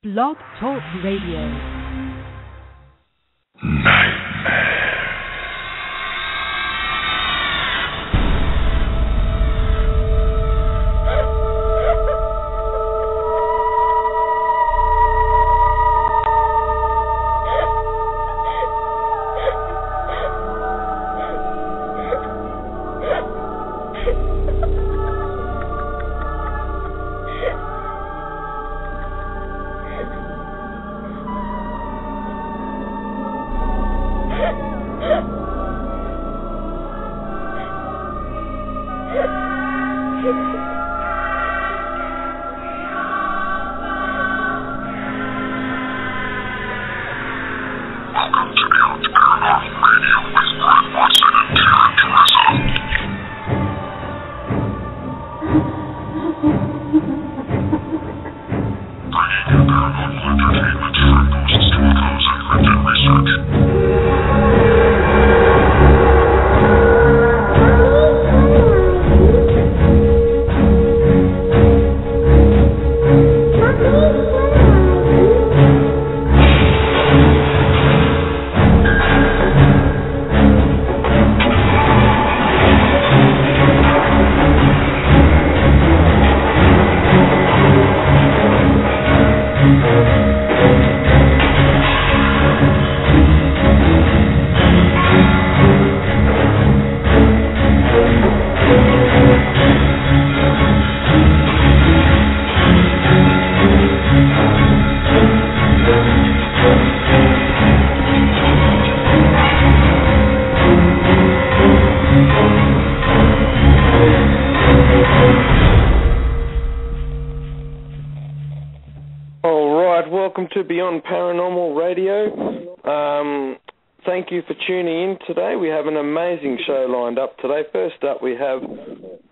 Blog Talk Radio. Nightmare. To Beyond Paranormal Radio. Thank you for tuning in today. We have an amazing show lined up today. First up, we have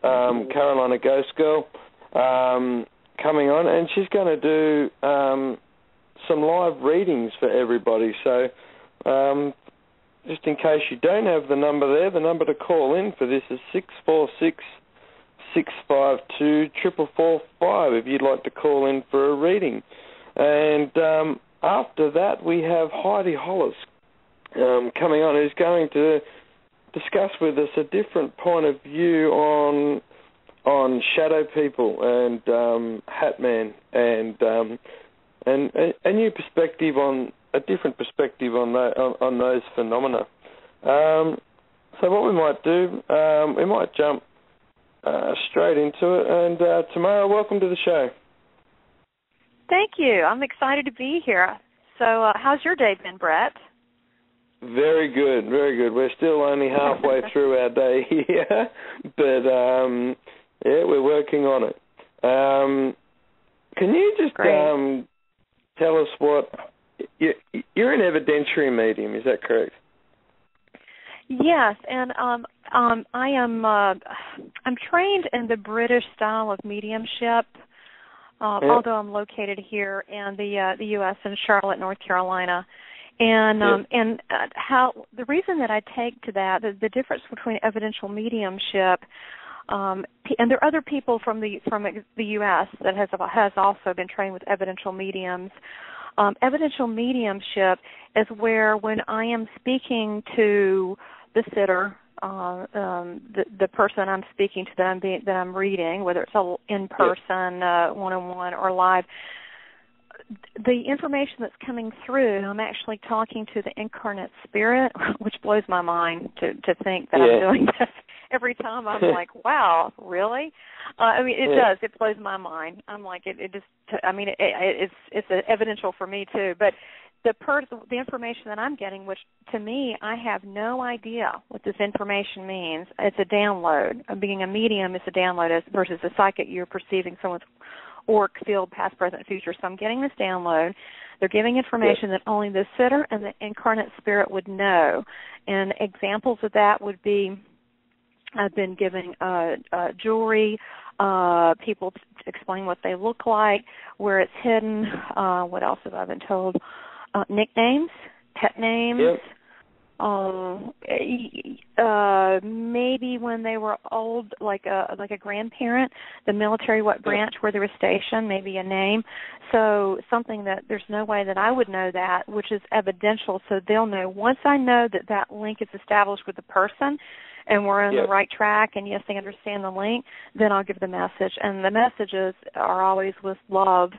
Carolina Ghost Girl coming on, and she's going to do some live readings for everybody. So just in case you don't have the number there, the number to call in for this is 646-652-4445 if you'd like to call in for a reading. And after that, we have Heidi Hollis coming on, who's going to discuss with us a different point of view on shadow people and hatman, and a new perspective a different perspective on those phenomena. So what we might do, we might jump straight into it. And Tamara, welcome to the show. Thank you. I'm excited to be here. So how's your day been, Brett? Very good, very good. We're still only halfway through our day here, but yeah, we're working on it. Can you just tell us what... You're an evidentiary medium, is that correct? Yes, and I'm trained in the British style of mediumship. Although I'm located here in the U.S. in Charlotte, North Carolina, and how the reason that I take to that the difference between evidential mediumship, and there are other people from the U.S. that has also been trained with evidential mediums. Evidential mediumship is where when I am speaking to the sitter, the person I'm speaking to that I'm reading, whether it's in person, one-on-one, or live, the information that's coming through, I'm actually talking to the incarnate spirit, which blows my mind to think that I'm doing this every time. I'm like, wow, really? I mean, it does. It blows my mind. I'm like, it's evidential for me too, but the information that I'm getting, which to me, I have no idea what this information means. It's a download. Being a medium is a download versus a psychic. You're perceiving someone's auric field, past, present, future. So I'm getting this download. They're giving information that only the sitter and the incarnate spirit would know. And examples of that would be, I've been giving jewelry, people explain what they look like, where it's hidden. What else have I been told? Nicknames, pet names, maybe when they were old, like a grandparent, the military, what branch where they were stationed, maybe a name. So something that there's no way that I would know that, which is evidential, so they'll know. Once I know that that link is established with the person and we're on the right track and, yes, they understand the link, then I'll give the message. And the messages are always with love,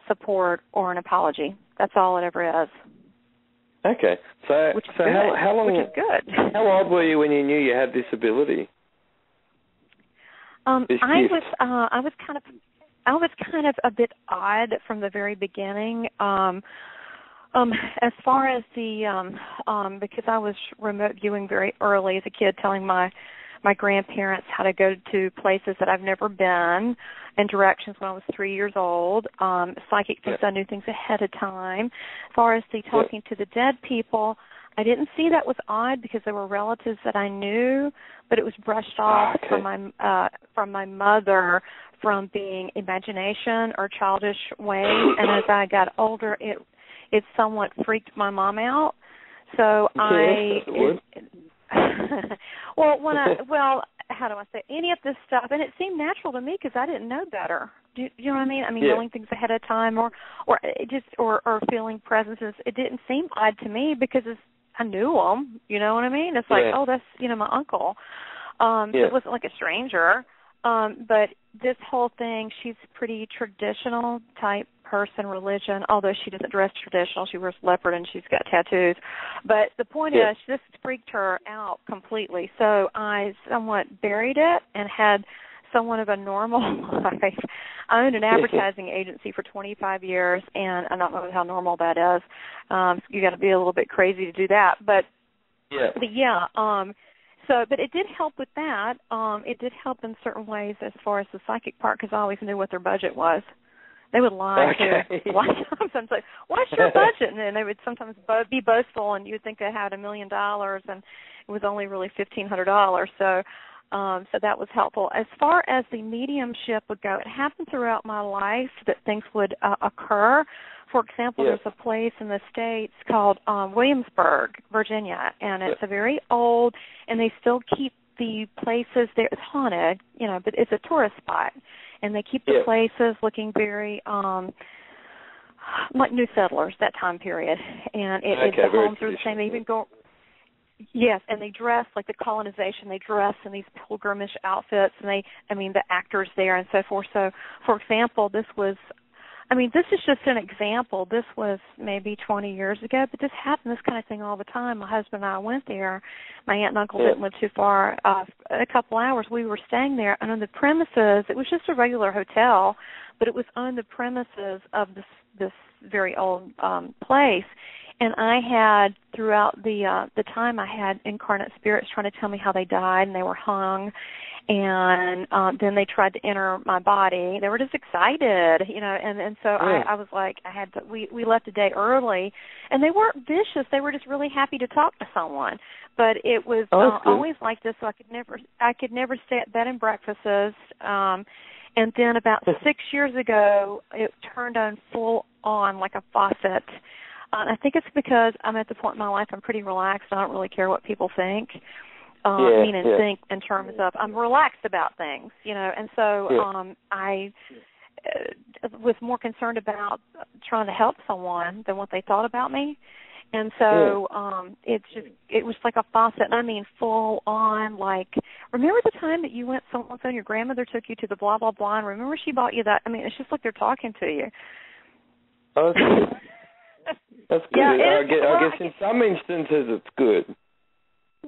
support, or an apology. That's all it ever is. Okay, so how long? Which is good. How old were you when you knew you had this ability? I was kind of a bit odd from the very beginning. As far as the because I was remote viewing very early as a kid, telling my grandparents how to go to places that I've never been and directions when I was 3 years old. Psychic things, I knew things ahead of time. As far as the talking to the dead people, I didn't see that was odd because they were relatives that I knew, but it was brushed off from my mother from being imagination or childish ways. And as I got older, it somewhat freaked my mom out. So how do I say, any of this stuff, and it seemed natural to me because I didn't know better. Do you know what I mean? I mean, knowing things ahead of time or feeling presences, it didn't seem odd to me because I knew them. You know what I mean? It's like, oh, that's my uncle. It wasn't like a stranger. But this whole thing, she's pretty traditional type person, religion, although she doesn't dress traditional. She wears leopard and she's got tattoos. But the point is, this freaked her out completely. So I somewhat buried it and had somewhat of a normal life. I owned an advertising agency for 25 years, and I don't know how normal that is. You got to be a little bit crazy to do that. But but it did help with that. It did help in certain ways as far as the psychic part because I always knew what their budget was. They would lie too. A lot of times I'm like, what's your budget? And then they would sometimes be boastful, and you would think they had $1 million, and it was only really $1,500. So that was helpful. As far as the mediumship would go, it happened throughout my life that things would occur. For example, there's a place in the States called Williamsburg, Virginia, and it's a very old, and they still keep the places there. It's haunted, but it's a tourist spot. And they keep the places looking very like New Settlers, that time period. And the homes are the same. They even go, and they dress like the colonization. They dress in these pilgrimage outfits, and the actors there and so forth. So, for example, this is just an example. This was maybe 20 years ago, but this happened, this kind of thing all the time. My husband and I went there. My aunt and uncle didn't live too far, a couple hours. We were staying there, and on the premises, it was just a regular hotel, but it was on the premises of this very old place. And I had, throughout the time, I had incarnate spirits trying to tell me how they died, and they were hung. And then they tried to enter my body. They were just excited, and so I was like, we left a day early, and they weren't vicious. They were just really happy to talk to someone. But it was always like this, so I could never stay at bed and breakfasts. And then about 6 years ago, it turned on full on like a faucet. I think it's because I'm at the point in my life I'm pretty relaxed. I don't really care what people think. Think in terms of I'm relaxed about things, and so I was more concerned about trying to help someone than what they thought about me, and so it was like a faucet, and I mean full on. Like, remember the time that you went and your grandmother took you to the blah blah blah, and remember she bought you that? I mean, it's just like they're talking to you. Oh, that's good. I guess in some instances it's good.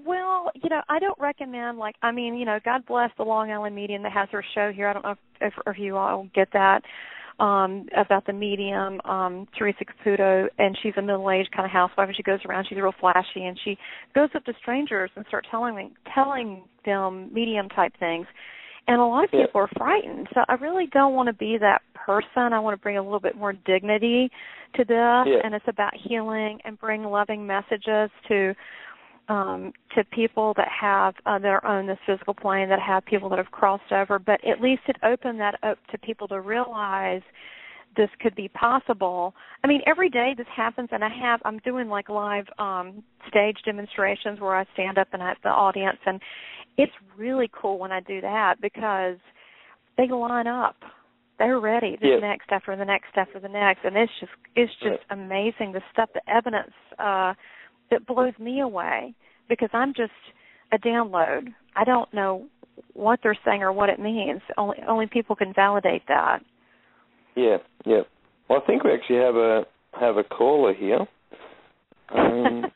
Well, I don't recommend, God bless the Long Island medium that has her show here. I don't know if you all get that, about the medium, Teresa Caputo, and she's a middle-aged kind of housewife, and she goes around, she's real flashy, and she goes up to strangers and starts telling them medium-type things. And a lot of people are frightened. So I really don't want to be that person. I want to bring a little bit more dignity to this, and it's about healing and bring loving messages to people that have that are on this physical plane, that have people that have crossed over. But at least it opened that up to people to realize this could be possible. I mean, every day this happens, and I'm doing like live stage demonstrations where I stand up and I have the audience, and it's really cool when I do that because they line up. They're ready. The next after the next after the next, and it's just amazing. The stuff, the evidence that blows me away because I'm just a download. I don't know what they're saying or what it means. Only people can validate that. Yeah. Well, I think we actually have a caller here. You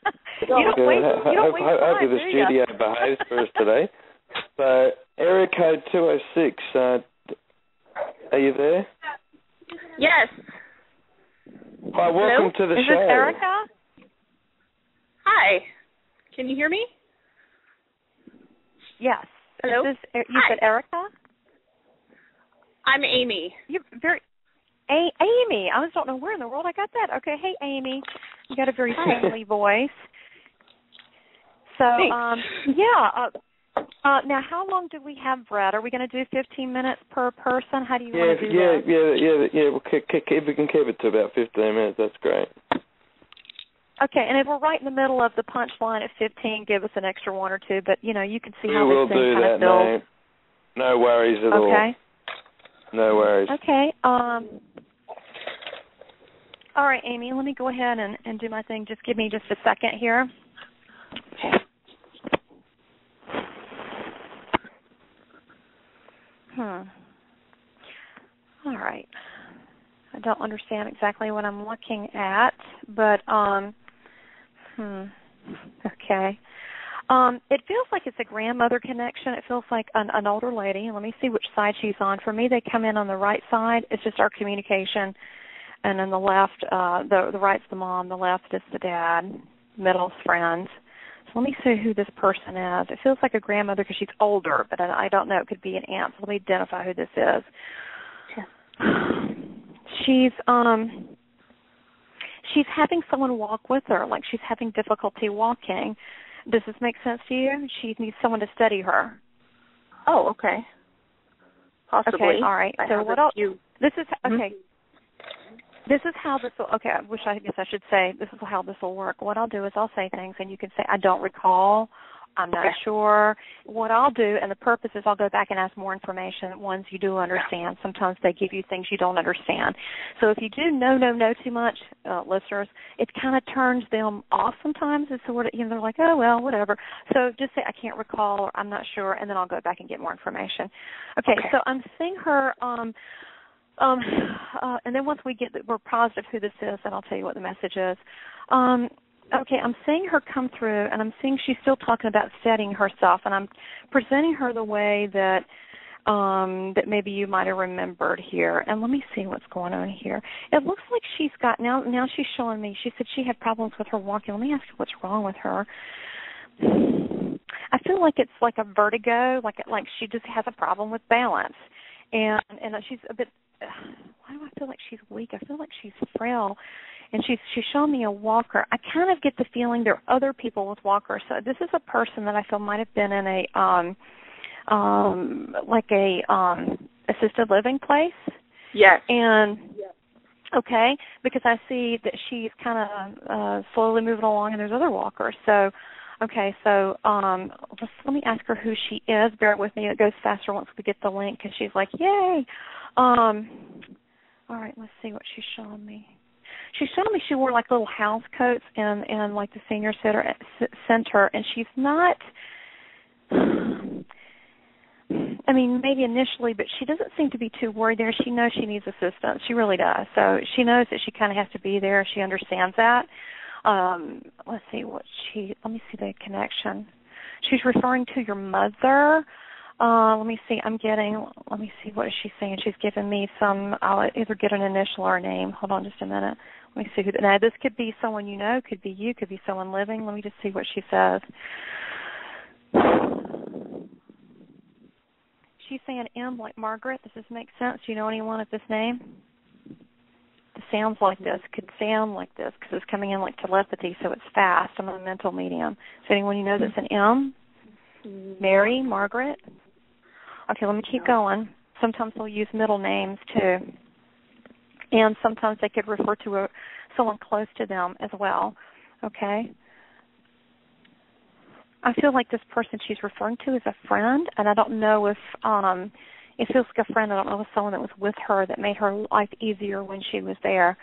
don't waste time, hopefully the studio behaves for us today. So, area code 206. Are you there? Yes. Hi, welcome to the show. Is this Erica? Hi. Can you hear me? Yes. Hello? You said Erica? I'm Amy. You're very... Amy. I just don't know where in the world I got that. Okay, hey, Amy. You got a very friendly voice. So, now how long do we have, Brett? Are we going to do 15 minutes per person? How do you want to do this? Yeah. If we can keep it to about 15 minutes, that's great. Okay, and if we're right in the middle of the punchline at 15, give us an extra one or two. But, you can see how this thing kind of builds. No worries at all. Okay. No worries. Okay. All right, Amy, let me go ahead and do my thing. Just give me just a second here. Okay. All right. I don't understand exactly what I'm looking at, but okay. It feels like it's a grandmother connection. It feels like an older lady. Let me see which side she's on. For me, they come in on the right side. It's just our communication. And then the left, the right's the mom, the left is the dad, middle's friends. So let me see who this person is. It feels like a grandmother because she's older, but I don't know. It could be an aunt. So let me identify who this is. She's having someone walk with her, like she's having difficulty walking. Does this make sense to you? She needs someone to steady her. Oh, okay. Possibly. Okay, all right. So what else? This is okay. This is how this will, okay, I guess I should say this is how this will work. What I'll do is I'll say things, and you can say, I don't recall, I'm not sure. What I'll do, and the purpose is I'll go back and ask more information, ones you do understand. Sometimes they give you things you don't understand. So if you do know too much, listeners, it kind of turns them off sometimes. It's sort of, they're like, oh, well, whatever. So just say, I can't recall, or I'm not sure, and then I'll go back and get more information. Okay. So I'm seeing her... and then once we're positive who this is, then I'll tell you what the message is. Okay, I'm seeing her come through, and I'm seeing she's still talking about steadying herself, and I'm presenting her the way that that maybe you might have remembered here. And let me see what's going on here. It looks like she's got, now she's showing me, she said she had problems with her walking. Let me ask you what's wrong with her. I feel like it's like a vertigo, like she just has a problem with balance. And she's a bit, why do I feel like she's weak? I feel like she's frail. And she's shown me a walker. I kind of get the feeling there are other people with walkers. So this is a person that I feel might have been in a assisted living place. Yes. And okay, because I see that she's kind of slowly moving along, and there's other walkers. So okay, so let me ask her who she is. Bear with me; it goes faster once we get the link because she's like, "Yay!" All right, let's see what she's showing me. She's showing me she wore like little house coats and like the senior center, and she's not. I mean, maybe initially, but she doesn't seem to be too worried there. She knows she needs assistance. She really does. So she knows that she kind of has to be there. She understands that. Let's see let me see the connection. She's referring to your mother. Let me see, let me see, what is she saying? She's given me I'll either get an initial or a name. Hold on just a minute. Let me see now this could be someone you know, could be you, could be someone living. Let me just see what she says. She's saying M like Margaret. Does this make sense? Do you know anyone with this name? It sounds like this, could sound like this, because it's coming in like telepathy, so it's fast. I'm a mental medium. Is anyone you know that's an M? Mary, Margaret? Okay, let me keep going. Sometimes they'll use middle names, too. And sometimes they could refer to someone close to them as well, okay? I feel like this person she's referring to is a friend, and I don't know if it feels like a friend. I don't know if someone that was with her that made her life easier when she was there.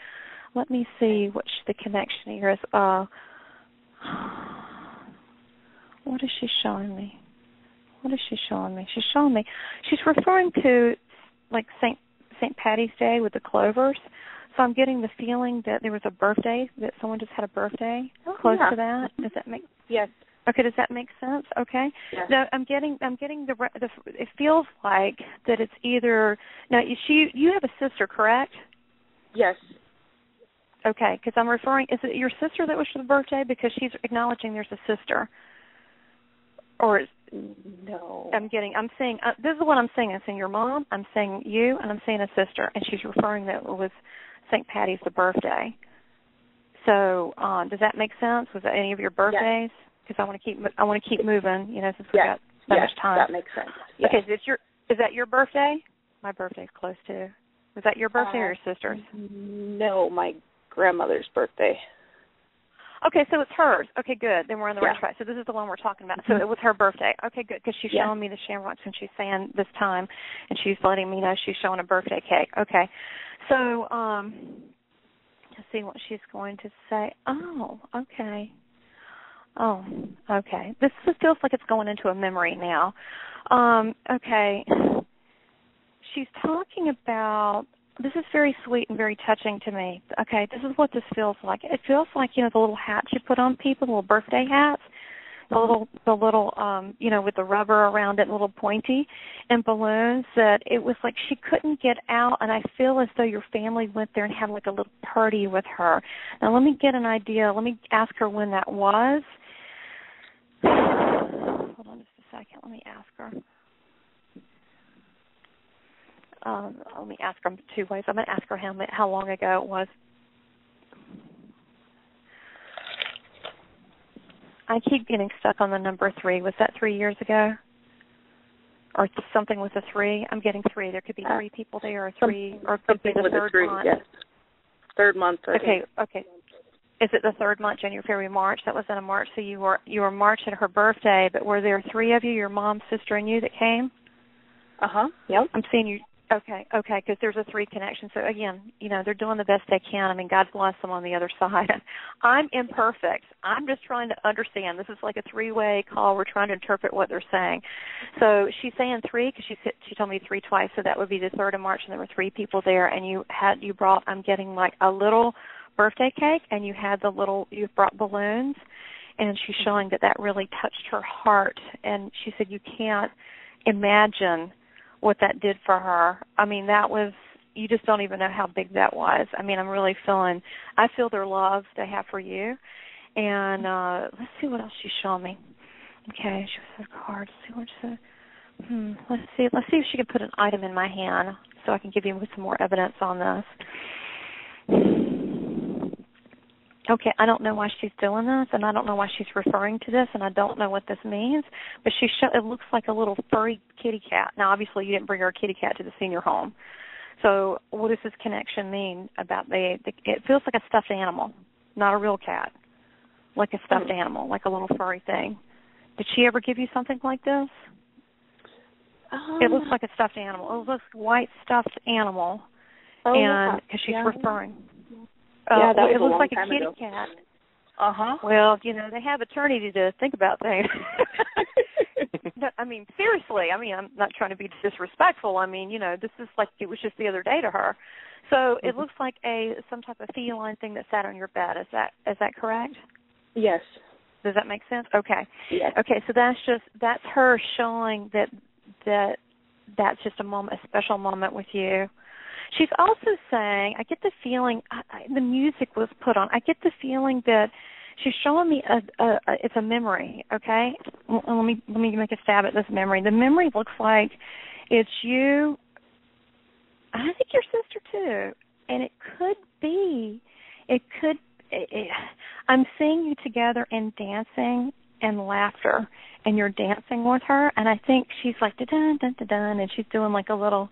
Let me see what the connection here is. What is she showing me? What is she showing me? She's referring to like St. Patty's Day with the clovers. So I'm getting the feeling that there was a birthday, that someone just had a birthday close to that. Does that make? Yes. Okay, does that make sense? Okay. Yes. No, I'm getting the it feels like that it's either now. You have a sister, correct? Yes. Okay, because I'm referring. Is it your sister that was for the birthday? Because she's acknowledging there's a sister. Or no. I'm saying this is what I'm saying. I'm saying your mom. I'm saying you, and I'm saying a sister, and she's referring that it was St. Patty's the birthday. So does that make sense? Was that any of your birthdays? Because I want to keep moving, since we got so much time. That makes sense. Yes. Okay, is that your birthday? My birthday's close too. Was that your birthday or your sister's? No, my grandmother's birthday. Okay, so it's hers. Okay, good. Then we're on the right track. So this is the one we're talking about. So it was her birthday. Okay, good, because she's showing me the shamrocks and she's saying this time, and she's letting me know she's showing a birthday cake. Okay, so let's see what she's going to say. Oh, okay. Oh, okay. This feels like it's going into a memory now. Okay. She's talking about, this is very sweet and very touching to me. Okay, this is what this feels like. It feels like, the little hats you put on people, the little birthday hats, the little with the rubber around it, and little pointy, and balloons, that it was like she couldn't get out, and I feel as though your family went there and had like a little party with her. Now let me get an idea. Let me ask her when that was. Hold on just a second. Let me ask her. Let me ask her two ways. I'm going to ask her how long ago it was. I keep getting stuck on the number 3. Was that 3 years ago? Or something with a 3? I'm getting 3. There could be 3 people there, or 3, or it could be the third month. Yes. Third month. Okay. Is it the third month, January, February, March? That was in a March, so you were March at her birthday, but were there 3 of you, your mom, sister, and you, that came? Yep. I'm seeing you. Okay, because there's a 3 connection. So, again, they're doing the best they can. I mean, God bless them on the other side. I'm imperfect. I'm just trying to understand. This is like a 3-way call. We're trying to interpret what they're saying. So she's saying 3 because she told me 3 twice, so that would be the 3rd of March, and there were 3 people there, and you brought, I'm getting like a little birthday cake, and you brought balloons, and she's showing that really touched her heart, and she said you can't imagine what that did for her. I mean, that was, you just don't even know how big that was. I mean, I feel their love they have for you. And let's see what else she's showing me. Okay, she was a card. Let's see what she said. Let's see if she can put an item in my hand so I can give you some more evidence on this. Okay, I don't know why she's doing this, and I don't know why she's referring to this, and I don't know what this means, but it looks like a little furry kitty cat. Now, obviously, you didn't bring her a kitty cat to the senior home. So what does this connection mean about it feels like a stuffed animal, not a real cat, like a stuffed animal, like a little furry thing. Did she ever give you something like this? It looks like a stuffed animal. It looks like a white stuffed animal, and because she's referring. It looks like a kitty cat. Well, they have eternity to think about things. No, I mean, seriously. I mean, I'm not trying to be disrespectful. I mean, this is like it was just the other day to her. So it looks like some type of feline thing that sat on your bed. Is that correct? Yes. Does that make sense? Okay. Yes. Okay. So that's her showing that's just a special moment with you. She's also saying, I get the feeling, the music was put on, I get the feeling that she's showing me it's a memory, okay? Let me make a stab at this memory. The memory looks like it's you, I think your sister too, and it could be, I'm seeing you together and dancing and laughter, and you're dancing with her, and I think she's like, da-dun, dun, dun, dun, and she's doing like a little,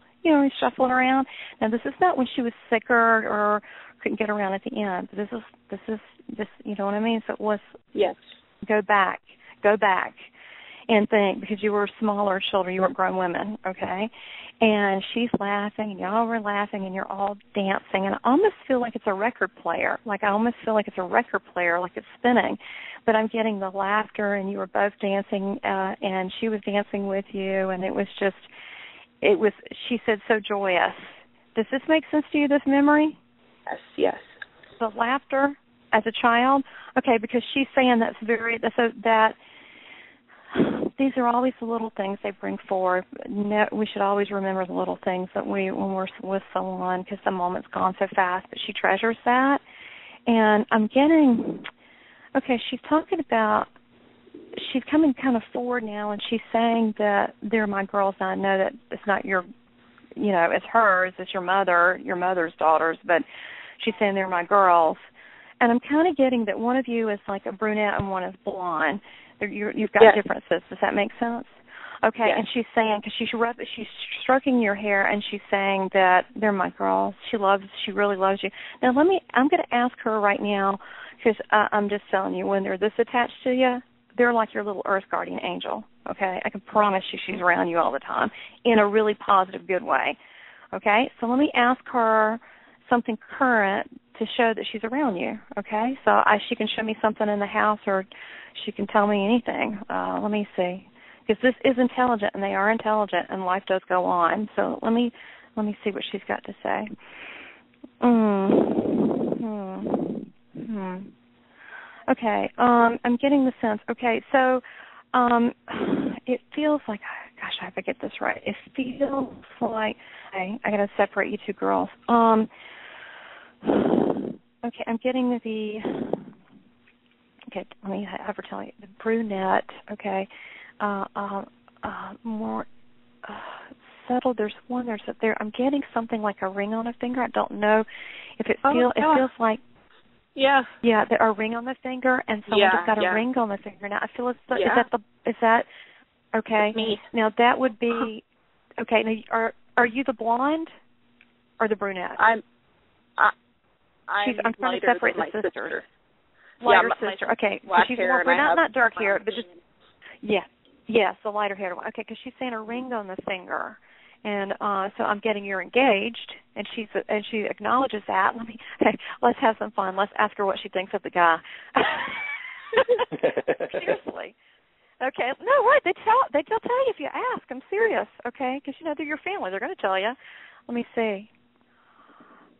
shuffling around. Now, this is not when she was sicker or couldn't get around at the end. This is, you know what I mean? So it was, yes. Go back and think, because you were smaller children, you weren't grown women, okay? And she's laughing, and y'all were laughing, and you're all dancing, and I almost feel like it's a record player. Like it's spinning. But I'm getting the laughter, and you were both dancing, and she was dancing with you, and it was, she said, so joyous. Does this make sense to you, this memory? Yes. The laughter as a child? Okay, because she's saying that these are always the little things they bring forward. We should always remember the little things that when we're with someone, because the moment's gone so fast, but she treasures that. And I'm getting, she's talking about, she's coming kind of forward now, and she's saying that they're my girls. Now, I know that it's not your, it's hers, it's your mother's daughters, but she's saying they're my girls. And I'm kind of getting that one of you is like a brunette and one is blonde. You've got differences. Does that make sense? Okay, yes. And she's saying, because she's stroking your hair, and she's saying that they're my girls. She really loves you. Now, I'm going to ask her right now, because I'm just telling you, when they're this attached to you, they're like your little earth guardian angel, okay? I can promise you she's around you all the time in a really positive, good way, okay? So let me ask her something current to show that she's around you, okay? So she can show me something in the house, or she can tell me anything. Let me see. Because this is intelligent, and they are intelligent, and life does go on. So let me see what she's got to say. Okay, I'm getting the sense. Okay, so it feels like, gosh, I have to get this right. It feels like, I got to separate you two girls. Okay, I'm getting okay, let me have her tell you. The brunette, okay, more settled. There's one there. I'm getting something like a ring on a finger. I don't know if it feels. It feels like. Yeah. Yeah, a ring on the finger, and someone just got a ring on the finger. Now I feel is that okay? It's me. Now that would be okay. Now are you the blonde or the brunette? I'm I'm trying to separate the sisters. Sister. Lighter sister. Okay. Black she's hair, more, not dark hair, but just yes, the lighter hair one. Okay, because she's saying a ring on the finger, and so I'm getting you're engaged, and she acknowledges that. Let's have some fun. Let's ask her what she thinks of the guy. Seriously. Okay. No, right? They'll tell you if you ask. I'm serious. Okay, because they're your family. They're going to tell you. Let me see.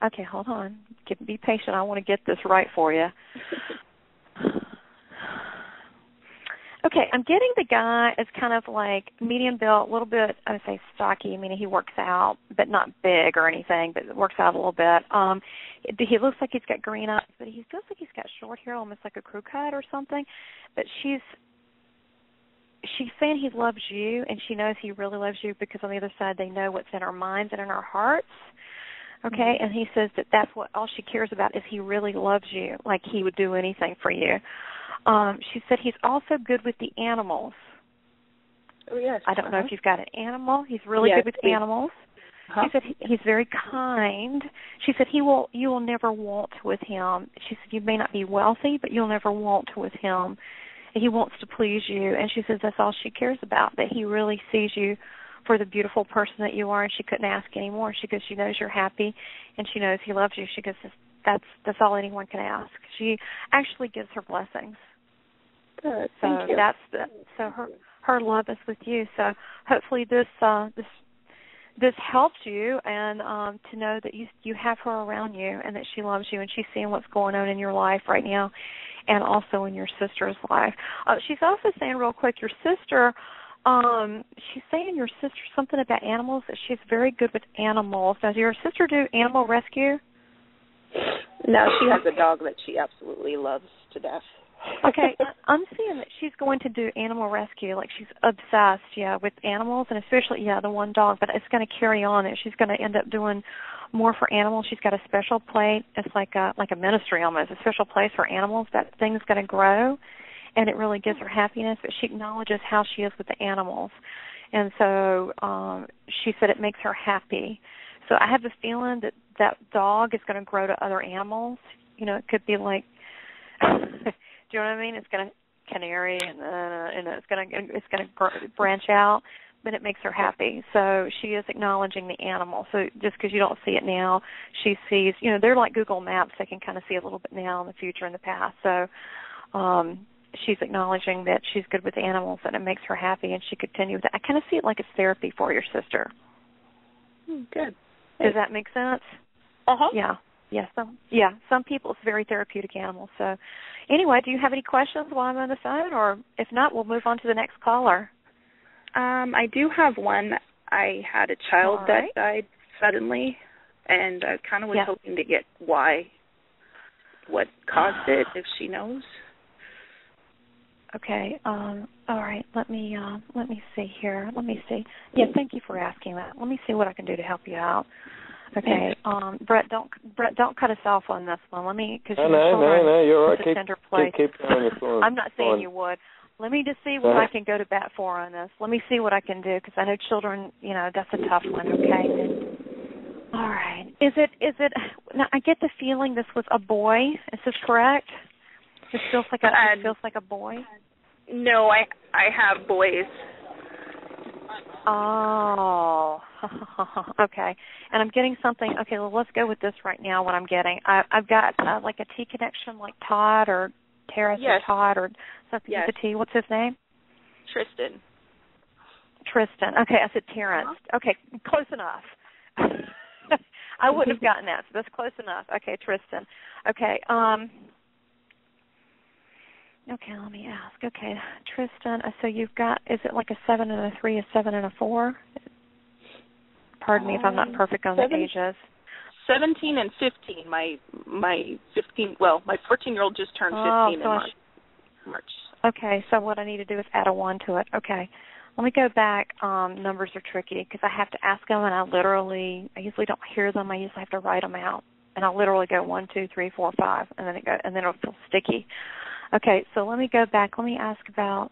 Okay, hold on. Be patient. I want to get this right for you. Okay, I'm getting the guy as kind of like medium built, a little bit, I would say stocky. I mean, he works out, but not big or anything, but works out a little bit. He looks like he's got green eyes, but he feels like he's got short hair, almost like a crew cut or something. But she's saying he loves you, and she knows he really loves you because on the other side they know what's in our minds and in our hearts. Okay, and he says that's what all she cares about is he really loves you, like he would do anything for you. She said he's also good with the animals. Oh, yes. I don't know if you've got an animal. He's really good with animals. She said he's very kind. She said you will never want with him. She said you may not be wealthy, but you'll never want with him. And he wants to please you. And she says that's all she cares about, that he really sees you for the beautiful person that you are, and she couldn't ask anymore. She goes, she knows you're happy, and she knows he loves you. She goes, that's all anyone can ask. She actually gives her blessings. Good. So Thank you. So her love is with you. So hopefully this helps you, and to know that you have her around you, and that she loves you, and she's seeing what's going on in your life right now, and also in your sister's life. She's also saying real quick, your sister. She's saying your sister something about animals, that she's very good with animals. Does your sister do animal rescue? No, she has a dog that she absolutely loves to death. Okay, I'm seeing that she's going to do animal rescue, like she's obsessed, with animals, and especially, the one dog, but it's going to carry on. That she's going to end up doing more for animals. She's got a special plate. It's like a ministry almost, a special place for animals. That thing's going to grow. And it really gives her happiness, but she acknowledges how she is with the animals. And so she said it makes her happy. So I have a feeling that that dog is going to grow to other animals. You know, it could be like, do you know what I mean? It's going to canary, and it's going to branch out. But it makes her happy. So she is acknowledging the animal. So just because you don't see it now, she sees, you know, they're like Google Maps. They can kind of see a little bit now, in the future, in the past. So she's acknowledging that she's good with animals and it makes her happy, and she continue with it. I kind of see it like it's therapy for your sister. Good. Does that make sense? Uh-huh. Yeah. Some people, it's very therapeutic animals. So anyway, do you have any questions while I'm on the phone? Or if not, we'll move on to the next caller. I do have one. I had a child that died suddenly, and I kind of was hoping to get what caused it, if she knows. Okay. All right. Let me see here. Let me see. Yeah. Thank you for asking that. Let me see what I can do to help you out. Okay. Brett, don't cut us off on this one. Let me, because no, you're right. It's a tender place. Keep going. I'm not saying you would. Let me just see what I can go to bat for on this. Let me see what I can do, because I know children, you know, that's a tough one, okay? All right. Is it, now I get the feeling this was a boy. Is this correct? It feels like a boy? No, I have boys. Oh, okay. And I'm getting something. Okay, well, let's go with this right now, what I'm getting. I've got like a T connection, like Todd or Terrace or Todd or something with a T. What's his name? Tristan. Okay, I said Terrence. Okay, close enough. I wouldn't have gotten that, so that's close enough. Okay, Tristan. Okay, okay, let me ask. Okay, Tristan, so you've got, is it like a 7 and a 3, a 7 and a 4? Pardon me if I'm not perfect on the ages. 17 and 15. My 14-year-old just turned 15 in March. Okay, so what I need to do is add a 1 to it. Okay. Let me go back. Numbers are tricky because I have to ask them, and I usually don't hear them. I usually have to write them out, and I'll literally go 1, 2, 3, 4, 5, and then it'll feel sticky. Okay, so let me go back. Let me ask about.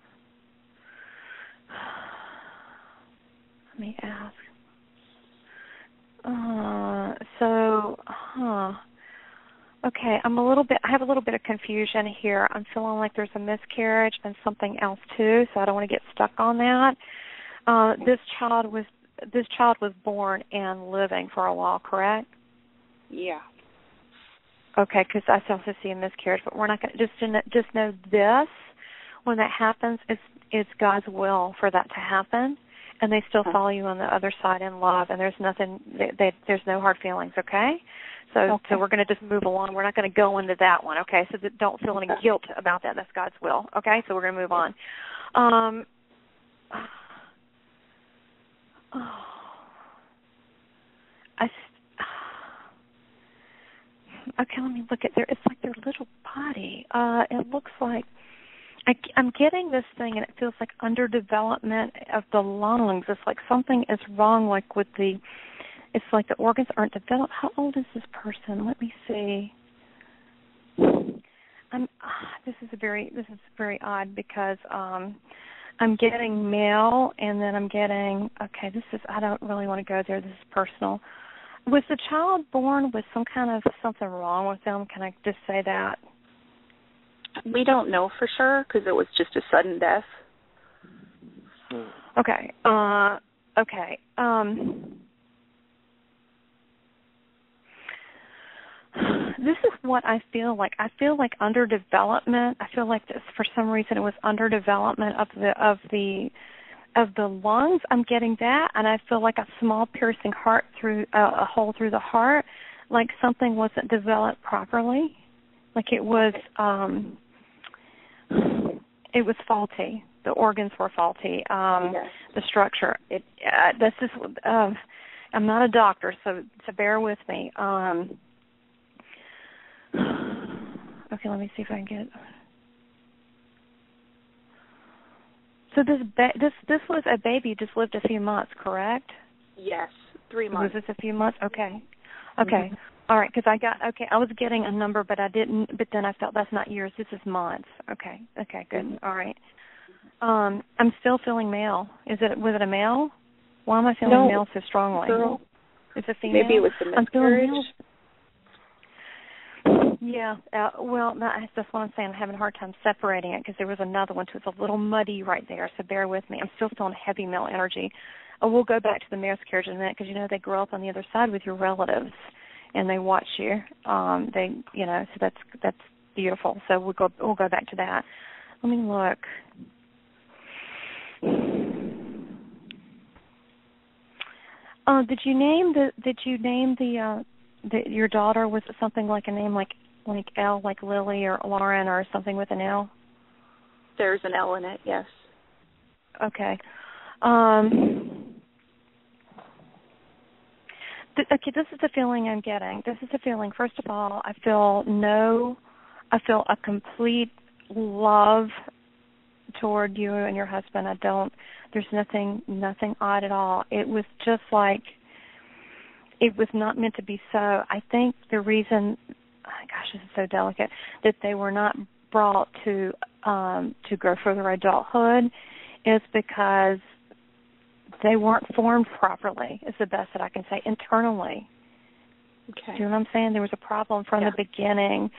Let me ask. Okay, I have a little bit of confusion here. I'm feeling like there's a miscarriage and something else too, so I don't want to get stuck on that. This child was born and living for a while, correct? Yeah. Okay, because I also see a miscarriage, but we're not going to just know this. When that happens, it's God's will for that to happen, and they still follow you on the other side in love, and there's nothing. There's no hard feelings. Okay. So we're going to just move along. We're not going to go into that one, okay? So don't feel any guilt about that. That's God's will, okay? So we're going to move on. Okay, let me look at it's like their little body. It looks like I'm getting this thing, and it feels like underdevelopment of the lungs. It's like something is wrong, like with the. It's like the organs aren't developed. How old is this person? Let me see. This is very odd because I'm getting male, and then I'm getting. Okay, I don't really want to go there. This is personal. Was the child born with some kind of something wrong with them? Can I just say that? We don't know for sure because it was just a sudden death. Okay. Okay. This is what I feel like. I feel like underdevelopment. I feel like this, for some reason, it was underdevelopment of the lungs. I'm getting that, and I feel like a small piercing heart through a hole through the heart, like something wasn't developed properly, like it was faulty. The organs were faulty. The structure. This is. I'm not a doctor, so bear with me. Okay, let me see if I can get. So this was a baby just lived a few months, correct? Yes, 3 months. Was this a few months? Okay. Mm-hmm. All right, because I was getting a number, but I didn't. But then I felt that's not years. This is months. Okay, good. Mm-hmm. All right. I'm still feeling male. Was it a male? Why am I feeling male so strongly? Girl. It's a female. Maybe it was the miscarriage. Yeah. Well, that's what I'm saying. I'm having a hard time separating it because there was another one too. It's a little muddy right there, so bear with me. I'm still feeling heavy male energy. We'll go back to the miscarriage in a minute because they grow up on the other side with your relatives, and they watch you. So that's beautiful. So we'll go back to that. Let me look. Did you name your daughter? Was it something like a name like L, like Lily or Lauren, or something with an L? There's an L in it, yes. Okay. This is the feeling I'm getting. This is the feeling. First of all, I feel a complete love toward you and your husband. There's nothing odd at all. It was just like it was not meant to be so. I think the reason, this is so delicate, that they were not brought to grow further adulthood is because they weren't formed properly, is the best that I can say, internally. Okay. Do you know what I'm saying? There was a problem from the beginning.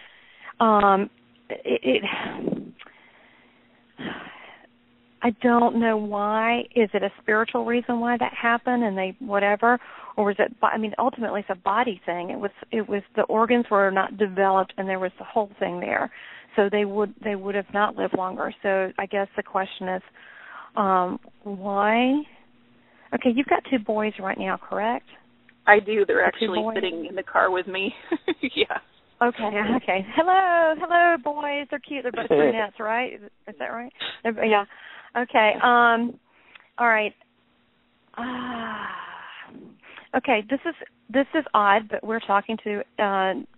I don't know why. Is it a spiritual reason why that happened and they whatever? Or was it, ultimately it's a body thing. It was the organs were not developed and there was the whole thing there. So they would have not lived longer. So I guess the question is, why? Okay, you've got 2 boys right now, correct? I do. They're actually sitting in the car with me. Yeah. Okay. Hello, boys. They're cute. They're both brunettes, right? Is that right? Yeah. Okay. All right. Okay. This is odd, but we're talking to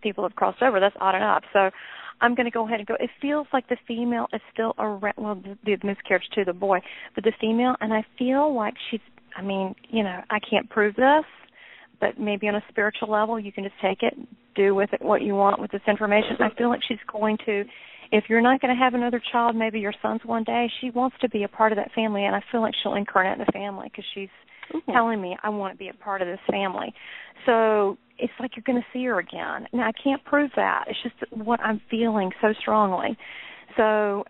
people who've crossed over. That's odd enough. So I'm going to go ahead and go. It feels like the female is still around. Well, the miscarriage to the boy, but the female, and I feel like she's. I can't prove this, but maybe on a spiritual level, you can just take it, do with it what you want with this information. I feel like she's going to, if you're not going to have another child, maybe your son's one day, she wants to be a part of that family, and I feel like she'll incarnate in the family because she's telling me, I want to be a part of this family. So it's like you're going to see her again. Now, I can't prove that. It's just what I'm feeling so strongly. So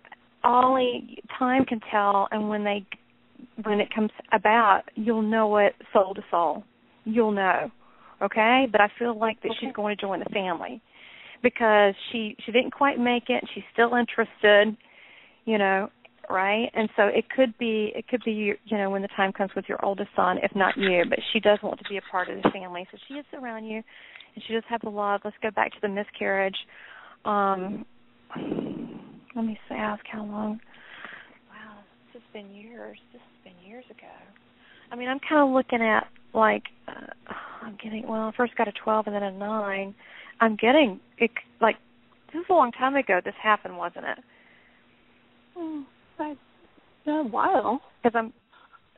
only time can tell, and when it comes about, you'll know it soul to soul. You'll know, okay? But I feel like that she's going to join the family because she didn't quite make it. She's still interested, right? And so it could be when the time comes with your oldest son, if not you, but she does want to be a part of the family. So she is around you, and she does have the love. Let's go back to the miscarriage. Let me ask how long. Wow, this has been years. This has been years ago. I'm kind of looking at, I first got a 12 and then a 9. I'm getting, this is a long time ago this happened, wasn't it? A while. Because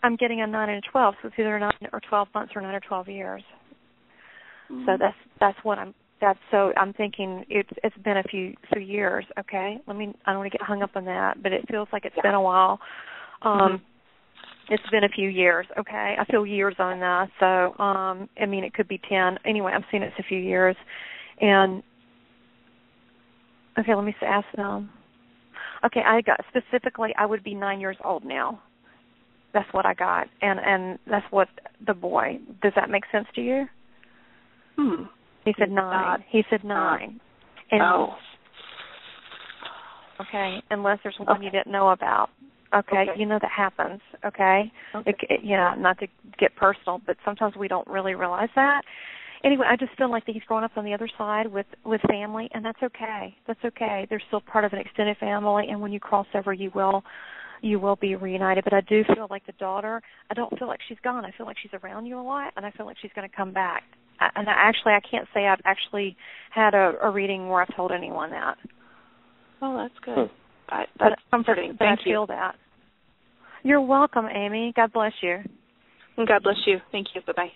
I'm getting a 9 and a 12, so it's either 9 or 12 months or 9 or 12 years. Mm-hmm. So I'm thinking it's been a few years, okay? I don't want to get hung up on that, but it feels like it's been a while. It's been a few years, okay? I feel years on that, so, it could be 10. Anyway, I'm seeing it's a few years. And, okay, let me ask them. Okay, I got, specifically, I would be 9 years old now. That's what I got, and that's what the boy. Does that make sense to you? He said 9. He said 9. And, okay, unless there's one you didn't know about. Okay, that happens, okay? Not to get personal, but sometimes we don't really realize that. Anyway, I just feel like that he's growing up on the other side with family, and that's okay. That's okay. They're still part of an extended family, and when you cross over, you will be reunited. But I do feel like the daughter, I don't feel like she's gone. I feel like she's around you a lot, and I feel like she's going to come back. I can't say I've actually had a reading where I've told anyone that. Oh, that's good. That's comforting. Thank you. I feel that. You're welcome, Amy. God bless you. God bless you. Thank you. Bye-bye.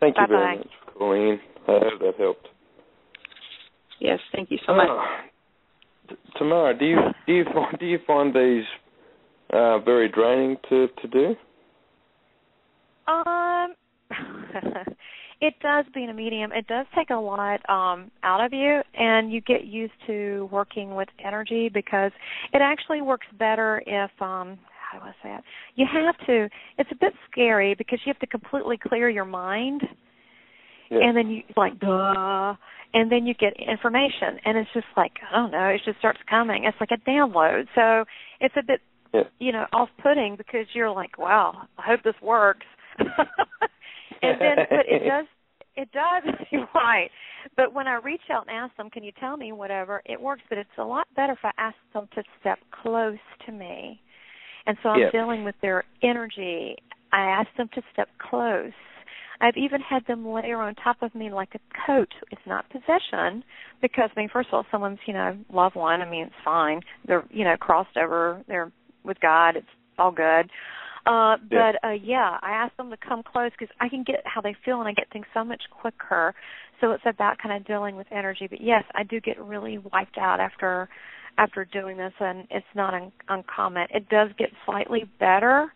Thank you very much for calling in. I hope that helped. Yes, thank you so much. Tamara, do you find these very draining to do? It does, being a medium. It does take a lot out of you, and you get used to working with energy because it actually works better if, how do I say it? You have to, it's a bit scary because you have to completely clear your mind, and then you, like, duh, and then you get information, and it's just like, I don't know, it just starts coming. It's like a download. So it's a bit, off-putting because you're like, wow, I hope this works. And then, but it does, you're right. But when I reach out and ask them, can you tell me whatever, it works, but it's a lot better if I ask them to step close to me. And so I'm dealing with their energy. I ask them to step close. I've even had them layer on top of me like a coat. It's not possession because, I mean, first of all, someone's, loved one. I mean, it's fine. They're, crossed over. They're with God. It's all good. But I ask them to come close because I can get how they feel and I get things so much quicker. So it's about kind of dealing with energy. But, yes, I do get really wiped out after doing this, and it's not uncommon. It does get slightly better,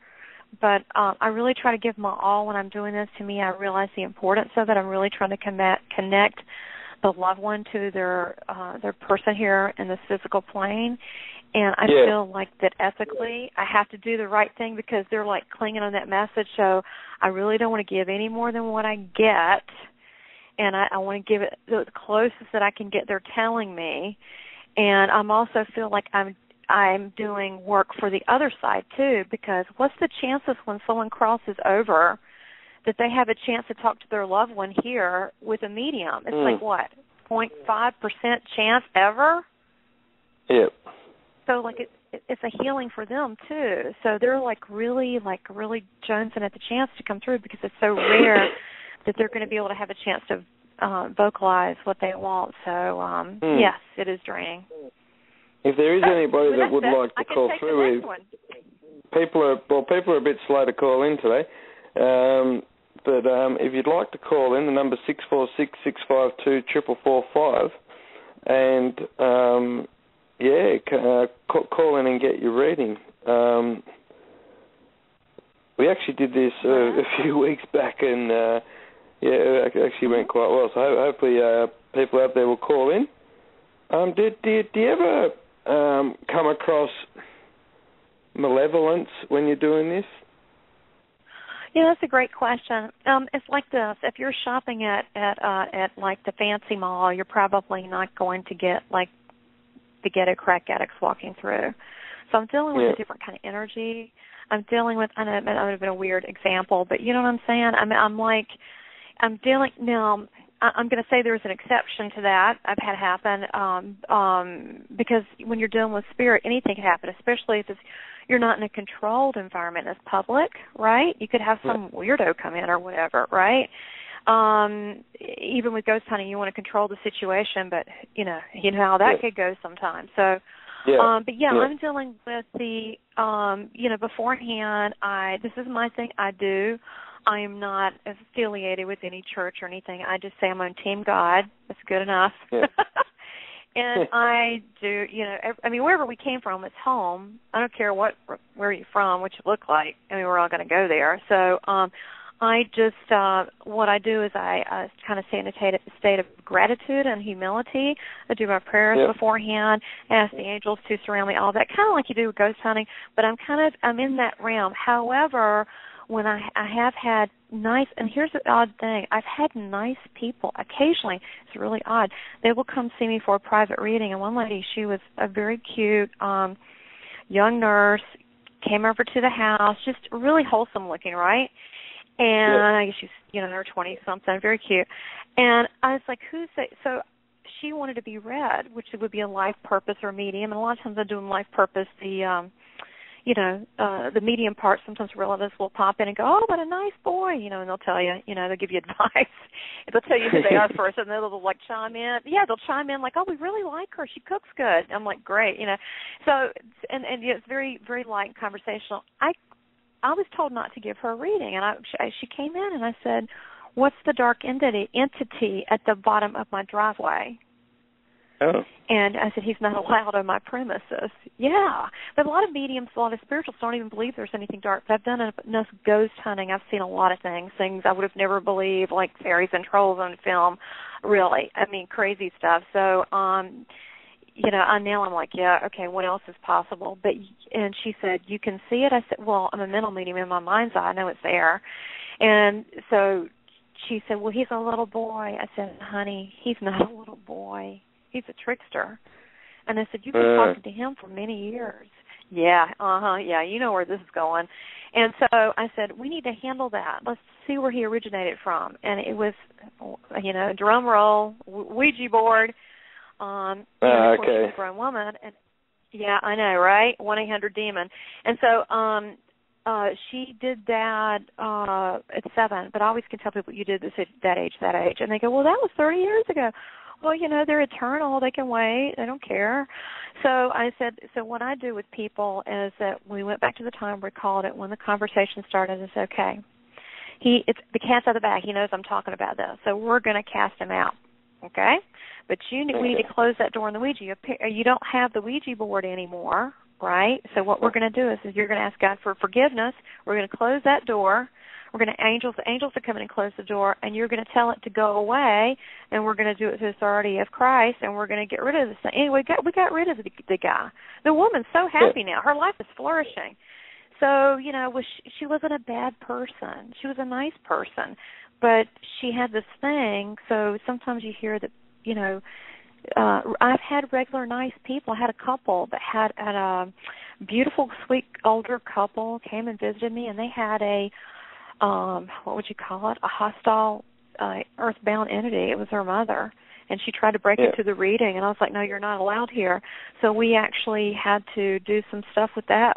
but I really try to give my all when I'm doing this. To me, I realize the importance of it. I'm really trying to connect the loved one to their person here in this physical plane. And I feel like that ethically I have to do the right thing because they're like clinging on that message. So I really don't want to give any more than what I get. And I want to give it the closest that I can get they're telling me. And I'm also feel like I'm doing work for the other side too, because what's the chances when someone crosses over that they have a chance to talk to their loved one here with a medium? It's like what, 0.5% chance ever? Yep. So like it's a healing for them too. So they're really jonesing at the chance to come through because it's so rare that they're going to be able to have a chance to vocalize what they want. So yes, it is draining. If there is anybody that would like to call through, people are a bit slow to call in today. But if you'd like to call in, the number 646-652-4445, and call in and get your reading. We actually did this a few weeks back, and it actually went quite well. So hopefully people out there will call in. Do you ever come across malevolence when you're doing this? Yeah, that's a great question. It's like this: if you're shopping at like the fancy mall, you're probably not going to get the ghetto crack addicts walking through. So I'm dealing with a different kind of energy. I'm dealing with, I know that would have been a weird example, but you know what I'm saying? I'm dealing, now I'm going to say there's an exception to that I've had happen because when you're dealing with spirit, anything can happen, especially if you're not in a controlled environment as public, right? You could have some weirdo come in or whatever, right? Even with ghost hunting, you want to control the situation, but you know how that could go sometimes. So, I'm dealing with the, beforehand. This is my thing. I do. I am not affiliated with any church or anything. I just say I'm on Team God. That's good enough. Yeah. And I do. Wherever we came from, it's home. I don't care where you're from, what you look like. We're all going to go there. So. I just, what I do is I kind of stay in a state of gratitude and humility. I do my prayers beforehand, ask the angels to surround me, all that, kind of like you do with ghost hunting, but I'm in that realm. However, when I have had nice, and here's the odd thing, I've had nice people, occasionally, it's really odd, they will come see me for a private reading, and one lady, she was a very cute young nurse, came over to the house, just really wholesome looking, right? And I guess she's, in her 20-something, very cute. And I was like, who's that? So she wanted to be read, which would be a life purpose or medium. And a lot of times I do in life purpose, the medium part, sometimes relatives will pop in and go, oh, what a nice boy, and they'll tell you, they'll give you advice. They'll tell you who they are first, and they'll chime in. Yeah, they'll chime in like, oh, we really like her. She cooks good. I'm like, great, So, and it's very, very light and conversational. I was told not to give her a reading, and she came in, and I said, what's the dark entity at the bottom of my driveway? Oh. And I said, he's not allowed on my premises. Yeah. But a lot of mediums, a lot of spirituals don't even believe there's anything dark. But I've done enough ghost hunting. I've seen a lot of things I would have never believed, like fairies and trolls on film, really. I mean, crazy stuff. So, now I'm like, yeah, okay, what else is possible? And she said, you can see it? I said, well, I'm a mental medium in my mind's eye. I know it's there. And so she said, well, he's a little boy. I said, honey, he's not a little boy. He's a trickster. And I said, you've been talking to him for many years. Yeah, yeah, you know where this is going. And so I said, we need to handle that. Let's see where he originated from. And it was, drum roll, Ouija board. Of course, she's a grown woman. And, yeah, I know, right? 1-800-DEMON. And so she did that at 7. But I always can tell people, you did this at that age. And they go, well, that was 30 years ago. Well, they're eternal. They can wait. They don't care. So I said, so what I do with people is that we went back to the time, recalled it, when the conversation started, and said, okay, it's the cat's out of the bag. He knows I'm talking about this. So we're going to cast him out, okay? But we need to close that door on the Ouija. You don't have the Ouija board anymore, right? So what we're going to do is you're going to ask God for forgiveness. We're going to close that door. We're going to the angels are coming and close the door, and you're going to tell it to go away, and we're going to do it to the authority of Christ, and we're going to get rid of this thing. Anyway, we got rid of the guy. The woman's so happy now. Her life is flourishing. So, she wasn't a bad person. She was a nice person, but she had this thing. So sometimes you hear that, I've had regular nice people. I had a couple that had a beautiful, sweet older couple came and visited me, and they had a what would you call it? A hostile earthbound entity. It was her mother, and she tried to break into the reading, and I was like, no, you're not allowed here. So we actually had to do some stuff with that.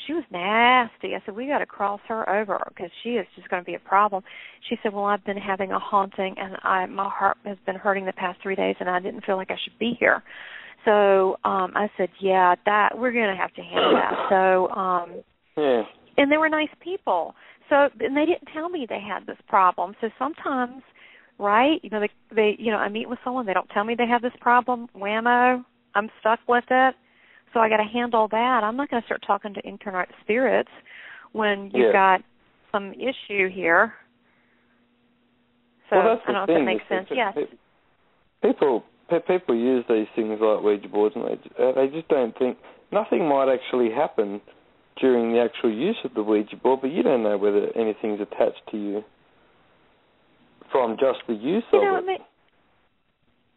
She was nasty. I said, we got to cross her over because she is just going to be a problem. She said, well, I've been having a haunting, and my heart has been hurting the past 3 days, and I didn't feel like I should be here. So I said, yeah, that we're going to have to handle that. So, and they were nice people. So, and they didn't tell me they had this problem. So sometimes, right, they I meet with someone, they don't tell me they have this problem. Whammo, I'm stuck with it. So I got to handle that. I'm not going to start talking to incarnate spirits when you've got some issue here. So well, that's I don't know if that makes sense. Yes. People use these things like Ouija boards, and they just don't think nothing might actually happen during the actual use of the Ouija board, but you don't know whether anything's attached to you from just the use of it.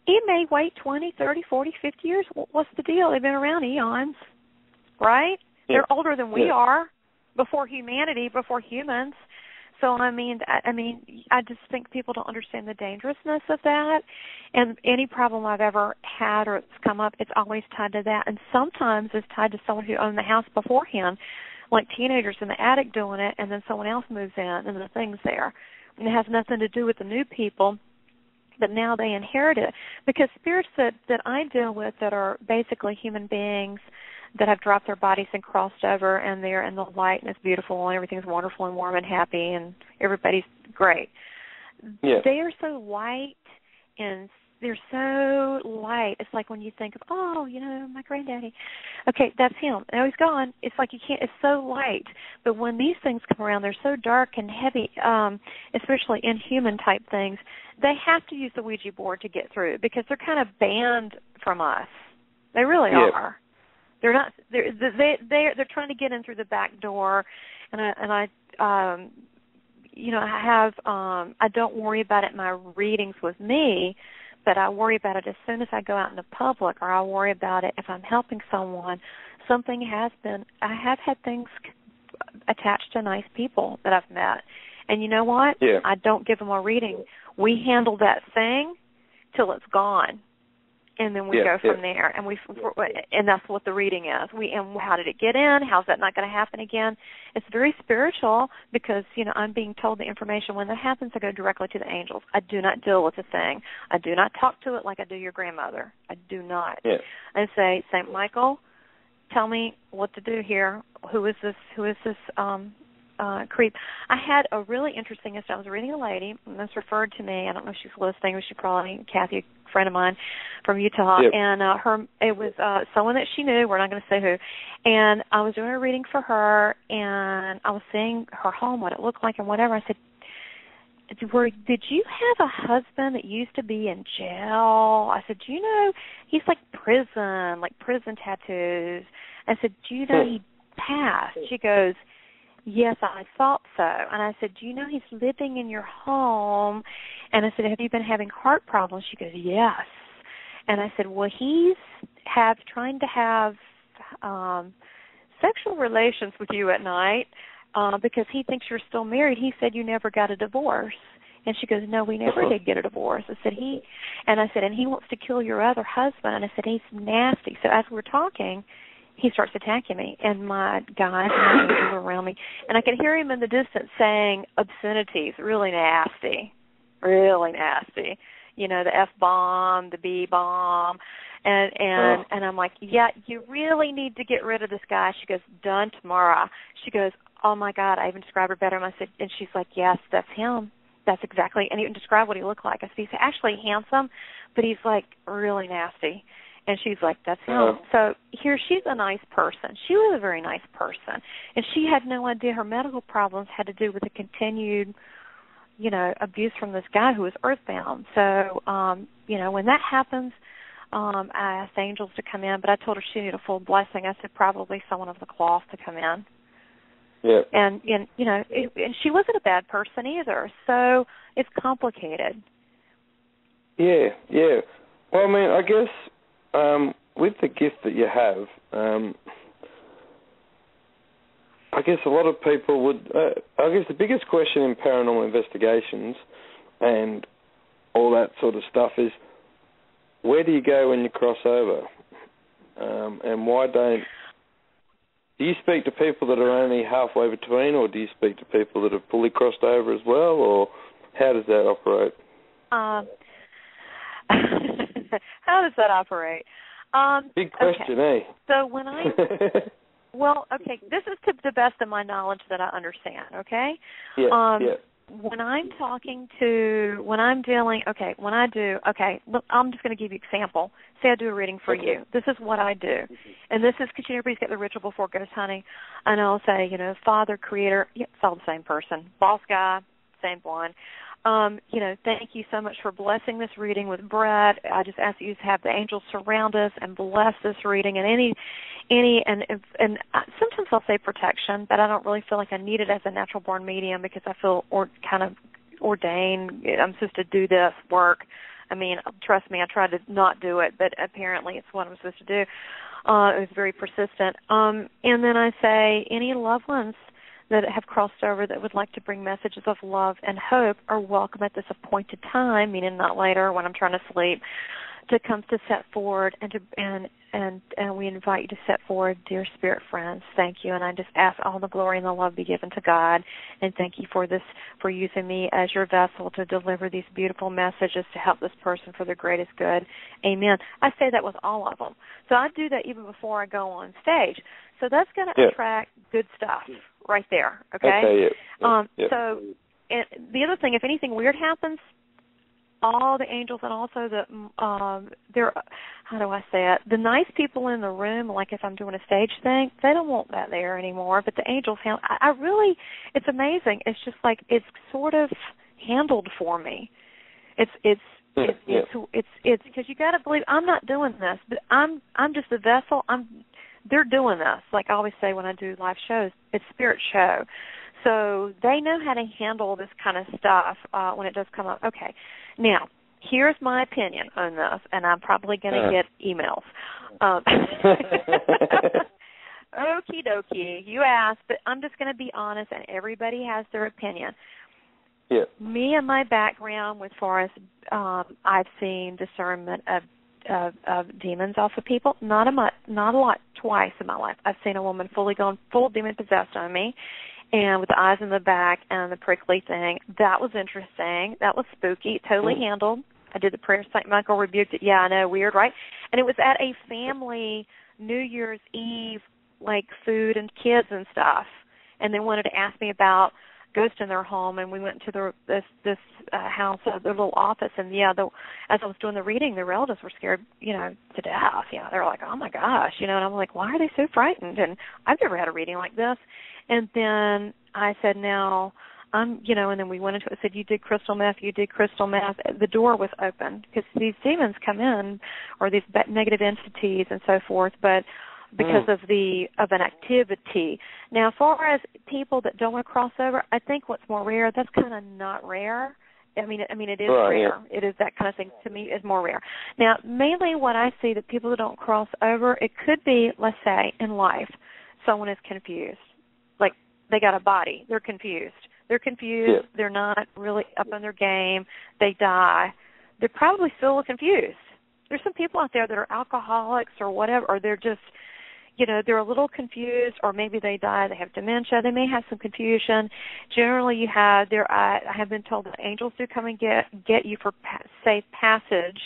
It may wait 20, 30, 40, 50 years. What's the deal? They've been around eons, right? Yeah. They're older than we are, before humanity, before humans. So, I just think people don't understand the dangerousness of that. And any problem I've ever had or it's come up, it's always tied to that. And sometimes it's tied to someone who owned the house beforehand, like teenagers in the attic doing it, and then someone else moves in and the thing's there. And it has nothing to do with the new people, but now they inherit it. Because spirits that I deal with that are basically human beings that have dropped their bodies and crossed over, and they're in the light, and it's beautiful, and everything's wonderful and warm and happy, and everybody's great. Yeah. They are so light, and they're so light. It's like when you think of, my granddaddy. Okay, that's him. Now he's gone. It's like you can't, it's so light. But when these things come around, they're so dark and heavy, especially inhuman type things, they have to use the Ouija board to get through because they're kind of banned from us. They really are. They're not. They're trying to get in through the back door, and I don't worry about it in my readings with me, but I worry about it as soon as I go out in the public, or I worry about it if I'm helping someone. Something has been. I have had things attached to nice people that I've met, and you know what? Yeah. I don't give them a reading. We handle that thing till it's gone. And then we go from there, and that's what the reading is. And how did it get in? How's that not going to happen again? It's very spiritual because I'm being told the information. When that happens, I go directly to the angels. I do not deal with the thing. I do not talk to it like I do your grandmother. I do not. Yeah. I say, Saint Michael, tell me what to do here. Who is this creep. I had a really interesting instance. I was reading a lady, and this referred to me. I don't know if she's listening, but she probably, Kathy, a friend of mine from Utah, yep. and it was someone that she knew. We're not going to say who. And I was doing a reading for her, and I was seeing her home, what it looked like, and whatever. I said, did you have a husband that used to be in jail? I said, do you know, he's like prison tattoos. I said, do you know he passed? She goes, yes, I thought so. And I said, do you know he's living in your home? And I said, have you been having heart problems? She goes, yes. And I said, well, he's trying to have sexual relations with you at night because he thinks you're still married. He said you never got a divorce. And she goes, no, we never did get a divorce. I said, and he wants to kill your other husband. And I said, he's nasty. So as we're talking, he starts attacking me, and my guys and my angels are around me. And I could hear him in the distance saying obscenities, really nasty. You know, the F-bomb, the B-bomb. And I'm like, yeah, you really need to get rid of this guy. She goes, done tomorrow. She goes, oh, my God, I even described her better. And I said, and she's like, yes, that's him. That's exactly, and even describe what he looked like. I said, he's actually handsome, but he's, like, really nasty. And she's like, that's him. So here, she's a nice person. She was a very nice person. And she had no idea her medical problems had to do with the continued, you know, abuse from this guy who was earthbound. So, you know, when that happens, I asked angels to come in, but I told her she needed a full blessing. I said probably someone of the cloth to come in. Yeah. And you know, and she wasn't a bad person either. So it's complicated. Yeah. Well, I mean, I guess with the gift that you have, I guess a lot of people would. I guess the biggest question in paranormal investigations and all that sort of stuff is, where do you go when you cross over? And why don't... Do you speak to people that are only halfway between, or do you speak to people that have fully crossed over as well, or how does that operate? How does that operate? Big question, okay. eh? So when I... Well, okay, this is to the best of my knowledge that I understand, okay? Yeah, When I'm when I do, look, I'm just going to give you an example. Say I do a reading for you. This is what I do. And this is because everybody's got the ritual before it goes hunting. And I'll say, you know, Father, Creator, it's all the same person. Boss guy, same one. You know, thank you so much for blessing this reading with Brett. I just ask that you to have the angels surround us and bless this reading and and sometimes I'll say protection, but I don't really feel like I need it as a natural born medium because I feel kind of ordained. I'm supposed to do this work. I mean, trust me, I tried to not do it, but apparently it's what I'm supposed to do. It was very persistent. And then I say any loved ones that have crossed over that would like to bring messages of love and hope are welcome at this appointed time, meaning not later when I'm trying to sleep, to come to set forward and we invite you to set forward, dear spirit friends. Thank you, and I just ask all the glory and the love be given to God, and thank you for using me as your vessel to deliver these beautiful messages to help this person for their greatest good. Amen. I say that with all of them. So I do that even before I go on stage. So that's going to attract good stuff right there, okay? So the other thing, if anything weird happens, all the angels and also the nice people in the room, like if I'm doing a stage thing, they don't want that there anymore. But the angels, it's amazing. It's just like it's sort of handled for me. It's because you got to believe I'm not doing this, but I'm just a vessel. They're doing this. Like I always say when I do live shows, it's spirit show. So they know how to handle this kind of stuff when it does come up. Okay. Now, here's my opinion on this, and I'm probably going to get emails. Okie dokie. You asked, but I'm just going to be honest, and everybody has their opinion. Yeah. Me and my background with Forrest, I've seen discernment of demons off of people. Not a lot, twice in my life. I've seen a woman full demon possessed on me, and with the eyes in the back and the prickly thing. That was interesting. That was spooky. Totally handled. I did the prayer. St. Michael rebuked it. Yeah, I know, weird, right? And it was at a family New Year's Eve, like food and kids and stuff. and they wanted to ask me about ghosts in their home, and we went to this house, their little office, and as I was doing the reading, the relatives were scared, to death. They were like, oh my gosh, and I'm like, why are they so frightened? And I've never had a reading like this. And then I said, now, and then we went into it. I said, you did crystal meth. The door was open because these demons come in, or these negative entities and so forth, but because of an activity. Now, as far as people that don't want to cross over, I think what's more rare, that's kind of not rare. I mean, it is rare. Yeah. It is that kind of thing. To me, is more rare. Now, mainly what I see that people that don't cross over, it could be, let's say, in life, someone is confused. Like they got a body, they're confused. Yeah. They're not really up on their game. They die. They're probably still confused. There's some people out there that are alcoholics or whatever, or they're just, they're a little confused, or maybe they die, they have dementia, they may have some confusion. Generally, I have been told that angels do come and get you for safe passage,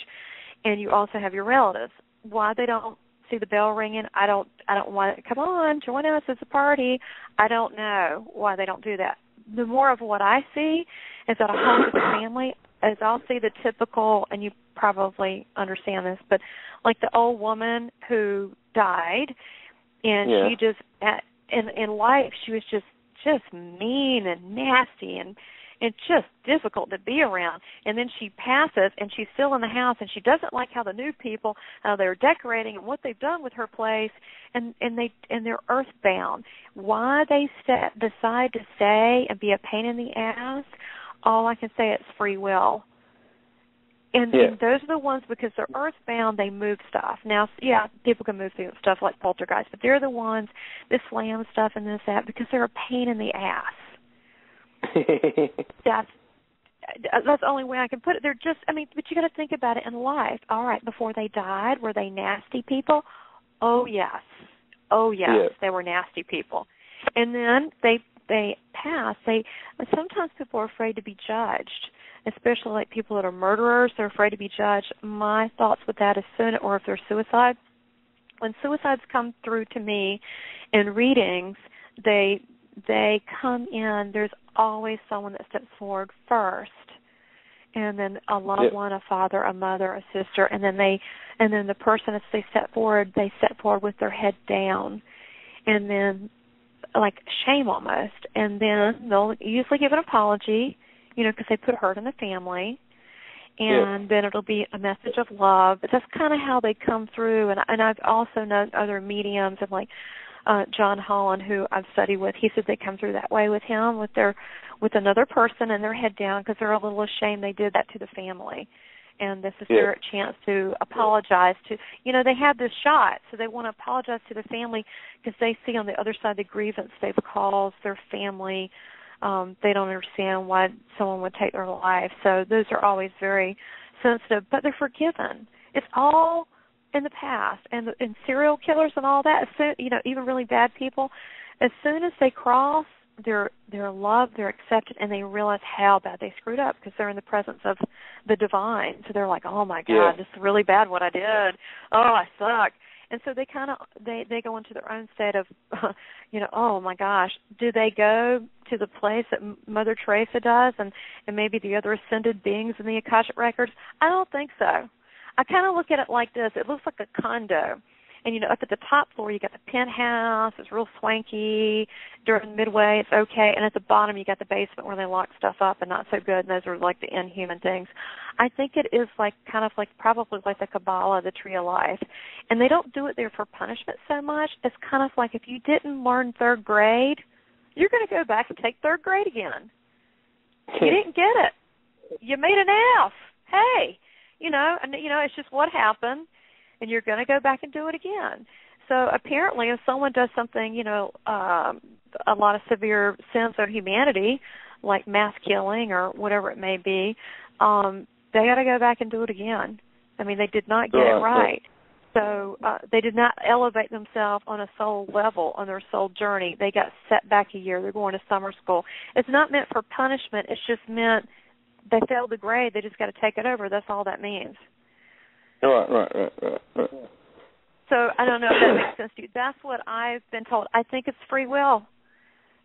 and you also have your relatives. Why they don't see the bell ringing, I don't want to, come on, join us, it's a party. I don't know why they don't do that. The more of what I see is that a home with a family, as I'll see the typical, and you probably understand this, but like the old woman who died, and she just, in life, she was just mean and nasty and just difficult to be around. And then she passes, and she's still in the house, and she doesn't like how the new people, they're decorating and what they've done with her place, and they're earthbound. Why they decide to stay and be a pain in the ass, all I can say it's free will. And those are the ones, because they're earthbound, they move stuff. Now, people can move stuff like poltergeists, but they're the ones that slam stuff and this, that, because they're a pain in the ass. That's the only way I can put it. They're just, but you got to think about it in life. All right, before they died, were they nasty people? Oh, yes. They were nasty people. And then they pass. Sometimes people are afraid to be judged, especially like people that are murderers. They're afraid to be judged. My thoughts with that is or if they're suicide. When suicides come through to me in readings, they come in. There's always someone that steps forward first, and then a loved one, a father, a mother, a sister, and then the person, as they step forward with their head down, and then like shame almost, and then they'll usually give an apology, because they put hurt in the family, and then it'll be a message of love. But that's kind of how they come through. And I've also known other mediums, and like John Holland, who I've studied with, he said they come through that way with him, with another person and their head down, because they're a little ashamed they did that to the family. And this is their chance to apologize to, they have this shot, so they want to apologize to the family because they see on the other side the grievance they've caused their family. They don't understand why someone would take their life. So those are always very sensitive, but they're forgiven. It's all in the past. And serial killers and all that, even really bad people, as soon as they cross, they're loved, they're accepted, and they realize how bad they screwed up because they're in the presence of the divine. So they're like, oh, my God, this is really bad what I did. Oh, I suck. And so they kind of they go into their own state of, oh, my gosh. Do they go to the place that Mother Teresa does and maybe the other ascended beings in the Akashic Records? I don't think so. I kind of look at it like this. It looks like a condo. And, up at the top floor, you got the penthouse. It's real swanky. During midway, it's okay. And at the bottom, you got the basement where they lock stuff up and not so good. And those are like the inhuman things. I think it is probably like the Kabbalah, the Tree of Life. And they don't do it there for punishment so much. It's kind of like if you didn't learn third grade, you're going to go back and take third grade again. You didn't get it. You made an F. Hey, it's just what happened. And you're going to go back and do it again. So apparently if someone does something, a lot of severe sins of humanity, like mass killing or whatever it may be, they got to go back and do it again. They did not get it right. So they did not elevate themselves on a soul level, on their soul journey. They got set back a year. They're going to summer school. It's not meant for punishment. It's just meant they failed the grade. They just got to take it over. That's all that means. Right. So I don't know if that makes sense to you. That's what I've been told. I think it's free will.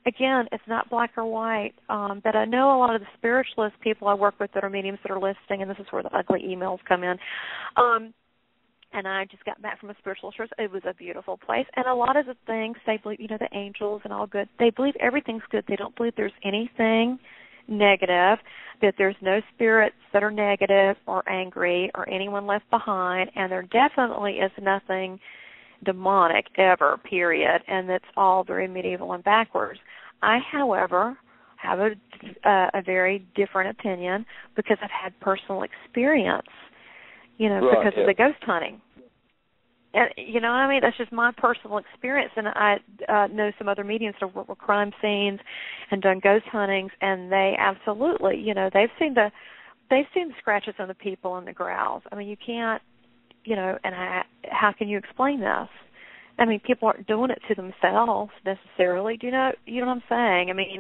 again, it's not black or white. But I know a lot of the spiritualist people I work with that are mediums that are listening, and this is where the ugly emails come in. And I just got back from a spiritualist church. It was a beautiful place. And a lot of the things, they believe, the angels and all good. They believe everything's good. They don't believe there's anything negative, that there's no spirits that are negative or angry or anyone left behind, and there definitely is nothing demonic ever, period, and it's all very medieval and backwards. I, however, have a very different opinion because I've had personal experience, because of the ghost hunting. And, what I mean? That's just my personal experience. And I know some other mediums that work with crime scenes and done ghost huntings, and they absolutely, they've seen the scratches on the people and the growls. I mean, you can't, how can you explain this? I mean, people aren't doing it to themselves necessarily. Do you know what I'm saying? I mean,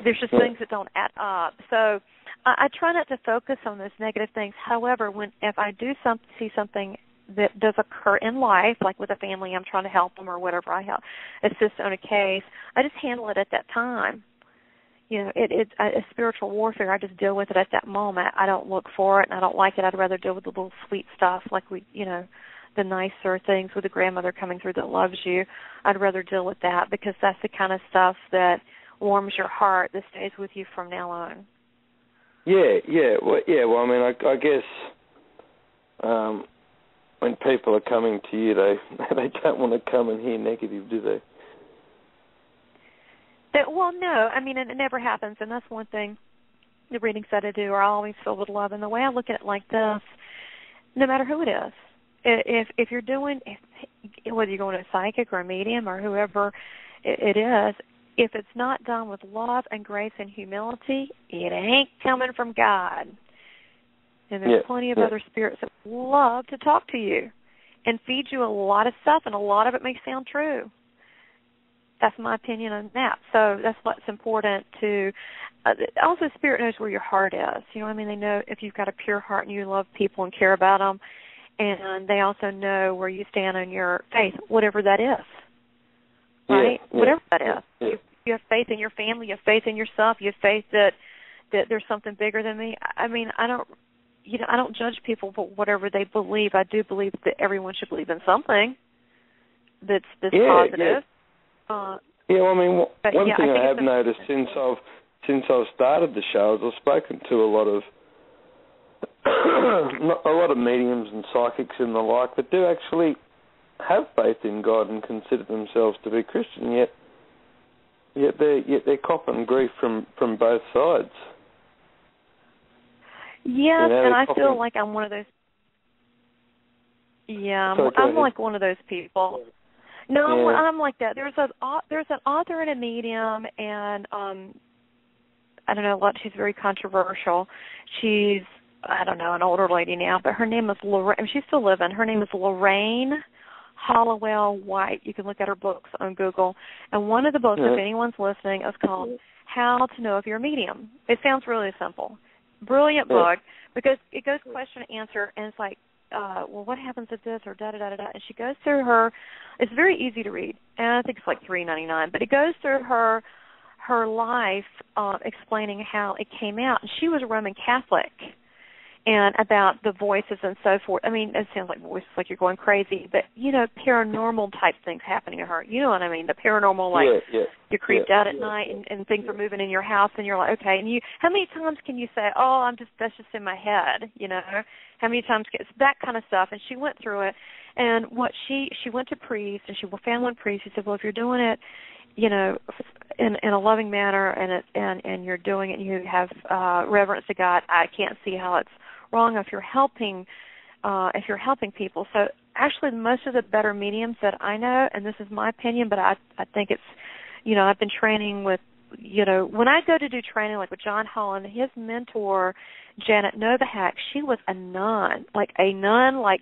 there's just things that don't add up. So I try not to focus on those negative things. However, if I do see something that does occur in life, like with a family, I'm trying to help them or whatever, I help assist on a case, I just handle it at that time. It's a spiritual warfare. I just deal with it at that moment. I don't look for it, and I don't like it. I'd rather deal with the little sweet stuff, like the nicer things with the grandmother coming through that loves you. I'd rather deal with that because that's the kind of stuff that warms your heart, that stays with you from now on. Yeah. Well, I mean, I guess when people are coming to you, they don't want to come and hear negative, do they? Well, no. I mean, it never happens, and that's one thing the readings that I do are always filled with love. And the way I look at it like this, no matter who it is, if you're doing, whether you're going to a psychic or a medium or whoever it is, if it's not done with love and grace and humility, it ain't coming from God. And there's plenty of other spirits that love to talk to you and feed you a lot of stuff, and a lot of it may sound true. That's my opinion on that. So that's what's important to also, spirit knows where your heart is. I mean, they know if you've got a pure heart and you love people and care about them, and they also know where you stand on your faith, whatever that is, right? Whatever that is. You have faith in your family, you have faith in yourself, you have faith that there's something bigger than me. I mean, I don't judge people for whatever they believe. I do believe that everyone should believe in something that's positive. Well, I mean, one thing I have noticed since I've started the show is I've spoken to a lot of mediums and psychics and the like that do actually have faith in God and consider themselves to be Christian, yet they're copping grief from both sides. Yes, and I feel like I'm one of those. Yeah, I'm like one of those people. No, I'm like that. There's an author and a medium, and I don't know, she's very controversial. She's, I don't know, an older lady now, but her name is Lorraine. She's still living. Her name is Lorraine Hollowell White. You can look at her books on Google. And one of the books, if anyone's listening, is called How to Know If You're a Medium. It sounds really simple. Brilliant book, because it goes question and answer, and it's like, well, what happens if this or da-da-da-da-da? And she goes through her, it's very easy to read, and I think it's like $3.99, but it goes through her life explaining how it came out. And she was a Roman Catholic, and about the voices and so forth. I mean, it sounds like voices like you're going crazy, but, paranormal type things happening to her. You know what I mean? The paranormal, like you're creeped out at night and things are moving in your house, and you're like, okay. And how many times can you say, oh, that's just in my head, How many times it's that kind of stuff? And she went through it, and what she went to priests, and she found one priest. He said, well, if you're doing it, in a loving manner, and you're doing it, and you have reverence to God, I can't see how it's wrong if you're helping people. So actually, most of the better mediums that I know, and this is my opinion, but I think it's, I've been training with, when I go to do training, like with John Holland, his mentor, Janet Novak, she was a nun, like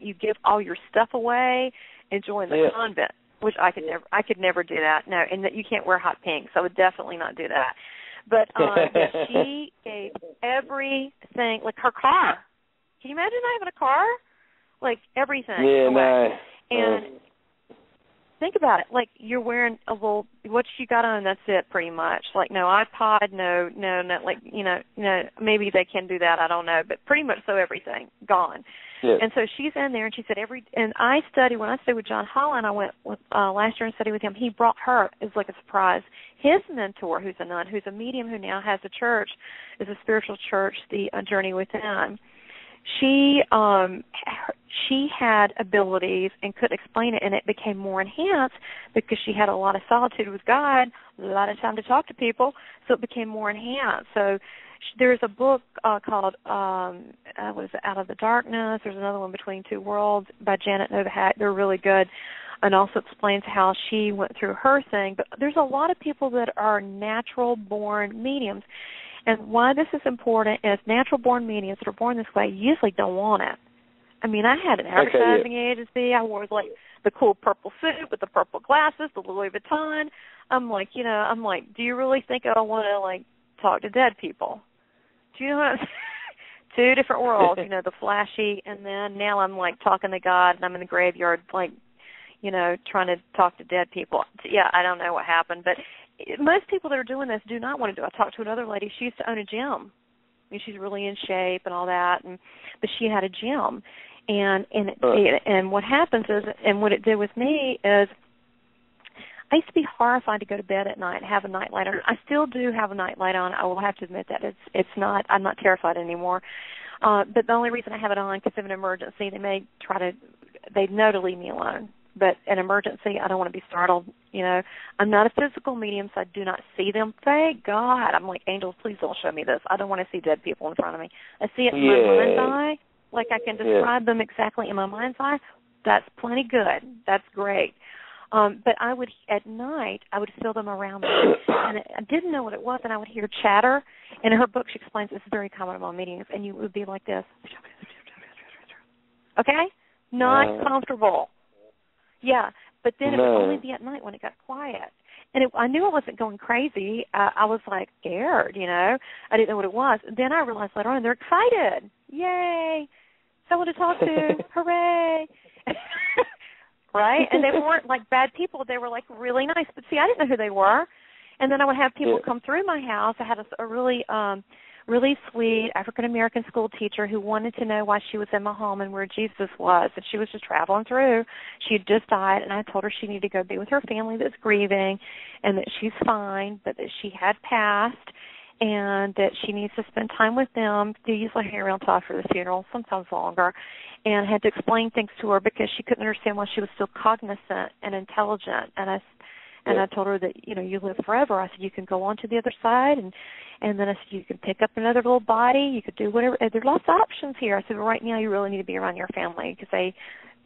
you give all your stuff away and join the convent, which I could never do that. No, and that you can't wear hot pink, so I would definitely not do that. But she gave everything, like her car. Can you imagine not having a car? Like everything. Yeah, away. no. think about it. Like, you're wearing a little, what you got on, that's it pretty much. Like, no iPod, no, like, maybe they can do that, I don't know, but pretty much so everything, gone. Yeah. And so she's in there, and she said when I studied with John Holland, I went with, last year and studied with him, he brought her, as like a surprise, his mentor, who's a nun, who's a medium who now has a church, is a spiritual church, the Journey Within. She had abilities and couldn't explain it, and it became more enhanced because she had a lot of solitude with God, a lot of time to talk to people, so it became more enhanced. So there's a book called Out of the Darkness. There's another one, Between Two Worlds, by Janet Novak. They're really good, and also explains how she went through her thing. But there's a lot of people that are natural-born mediums. And why this is important is natural-born mediums that are born this way usually don't want it. I mean, I had an advertising agency. I wore, like, the cool purple suit with the purple glasses, the Louis Vuitton. I'm like, do you really think I want to, like, talk to dead people? Do you know what I'm saying? Two different worlds, the flashy, and then now I'm, like, talking to God, and I'm in the graveyard, like, trying to talk to dead people. Yeah, I don't know what happened, but most people that are doing this do not want to do it. I talked to another lady. She used to own a gym. I mean, she's really in shape and all that, but she had a gym. And what happens is, and what it did with me is, I used to be horrified to go to bed at night and have a nightlight on. I still do have a nightlight on. I will have to admit that it's not. I'm not terrified anymore. But the only reason I have it on, because of an emergency, they know to leave me alone. But an emergency, I don't want to be startled. I'm not a physical medium, so I do not see them. Thank God. I'm like, angels, please don't show me this. I don't want to see dead people in front of me. I see it in my mind's eye. Like, I can describe them exactly in my mind's eye. That's plenty good. That's great. But at night, I would feel them around me. And I didn't know what it was, and I would hear chatter. And in her book, she explains it's very common among mediums, and you would be like this. Okay? Not comfortable. Yeah, but then it would only be at night when it got quiet. And I knew I wasn't going crazy. I was, like, scared, I didn't know what it was. Then I realized later on they're excited. Yay! Someone to talk to. Hooray! Right? And they weren't, like, bad people. They were, like, really nice. But, see, I didn't know who they were. And then I would have people come through my house. I had a really sweet African-American school teacher who wanted to know why she was in my home and where Jesus was. And she was just traveling through. She had just died, and I told her she needed to go be with her family that's grieving and that she's fine, but that she had passed and that she needs to spend time with them. They usually hang around till after the funeral, sometimes longer, and I had to explain things to her because she couldn't understand why she was still cognizant and intelligent. And I told her that, you live forever. I said, you can go on to the other side, and then I said, you can pick up another little body. You could do whatever. There's lots of options here. I said, well, right now you really need to be around your family because they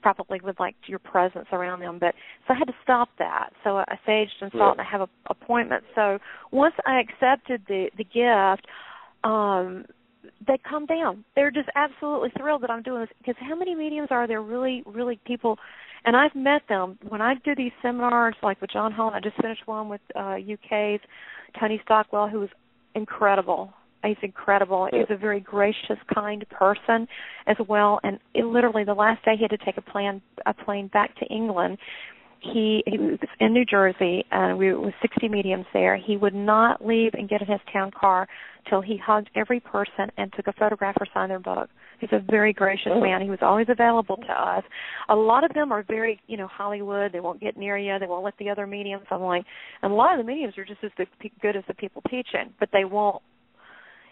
probably would like your presence around them. But so I had to stop that. So I saged and thought, and I have an appointment. So once I accepted the gift, they calm down. They're just absolutely thrilled that I'm doing this because how many mediums are there really, really people? And I've met them. When I do these seminars, like with John Holland, I just finished one with UK's Tony Stockwell, who was incredible. He's incredible. He's a very gracious, kind person as well. And literally the last day he had to take a plane back to England. He was in New Jersey, and we were 60 mediums there. He would not leave and get in his town car till he hugged every person and took a photograph or signed their book. He's a very gracious man. He was always available to us. A lot of them are very, Hollywood. They won't get near you. They won't let the other mediums. And a lot of the mediums are just as good as the people teaching, but they won't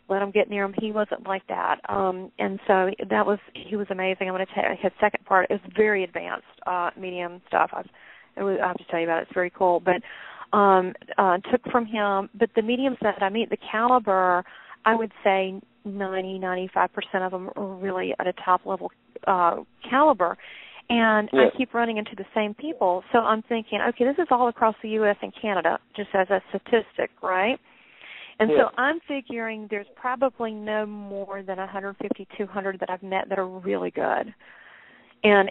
let him get near him. He wasn't like that. And so he was amazing. I'm going to tell you his second part is very advanced medium stuff. I'll have to tell you about it. It's very cool. But took from him. But the mediums that I meet, the caliber, I would say 95% of them are really at a top level caliber. And I keep running into the same people. So I'm thinking, okay, this is all across the U.S. and Canada, just as a statistic, right? And so I'm figuring there's probably no more than 150, 200 that I've met that are really good. And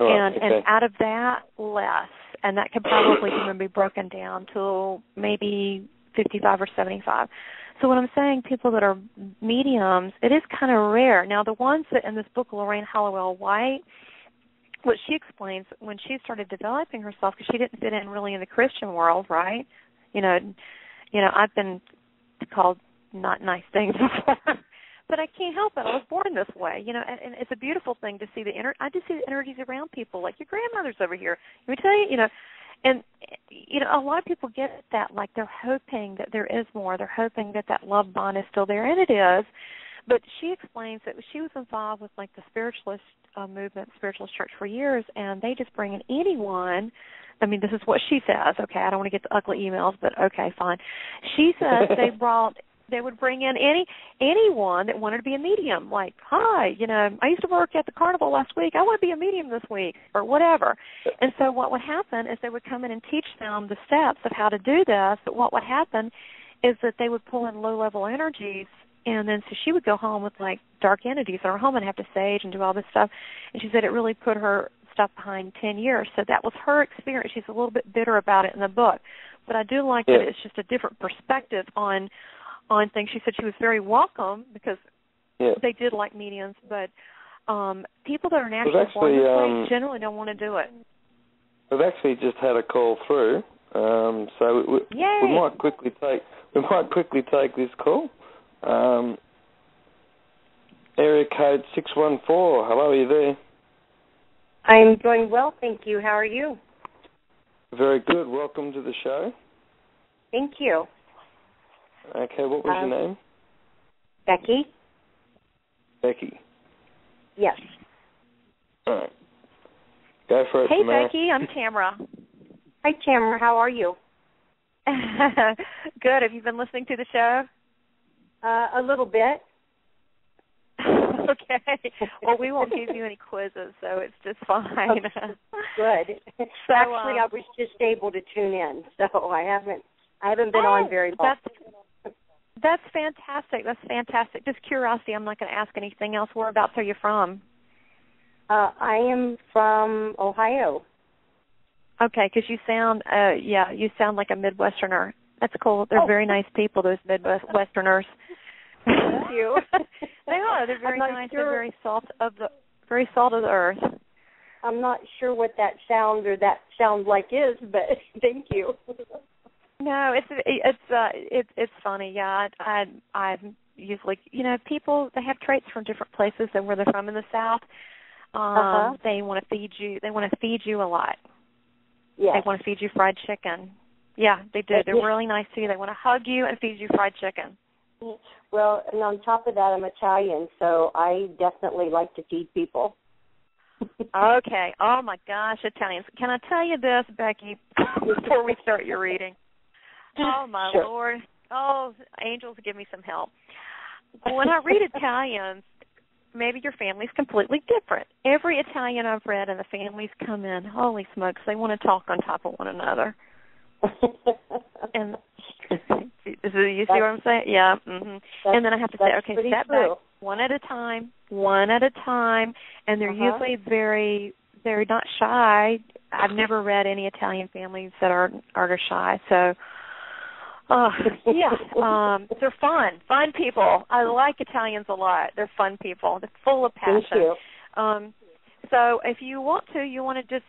out of that, less. And that could probably even be broken down to maybe 55 or 75. So when I'm saying people that are mediums, it is kind of rare. Now, the ones that in this book, Lorraine Hollowell White, what she explains, when she started developing herself, because she didn't fit in really in the Christian world, right? You know, I've been called not nice things before, but I can't help it. I was born this way, you know, and it's a beautiful thing to see I just see the energies around people, like your grandmother's over here. Let me tell you, you know, and, you know, a lot of people get that, like they're hoping that there is more. They're hoping that that love bond is still there, and it is. But she explains that she was involved with, like, the spiritualist movement, spiritualist church for years, and they just bring in anyone. I mean, this is what she says. Okay, I don't want to get the ugly emails, but okay, fine. She says they would bring in anyone that wanted to be a medium, like, hi, you know, I used to work at the carnival last week. I want to be a medium this week, or whatever. And so what would happen is they would come in and teach them the steps of how to do this, but what would happen is that they would pull in low-level energies, and then so she would go home with, like, dark entities in her home and have to sage and do all this stuff. And she said it really put her stuff behind 10 years. So that was her experience. She's a little bit bitter about it in the book. But I do like that it's just a different perspective on things. She said she was very welcome because they did like mediums, but people that are naturally born this way generally don't want to do it. We've actually just had a call through, so we might quickly take this call. Area code 614. Hello, are you there? I'm doing well, thank you. How are you? Very good. Welcome to the show. Thank you. Okay, what was your name? Becky. Becky. Yes. All right. Go for it, Hey, Tamara. Becky, I'm Tamara. Hi, Tamara. How are you? Good. Have you been listening to the show? A little bit. Okay. Well, we won't give you any quizzes, so it's just fine. Okay. Good. So, actually, I was just able to tune in, so I haven't been on very long. That's fantastic. That's fantastic. Just curiosity. I'm not going to ask anything else. Whereabouts are you from? I am from Ohio. Okay, because you sound, you sound like a Midwesterner. That's cool. They're very nice people, those Midwesterners. Thank you. They are. They're very nice. Sure. They're very salt of the earth. I'm not sure what that sound like is, but thank you. No, it's funny. Yeah, I usually, you know, people, they have traits from different places and where they're from in the South. They want to feed you. They want to feed you a lot. Yes. They want to feed you fried chicken. Yeah, they do. They're really nice to you. They want to hug you and feed you fried chicken. Well, and on top of that, I'm Italian, so I definitely like to feed people. Okay. Oh, my gosh, Italians. Can I tell you this, Becky, before we start your reading? Oh, my Lord. Oh, angels, give me some help. When I read Italians, maybe your family's completely different. Every Italian I've read and the families come in, holy smokes, they want to talk on top of one another. And you see what I'm saying? Yeah. Mm-hmm. And then I have to say, okay, step back one at a time, and they're usually very, very not shy. I've never read any Italian families that are shy. So, they're fun people. I like Italians a lot. They're fun people. They're full of passion. Thank you. So if you want to just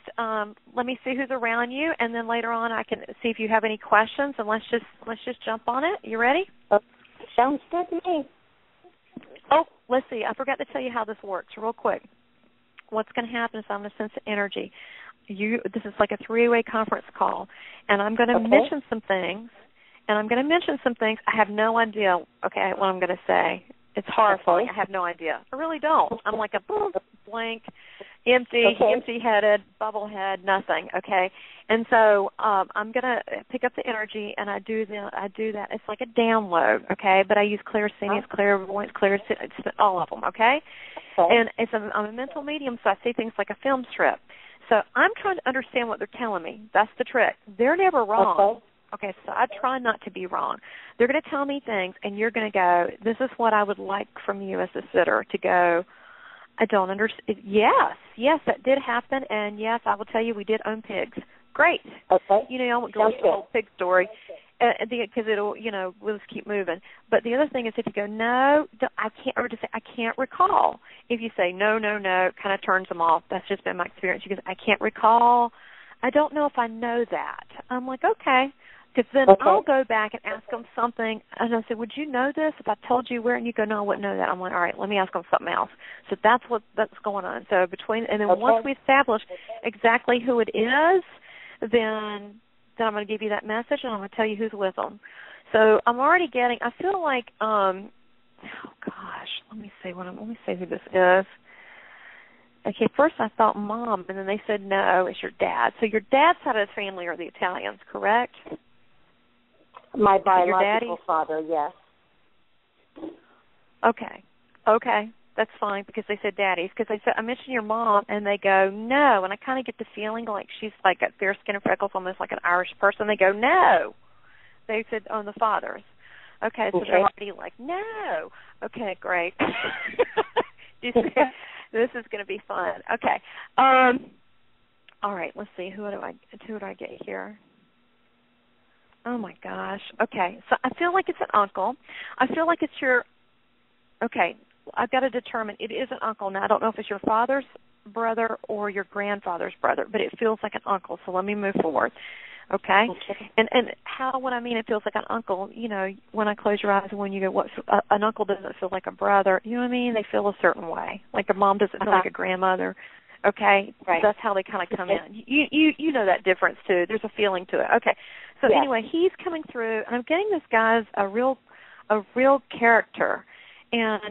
let me see who's around you, and then later on I can see if you have any questions, and let's just jump on it. You ready? Sounds good to me. Oh, let's see. I forgot to tell you how this works real quick. What's going to happen is I'm going to sense energy. This is like a three-way conference call, and I'm going to mention some things, I have no idea, what I'm going to say. It's horrifying. I have no idea. I really don't. I'm like a blank, empty-headed, bubble-head, nothing, okay? And so I'm going to pick up the energy, and I do that. It's like a download, okay? But I use clairsentience, clairvoyance, all of them, okay? And I'm a mental medium, so I see things like a film strip. So I'm trying to understand what they're telling me. That's the trick. They're never wrong. Okay, so I try not to be wrong. They're going to tell me things, and you're going to go, this is what I would like from you as a sitter, to go, I don't understand. Yes, that did happen, and yes, I will tell you we did own pigs. Great. Okay. You know, go with the whole pig story. because it'll, we'll just keep moving. But the other thing is if you go, no, I can't, or just say, I can't recall. If you say, no, it kind of turns them off. That's just been my experience. You go, I can't recall. I don't know if I know that. I'm like, okay. Because then I'll go back and ask them something, and I'll say, would you know this if I told you where? And you go, no, I wouldn't know that. I'm like, all right, let me ask them something else. So that's going on. So and then once we establish exactly who it is, then I'm going to give you that message, and I'm going to tell you who's with them. So I'm already I feel like, oh gosh, let me see who this is. Okay, first I thought mom, and then they said no, it's your dad. So your dad's side of the family are the Italians, correct? My biological father, yes. Okay, that's fine because they said daddies. Because I mentioned your mom, and they go no, and I kind of get the feeling like she's like got fair skin and freckles, almost like an Irish person. They go no. They said the fathers. Okay, so they're already like no. Okay, great. This is going to be fun. Okay. All right. Let's see. Who do I get here? Oh my gosh. Okay. So I feel like it's an uncle. I feel like it's your. Okay. I've got to determine it is an uncle. Now I don't know if it's your father's brother or your grandfather's brother, but it feels like an uncle. So let me move forward. Okay. And when I mean it feels like an uncle, when I close your eyes and when you go, an uncle doesn't feel like a brother. You know what I mean? They feel a certain way. Like a mom doesn't feel like a grandmother. Okay. Right. That's how they kind of come in. You know that difference too. There's a feeling to it. Okay. So anyway, he's coming through, and I'm getting this guy's a real character, and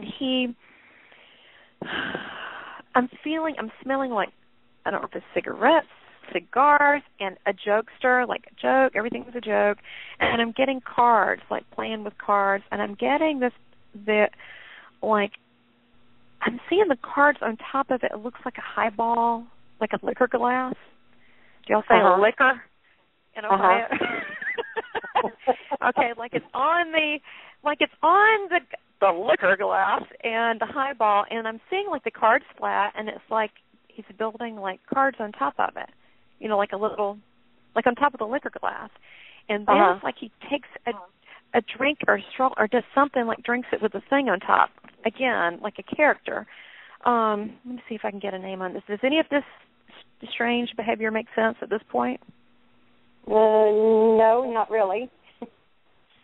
I'm smelling like, I don't know if it's cigarettes, cigars, and a jokester, like a joke. Everything was a joke. And I'm getting cards, like playing with cards, and I'm getting I'm seeing the cards on top of it. It looks like a highball, like a liquor glass. Do y'all say liquor in Ohio? Okay, like it's on the liquor glass and the highball, and I'm seeing like the cards flat, and it's like he's building like cards on top of it. Like a little, like on top of the liquor glass. And then it's like he takes a drink or a straw or does something like drinks it with the thing on top. Again, like a character. Let me see if I can get a name on this. Does any of this strange behavior make sense at this point? No, not really.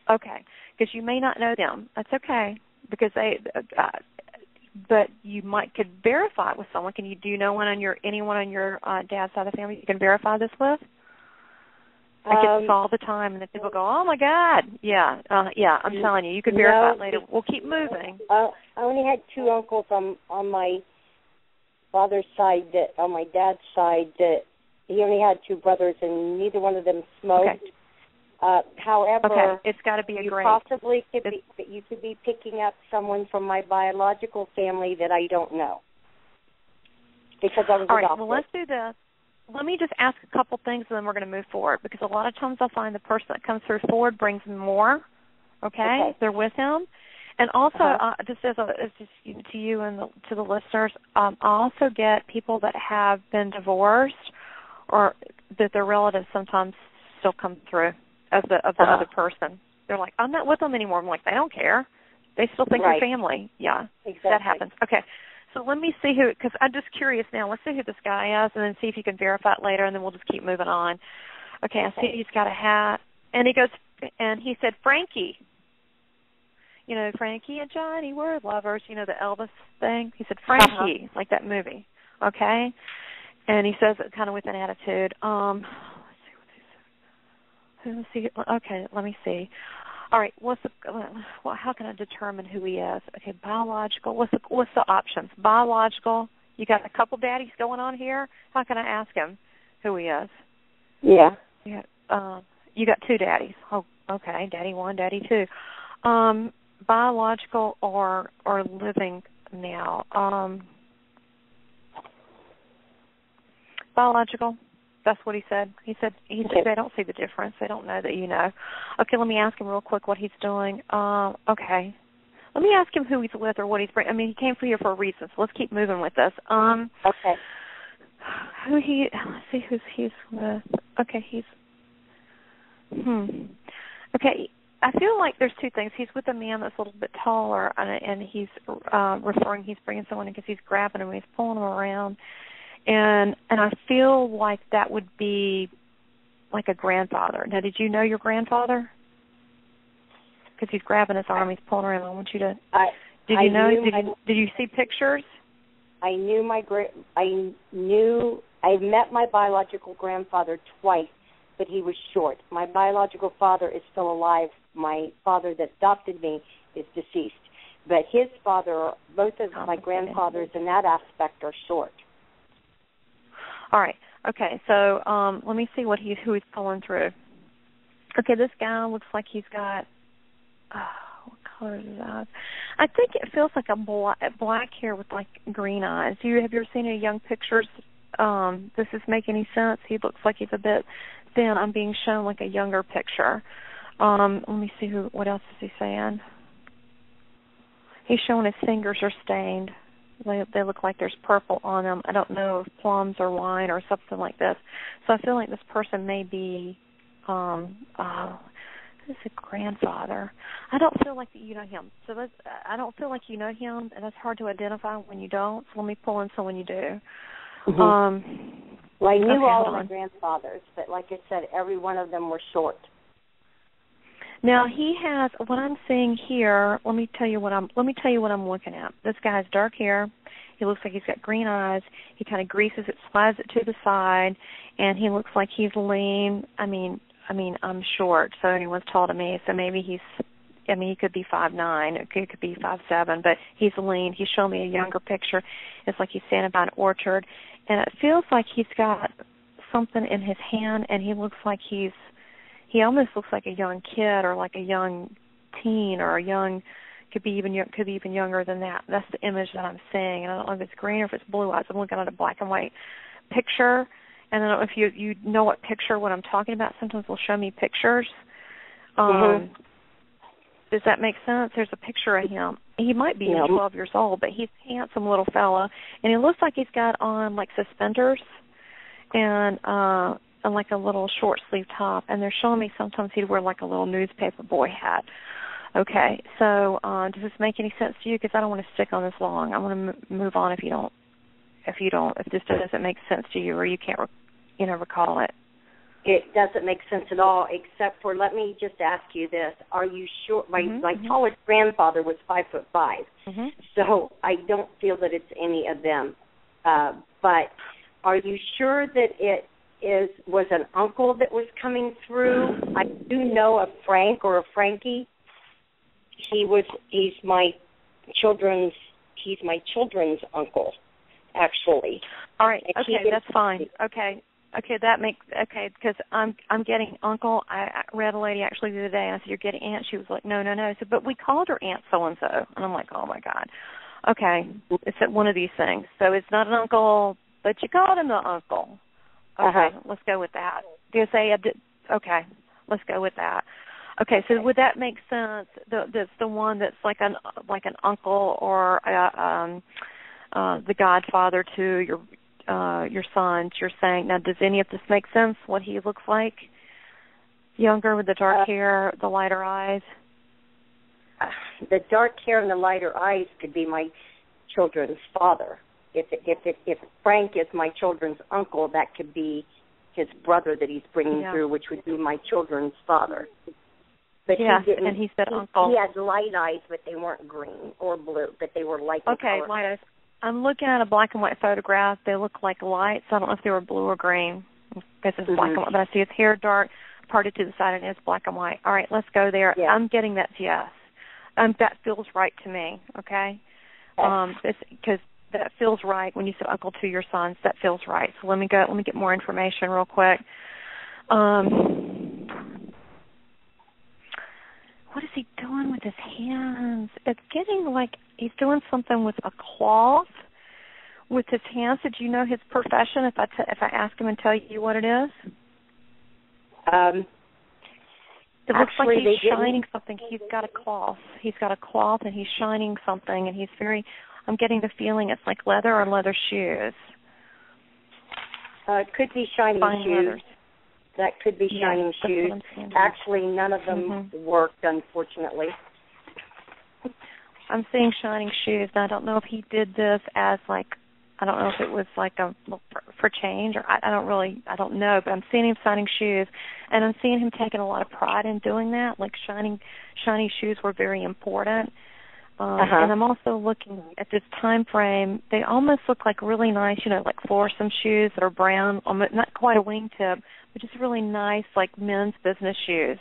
Okay, because you may not know them. That's okay, because but you could verify it with someone. Do you know anyone on your dad's side of the family you can verify this with? I get this all the time, and then people go, "Oh my God, yeah, I'm telling you, you can verify it later." We'll keep moving. I only had two uncles on my father's side. On my dad's side, he only had two brothers, and neither one of them smoked. Okay. However, it's got to be a great. Possibly you could be picking up someone from my biological family that I don't know because I was adopted. All right, well, let's do this. Let me just ask a couple things, and then we're going to move forward, because a lot of times I'll find the person that comes through forward brings more. Okay? They're with him. And also, just to you and to the listeners, I also get people that have been divorced or that their relatives sometimes still come through of the other person. They're like, I'm not with them anymore. I'm like, they don't care. They still think they're family. Yeah, exactly. That happens. Okay, so let me see who, because I'm just curious now. Let's see who this guy is, and then see if you can verify it later, and then we'll just keep moving on. Okay, I see he's got a hat, and he said, Frankie. Frankie and Johnny were lovers, the Elvis thing. He said, Frankie, like that movie. Okay? And he says it kind of with an attitude. Let's see. Okay, let me see. All right, how can I determine who he is? Okay, biological. What's the options? Biological. You got a couple daddies going on here. How can I ask him who he is? Yeah. You got two daddies. Oh, okay. Daddy one, daddy two. Biological or living now. Biological. That's what he said. He said they don't see the difference. They don't know that you know. Okay, let me ask him real quick what he's doing. Okay. Let me ask him who he's with or what he's bringing. I mean, he came for you for a reason, so let's keep moving with this. Okay. Let's see who he's with. Okay, Okay, I feel like there's two things. He's with a man that's a little bit taller, and he's he's bringing someone in because he's grabbing him, he's pulling him around, and I feel like that would be like a grandfather. Now, did you know your grandfather? Because he's grabbing his arm, he's pulling around. I want you to. Did you see pictures? I met my biological grandfather twice, but he was short. My biological father is still alive. My father that adopted me is deceased. But his father, both of my grandfathers in that aspect are short. All right. Okay, so let me see who he's pulling through. Okay, this guy looks like he's got, what color is his eyes? I think it feels like a black hair with like green eyes. Have you ever seen any young pictures? Does this make any sense? He looks like he's a bit thin. I'm being shown like a younger picture. Let me see what else is he saying? He's showing his fingers are stained. They look like there's purple on them. I don't know if plums or wine or something like this. So I feel like this person may be, this is a grandfather. I don't feel like that you know him. So I don't feel like you know him, and that's hard to identify when you don't. So let me pull in someone you do. Mm-hmm. Well, I knew all of my grandfathers, but like I said, every one of them were short. Now he has what I'm seeing here. Let me tell you what I'm looking at. This guy has dark hair. He looks like he's got green eyes. He kind of greases it, slides it to the side, and he looks like he's lean. I mean, I'm short, so anyone's tall to me. So maybe he could be 5'9", it could be 5'7", but he's lean. He's showing me a younger picture. It's like he's standing by an orchard, and it feels like he's got something in his hand, and he looks like he almost looks like a young kid or like a young teen or could be even younger than that. That's the image that I'm seeing, and I don't know if it's green or if it's blue eyes. I'm looking at a black and white picture, and I don't know if you know what I'm talking about. Sometimes they'll show me pictures. Does that make sense? There's a picture of him. He might be 12 years old, but he's a handsome little fella, and he looks like he's got on like suspenders and like a little short sleeve top, and they're showing me sometimes he'd wear like a little newspaper boy hat. Okay, so does this make any sense to you? Because I don't want to stick on this long. I want to move on if this doesn't make sense to you or you can't recall it. It doesn't make sense at all, except for, let me just ask you this. Are you sure, my tallest grandfather was 5'5", so I don't feel that it's any of them. But are you sure that it was an uncle that was coming through? I do know a Frank or a Frankie. He's my children's uncle, actually. All right. Okay, that's fine. Okay, because I'm getting uncle. I read a lady actually the other day, and I said, "You're getting aunt." She was like, "No." I said, "But we called her Aunt so and so," and I'm like, "Oh my God." Okay, it's one of these things. So it's not an uncle, but you called him the uncle. Okay, let's go with that. Okay, let's go with that. Okay, so would that make sense? That's the one that's like an uncle or the godfather to your sons. You're saying now, does any of this make sense? What he looks like, younger with the dark hair, the lighter eyes. The dark hair and the lighter eyes could be my children's father. If Frank is my children's uncle, that could be his brother that he's bringing through, which would be my children's father. But and he said uncle. He had light eyes, but they weren't green or blue, but they were light in color. Light eyes. I'm looking at a black and white photograph. They look like lights. I don't know if they were blue or green because it's black and white. But I see his hair dark, parted to the side, and it's black and white. All right, let's go there. Yeah. I'm getting that yes. That feels right to me, okay? Because that feels right when you say uncle to your sons. That feels right. So let me get more information real quick. What is he doing with his hands? It's getting like he's doing something with a cloth with his hands. Did you know his profession? If I ask him and tell you what it is, it looks like he's shining something. He's got a cloth. And he's shining something, and he's very. I'm getting the feeling it's like leather or leather shoes. It could be shiny fine shoes. Leathers. That could be shining shoes. Actually, none of them worked, unfortunately. I'm seeing shining shoes, and I don't know if he did this as like, I don't know if it was like for change, or I don't know, but I'm seeing him shining shoes, and I'm seeing him taking a lot of pride in doing that. Like shiny shoes were very important. And I'm also looking at this time frame. They almost look like really nice, like foursome shoes that are brown, not quite a wingtip, but just really nice, like men's business shoes.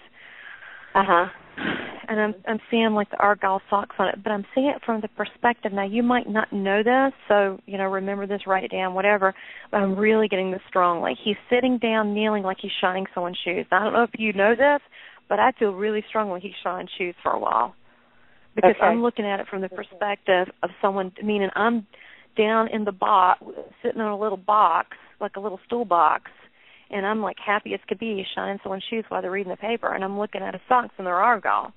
And I'm seeing like the argyle socks on it, but I'm seeing it from the perspective. Now you might not know this, so remember this, write it down, whatever. But I'm really getting this strongly. He's sitting down, kneeling, like he's shining someone's shoes. Now, I don't know if you know this, but I feel really strongly he's shining shoes for a while. Because I'm looking at it from the perspective of someone, meaning I'm down in the box, sitting on a little box, like a little stool box, and I'm like happy as could be shining someone's shoes while they're reading the paper, and I'm looking at his socks and they're argyle.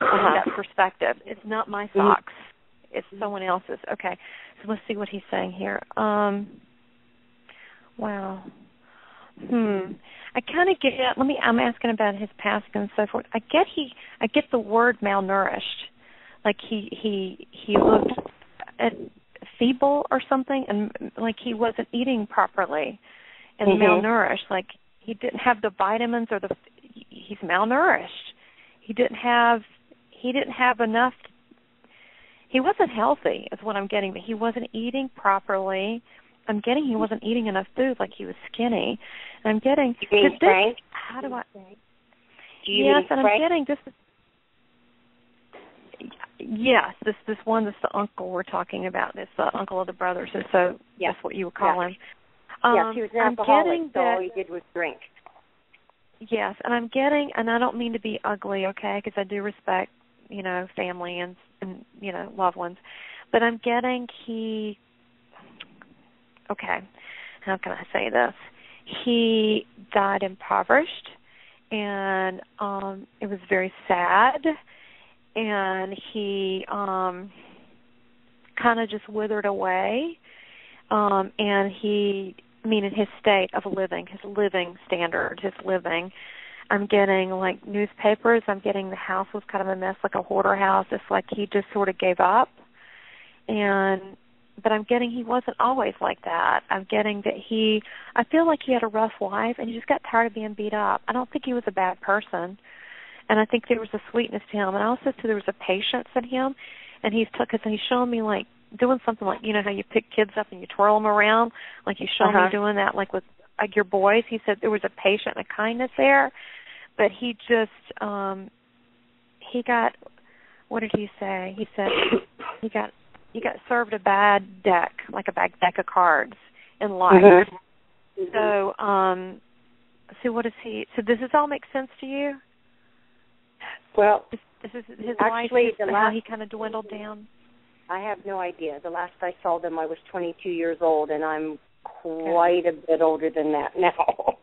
From that perspective. It's not my socks. It's someone else's. Okay, so let's see what he's saying here. Wow. I kind of get. I'm asking about his past and so forth. I get the word malnourished, like he looked feeble or something, and like he wasn't eating properly, and malnourished, like he didn't have the vitamins or he's malnourished. He didn't have enough. He wasn't healthy, is what I'm getting, but he wasn't eating properly. I'm getting he wasn't eating enough food, like he was skinny. And I'm getting. You mean Frank? How do I? Yes, and I'm getting this. Yes, this one, this the uncle we're talking about. This uncle of the brothers, and so that's what you would call him. Yes, he was an alcoholic, so all he did was drink. Yes, and I'm getting, and I don't mean to be ugly, okay, because I do respect, family and loved ones, but I'm getting okay, how can I say this? He died impoverished, and it was very sad, and he kind of just withered away, and in his state of living, his living standard, his living. I'm getting, like, newspapers. I'm getting the house was kind of a mess, like a hoarder house. It's like he just sort of gave up. But I'm getting he wasn't always like that. I'm getting that I feel like he had a rough life, and he just got tired of being beat up. I don't think he was a bad person, and I think there was a sweetness to him. And I also think there was a patience in him, and he's showing me, like, doing something like, how you pick kids up and you twirl them around, like you show me doing that, like with your boys. He said there was a patience and a kindness there, but he just, he got, what did he say? He said he got served a bad deck, like a bad deck of cards in life. So, what does does this all make sense to you? Well, this is his actually, life, how he kind of dwindled down. I have no idea. The last I saw them, I was 22 years old, and I'm quite a bit older than that now.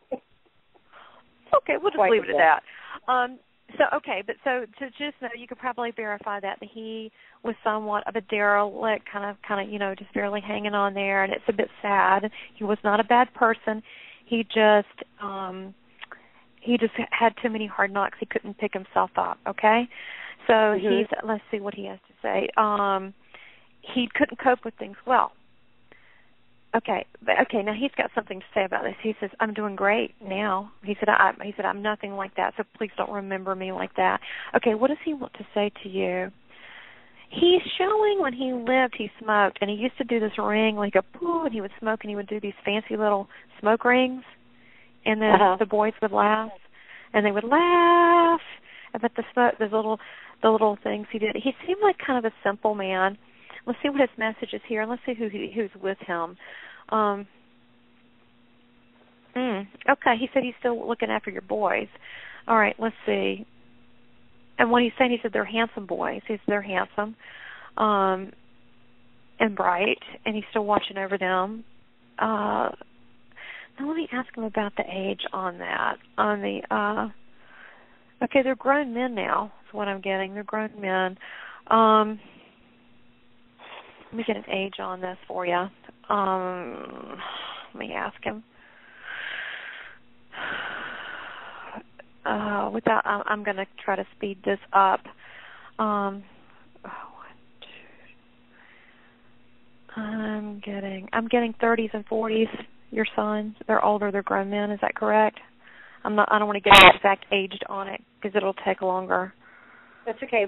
Okay, we'll just leave it at that. So to just know, you could probably verify that he was somewhat of a derelict, kind of, just barely hanging on there, and it's a bit sad. He was not a bad person. He just had too many hard knocks. He couldn't pick himself up. Okay, so let's see what he has to say. He couldn't cope with things well. Okay, now he's got something to say about this. He says, I'm doing great now. He said, I'm nothing like that, so please don't remember me like that. Okay, what does he want to say to you? He's showing when he lived, he smoked, and he used to do this ring, like a poo, and he would smoke, and he would do these fancy little smoke rings, and then the boys would laugh, and they would laugh about the smoke, the little things he did. He seemed like kind of a simple man. Let's see what his message is here, and let's see who's with him. Okay, he said he's still looking after your boys. All right, let's see. And what he's saying, he said they're handsome boys. He said they're handsome and bright, and he's still watching over them. Now let me ask him about the age on that. Okay, they're grown men now, is what I'm getting. They're grown men. Let me get an age on this for you. Let me ask him. I'm going to try to speed this up. I'm getting 30s and 40s. Your sons, they're older, they're grown men. Is that correct? I don't want to get the exact age on it because it'll take longer. That's okay.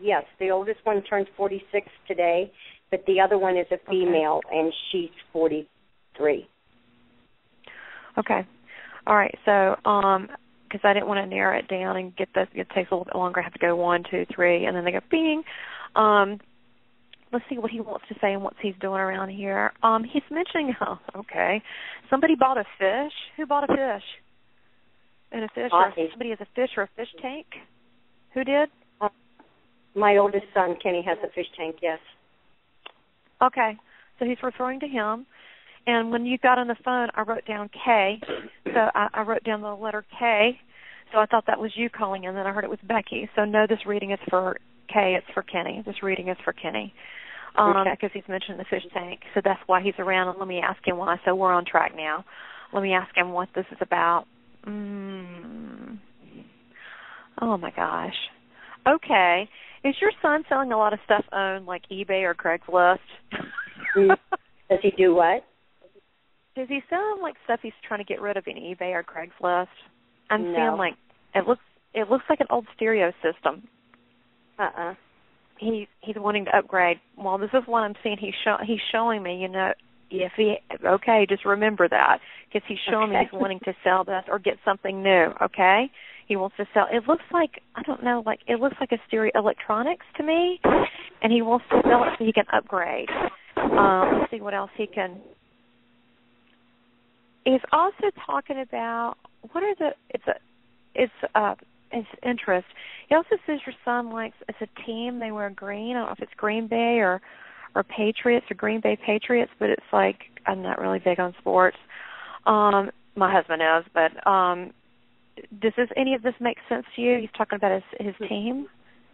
Yes, the oldest one turns 46 today, but the other one is a female, and she's 43. Okay. All right. So, because I didn't want to narrow it down and get this, it takes a little bit longer. I have to go 1, 2, 3, and then they go bing. Let's see what he wants to say and what he's doing around here. He's mentioning, somebody bought a fish. Who bought a fish? And a fish, or somebody has a fish or a fish tank? Who did? My oldest son, Kenny, has a fish tank, yes. Okay. So he's referring to him. And when you got on the phone, I wrote down K. So I wrote down the letter K. So I thought that was you calling in. Then I heard it was Becky. So no, this reading is for K. It's for Kenny. This reading is for Kenny. Because he's mentioned the fish tank. So that's why he's around. And let me ask him why. So we're on track now. Let me ask him what this is about. Oh, my gosh. Okay. Is your son selling a lot of stuff on, like, eBay or Craigslist? Does he do what? Does he sell, like, stuff he's trying to get rid of in eBay or Craigslist? I'm seeing, like, it looks like an old stereo system. He's wanting to upgrade. Well, this is what I'm seeing. He's showing me, just remember that, because he's showing me he's wanting to sell this or get something new, okay? He wants to sell. It looks like, it looks like a stereo electronics to me, and he wants to sell it so he can upgrade. Let's see what else he can. He's also talking about, his interest. He also says your son likes, it's a team, they wear green. I don't know if it's Green Bay or Patriots or Green Bay Patriots, but it's like, I'm not really big on sports. My husband is, but does any of this make sense to you? He's talking about his team?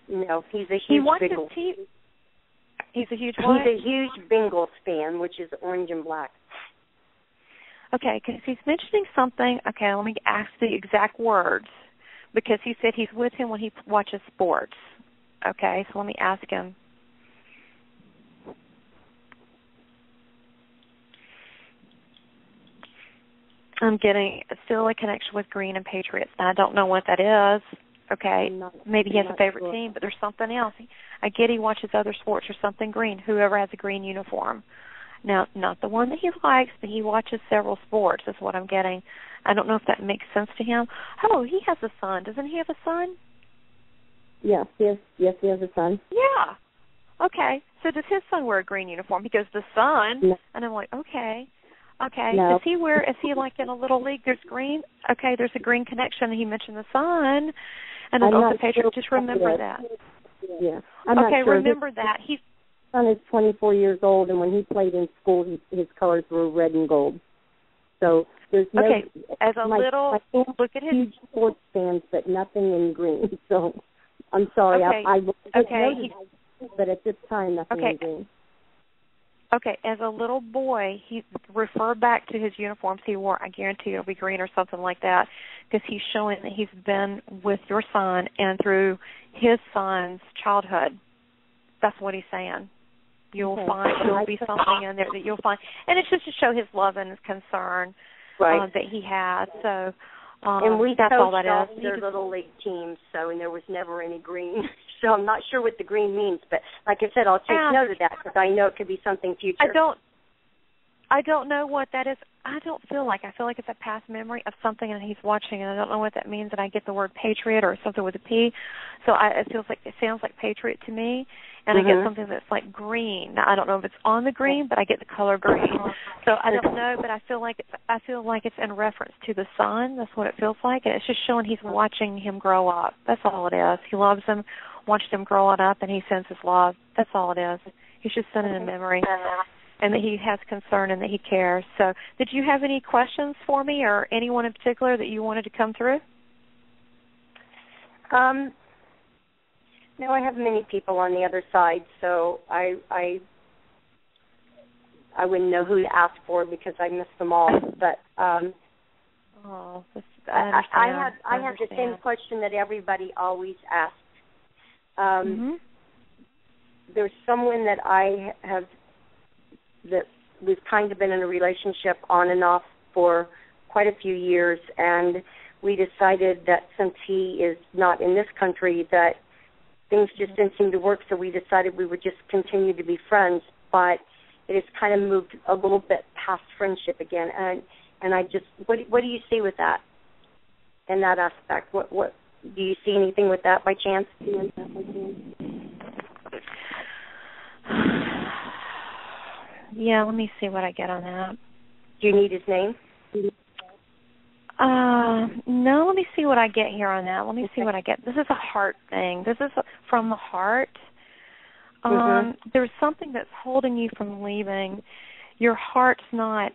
No, he's a huge Bengals. He's a huge what? He's a huge Bengals fan, which is orange and black. Okay, because he's mentioning something. Okay, let me ask the exact words, because he said he's with him when he watches sports. Okay, so let me ask him. I'm getting still a connection with Green and Patriots. Now, I don't know what that is. Okay, maybe he has a favorite team, but there's something else. I get he watches other sports or something green, whoever has a green uniform. Now, not the one that he likes, but he watches several sports is what I'm getting. I don't know if that makes sense to him. Oh, he has a son. Doesn't he have a son? Yes, he has a son. Yeah. Okay, so does his son wear a green uniform? He goes, the son? No. And I'm like, okay. Okay. No. Is he like in a little league? There's green. Okay, there's a green connection. He mentioned the sun, and then also Patriot. Just remember that. Yeah. I'm not sure. Remember that. His son is 24 years old, and when he played in school, his colors were red and gold. So there's no. Okay. As a little, look at his huge sports fans, but nothing in green. So I'm sorry. Okay. But at this time, nothing in green. Okay, as a little boy, he referred back to his uniforms he wore. I guarantee it'll be green or something like that, because he's showing that he's been with your son and through his son's childhood. That's what he's saying. You'll find there'll be something in there that you'll find, and it's just to show his love and his concern that he has. So, and we that's all that all is. Their little league teams, and there was never any green. So I'm not sure what the green means, but like I said, I'll take note of that because I know it could be something future. I don't know what that is. I feel like it's a past memory of something and he's watching, and I don't know what that means. And I get the word Patriot or something with a P, so it sounds like Patriot to me. And I get something that's like green. Now, I don't know if it's on the green, but I get the color green. So I don't know, but I feel like it's in reference to the sun. That's what it feels like, and it's just showing he's watching him grow up. That's all it is. He loves him, watched him grow up, and he sends his love. That's all it is. He's just sending a memory, and that he has concern and that he cares. So, did you have any questions for me or anyone in particular that you wanted to come through? No, I have many people on the other side, so I wouldn't know who to ask for because I missed them all. But understand. I have the same question that everybody always asks. There's someone that I have that we've kind of been in a relationship on and off for quite a few years, and we decided that since he is not in this country, that things just didn't seem to work, so we decided we would just continue to be friends, but it has kind of moved a little bit past friendship again, and I just, what do you see with that, in that aspect? What do you see anything with that by chance? Yeah, let me see what I get on that. Do you need his name? No, let me see what I get here on that. Let me see what I get. This is a heart thing. This is from the heart. There's something that's holding you from leaving. Your heart's not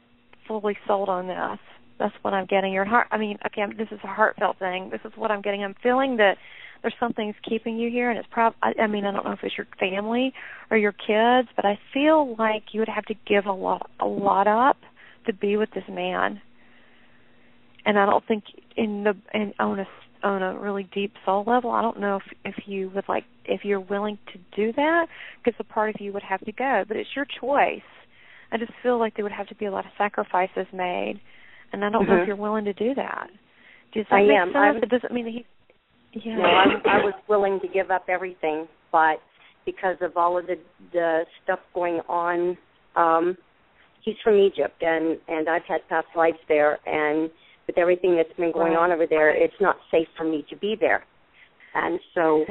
fully sold on this. That's what I'm getting. Your heart, this is a heartfelt thing. This is what I'm getting. I'm feeling that there's something's keeping you here, and it's probably, I don't know if it's your family or your kids, but I feel like you would have to give a lot up to be with this man. And I don't think on a really deep soul level, I don't know if you would if you're willing to do that, because a part of you would have to go. But it's your choice. I just feel like there would have to be a lot of sacrifices made, and I don't know if you're willing to do that. Does that make sense? It doesn't mean that he. Yeah. No, I was willing to give up everything, but because of all of the stuff going on, he's from Egypt, and I've had past lives there, and with everything that's been going on over there, it's not safe for me to be there. And so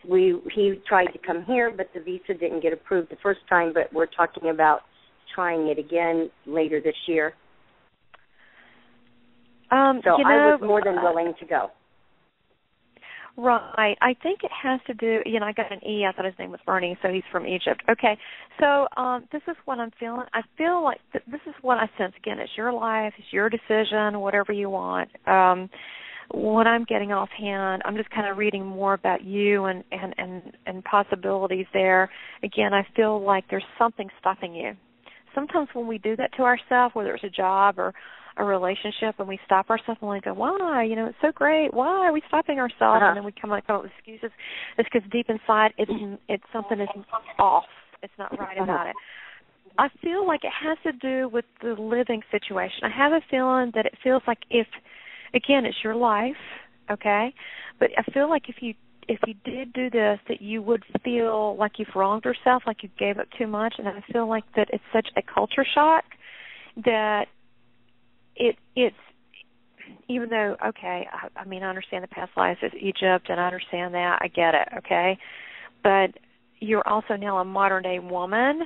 he tried to come here, but the visa didn't get approved the first time, but we're talking about trying it again later this year. So I was more than willing to go. Right. I think it has to do, I got an E. I thought his name was Bernie, so he's from Egypt. Okay. So this is what I'm feeling. I feel like this is what I sense. Again, it's your life. It's your decision, whatever you want. What I'm getting offhand, I'm just kind of reading more about you and possibilities there. Again, I feel like there's something stopping you. Sometimes when we do that to ourselves, whether it's a job or a relationship, and we stop ourselves and we go, why? It's so great. Why are we stopping ourselves? And then we come up with excuses. It's because deep inside, it's something is off. It's not right about it. I feel like it has to do with the living situation. I have a feeling that it feels like again, it's your life, okay? But I feel like if you did do this, that you would feel like you've wronged yourself, like you gave up too much, and I feel like that it's such a culture shock that it's even though, okay, I understand the past lives is Egypt, and I understand that. I get it, okay? But you're also now a modern-day woman,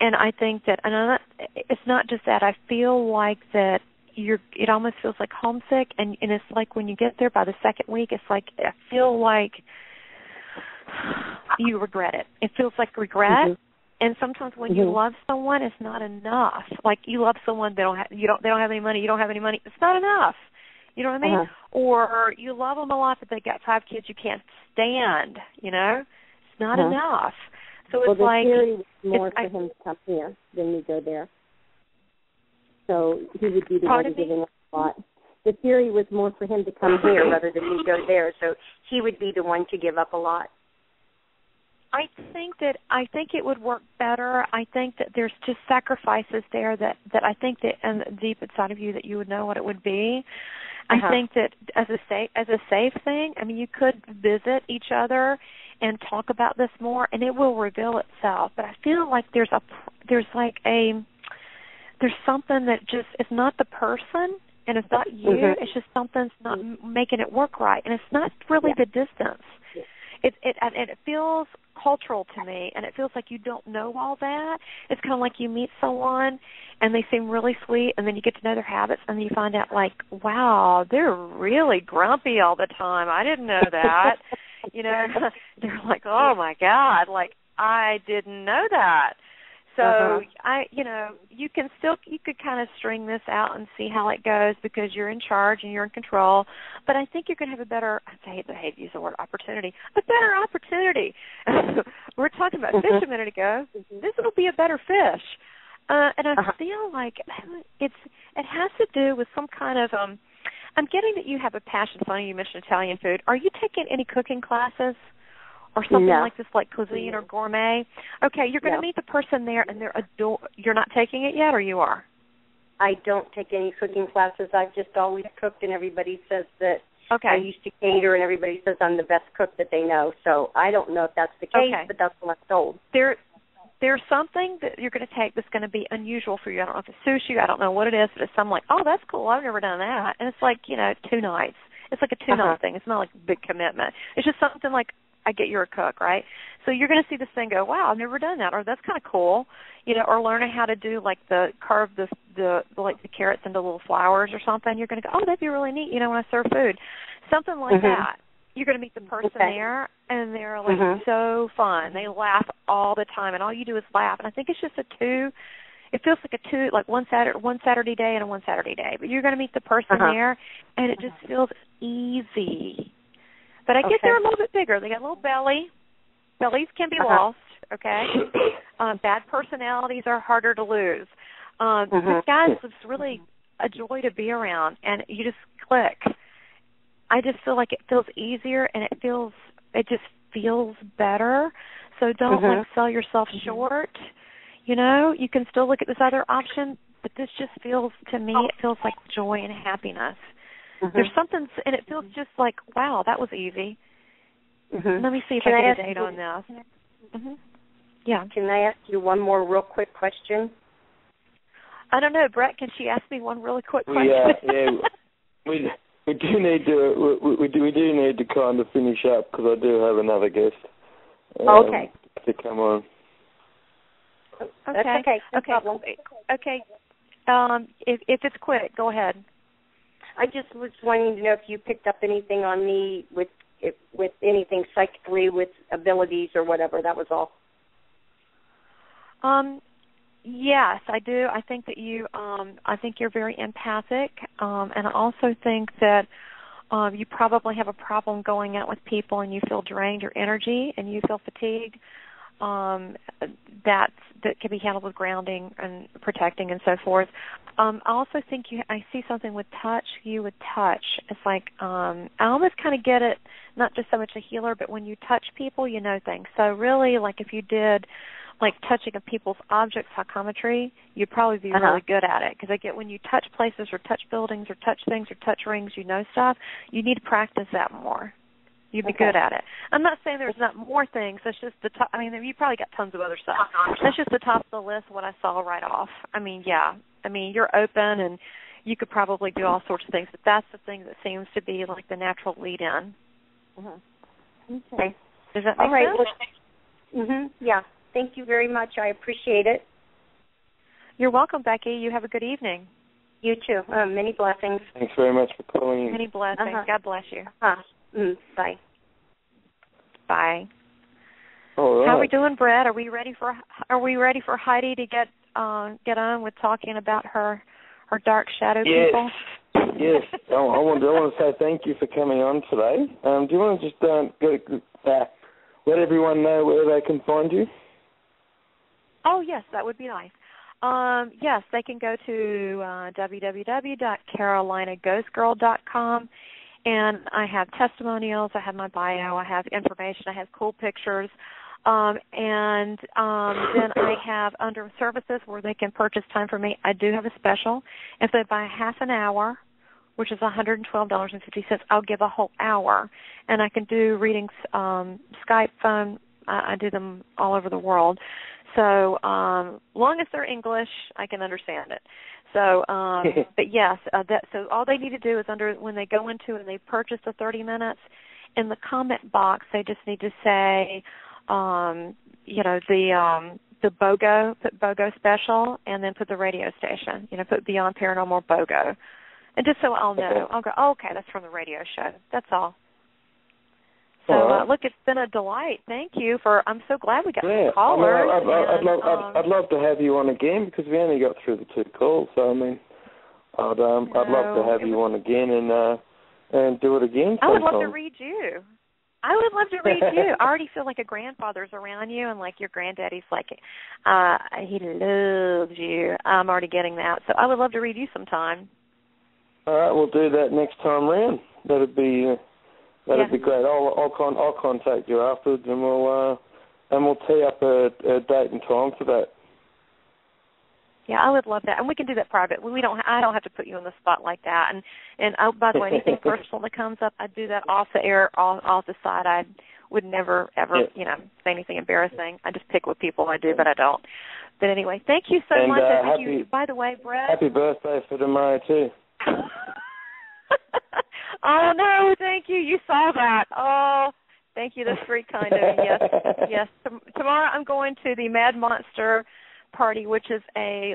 and I think that, it's not just that. I feel like that it almost feels like homesick, and it's like when you get there by the second week, it's like I feel like you regret it. It feels like regret. And sometimes when you love someone, it's not enough. Like you love someone, they don't have any money, you don't have any money. It's not enough. You know what I mean? Or you love them a lot, but they got 5 kids you can't stand. It's not enough. So it's the theory was more for him to come here than me go there. So he would be the one giving up a lot. The theory was more for him to come here rather than me go there. So he would be the one to give up a lot. I think it would work better. I think that there's just sacrifices there that I think that deep inside of you that you would know what it would be. I think that as a safe thing, you could visit each other and talk about this more, and it will reveal itself. But I feel like there's something that just is not the person, and it's not you. It's just something's not making it work right, and it's not really the distance. It feels cultural to me, and it feels like you don't know all that. It's kind of like you meet someone, and they seem really sweet, and then you get to know their habits, and then you find out, like, wow, they're really grumpy all the time. I didn't know that. They're like, oh, my God, like, I didn't know that. So you could kind of string this out and see how it goes because you're in charge and you're in control. But I think you're going to have a better, I hate to use the word opportunity, a better opportunity. We were talking about fish a minute ago. This will be a better fish. And I feel like it has to do with some kind of, I'm getting that you have a passion. Funny you mentioned Italian food. Are you taking any cooking classes or something like this, like cuisine or gourmet? Okay, you're going to meet the person there, and you're not taking it yet, or you are? I don't take any cooking classes. I've just always cooked, and everybody says that I used to cater, and everybody says I'm the best cook that they know. So I don't know if that's the case, but that's what I'm told. There's something that you're going to take that's going to be unusual for you. I don't know if it's sushi. I don't know what it is, but it's something like, oh, that's cool. I've never done that. And it's like, 2 nights. It's like a 2-night thing. It's not like a big commitment. It's just something like, I get you're a cook, right? So you're going to see this thing go, wow, I've never done that, or that's kind of cool, or learning how to do carve the carrots into little flowers or something. You're going to go, oh, that'd be really neat, when I serve food. Something like that. You're going to meet the person there, and they're so fun. They laugh all the time, and all you do is laugh. And I think it's just it feels like one Saturday day and one Saturday day. But you're going to meet the person there, and it just feels easy. But I get they're a little bit bigger. They got a little belly. Bellies can be lost, okay? Bad personalities are harder to lose. This guy is really a joy to be around, and you just click. I just feel like it feels easier, and it just feels better. So don't sell yourself short. You can still look at this other option, but this just feels, to me, it feels like joy and happiness. There's something, and it feels just like, wow, that was easy. Let me see if I get a date on this. Yeah. Can I ask you one more real quick question? I don't know, Brett. Can she ask me one really quick question? Yeah. We do need to kind of finish up because I do have another guest. To come on. That's okay. No problem. Okay. If it's quick, go ahead. I just was wanting to know if you picked up anything on me with anything psychically, with abilities or whatever. That was all. Yes, I do. I think that I think you're very empathic, and I also think that you probably have a problem going out with people, and you feel drained, your energy, and you feel fatigued. That can be handled with grounding and protecting and so forth. I also think I see something with touch. You would touch. It's like I almost kind of get it. Not just so much a healer, but when you touch people, you know things. So really, like if you did like touching of people's objects, psychometry, you'd probably be really good at it. Because I get when you touch places or touch buildings or touch things or touch rings, you know stuff. You need to practice that more. You'd be good at it. I'm not saying there's not more things. That's just the top. I mean, you probably got tons of other stuff. That's just the top of the list, what I saw right off. I mean, yeah. I mean, you're open, and you could probably do all sorts of things, but that's the thing that seems to be like the natural lead-in. Okay. Does that make sense? Yeah. Thank you very much. I appreciate it. You're welcome, Becky. You have a good evening. You too. Many blessings. Thanks very much for calling in. Many blessings. God bless you. Bye. Bye. All right. How are we doing, Brett? Are we ready for Heidi to get on with talking about her dark shadow people? Yes. I want to say thank you for coming on today. Do you want to just let everyone know where they can find you? Oh, yes, that would be nice. Yes, they can go to www.carolinaghostgirl.com, and I have testimonials, I have my bio, I have information, I have cool pictures, and then I have under services where they can purchase time from me. I do have a special. If they buy half an hour, which is $112.50, I'll give a whole hour, and I can do readings, Skype, phone. I do them all over the world. So long as they're English, I can understand it. So, but yes, so all they need to do is when they go into and they purchase the 30 minutes, in the comment box, they just need to say, the BOGO, put BOGO special, and then put the radio station, put Beyond Paranormal BOGO. And just so I'll know, I'll go, okay, that's from the radio show. That's all. So, look, it's been a delight. Thank you I'm so glad we got some callers. I'd love to have you on again because we only got through the 2 calls. So, I mean, I'd love to have you on again and do it again sometime. I would love to read you. I already feel like a grandfather's around you, and like your granddaddy's like, he loves you. I'm already getting that. So I would love to read you sometime. All right, we'll do that next time round. That'd be great. I'll contact you afterwards, and we'll tee up a date and time for that. Yeah, I would love that, and we can do that private. I don't have to put you on the spot like that. And by the way, anything personal that comes up, I do that off the air, off the side. I would never ever say anything embarrassing. I just pick with people. I do, but I don't. But anyway, thank you so much. By the way, Brett. Happy birthday for tomorrow too. Oh no, thank you. You saw that. Oh, thank you. That's very kind of you. Yes. Tomorrow I'm going to the Mad Monster party, which is a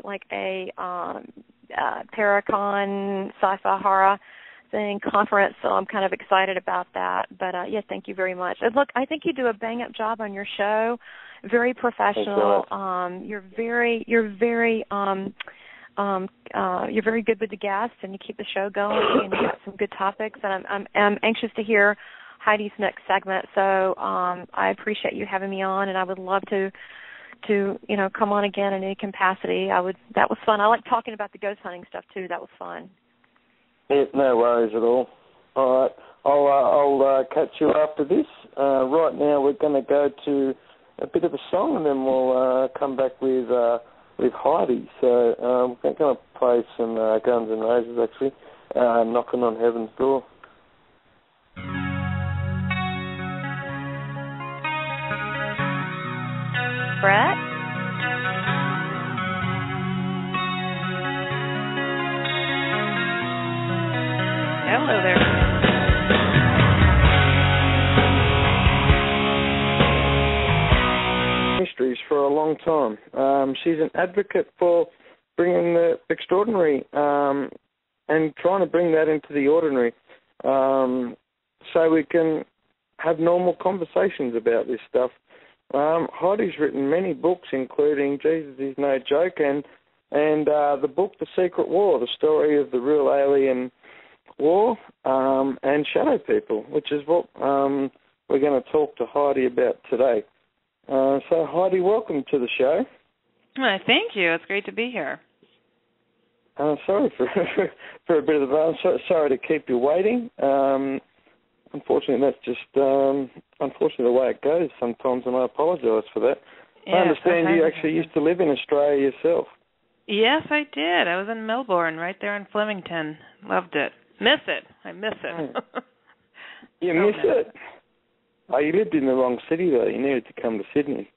Paracon sci-fi horror thing conference, so I'm kind of excited about that. But thank you very much. And look, I think you do a bang-up job on your show. Very professional. You're very good with the guests, and you keep the show going, and you got some good topics. And I'm anxious to hear Heidi's next segment. So I appreciate you having me on, and I would love to come on again in any capacity. That was fun. I like talking about the ghost hunting stuff too. That was fun. Yeah, no worries at all. All right, I'll catch you after this. Right now, we're going to go to a bit of a song, and then we'll come back with Heidi. So we're going to play some Guns N' Roses, actually, Knocking on Heaven's Door. Brett? Hello there. Mysteries for a long time. She's an advocate for bringing the extraordinary and trying to bring that into the ordinary so we can have normal conversations about this stuff. Heidi's written many books, including Jesus Is No Joke and the book The Secret War, the story of the real alien war, and shadow people, which is what we're going to talk to Heidi about today. So, Heidi, welcome to the show. Thank you. It's great to be here. Sorry for a bit of sorry to keep you waiting. Unfortunately, that's just unfortunately the way it goes sometimes, and I apologise for that. Yes, I understand you actually used to live in Australia yourself. Yes, I did. I was in Melbourne, right there in Flemington. Loved it. Miss it. I miss it. You miss it? Oh, you lived in the wrong city, though. You needed to come to Sydney.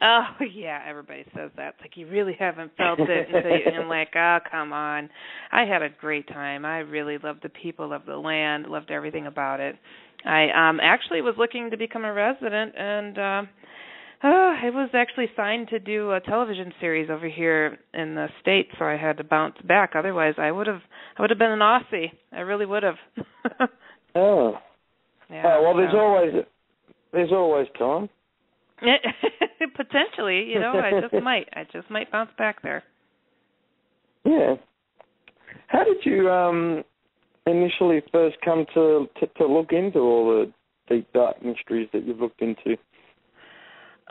Oh, yeah, everybody says that. It's like you really haven't felt it until I'm like, oh, come on. I had a great time. I really loved the people, loved the land, loved everything about it. I actually was looking to become a resident, and I was actually signed to do a television series over here in the States, so I had to bounce back. Otherwise, I would have been an Aussie. I really would have. Oh. Yeah, well, there's always time. Potentially, I just might bounce back there. Yeah. How did you initially first come to look into all the deep dark mysteries that you've looked into?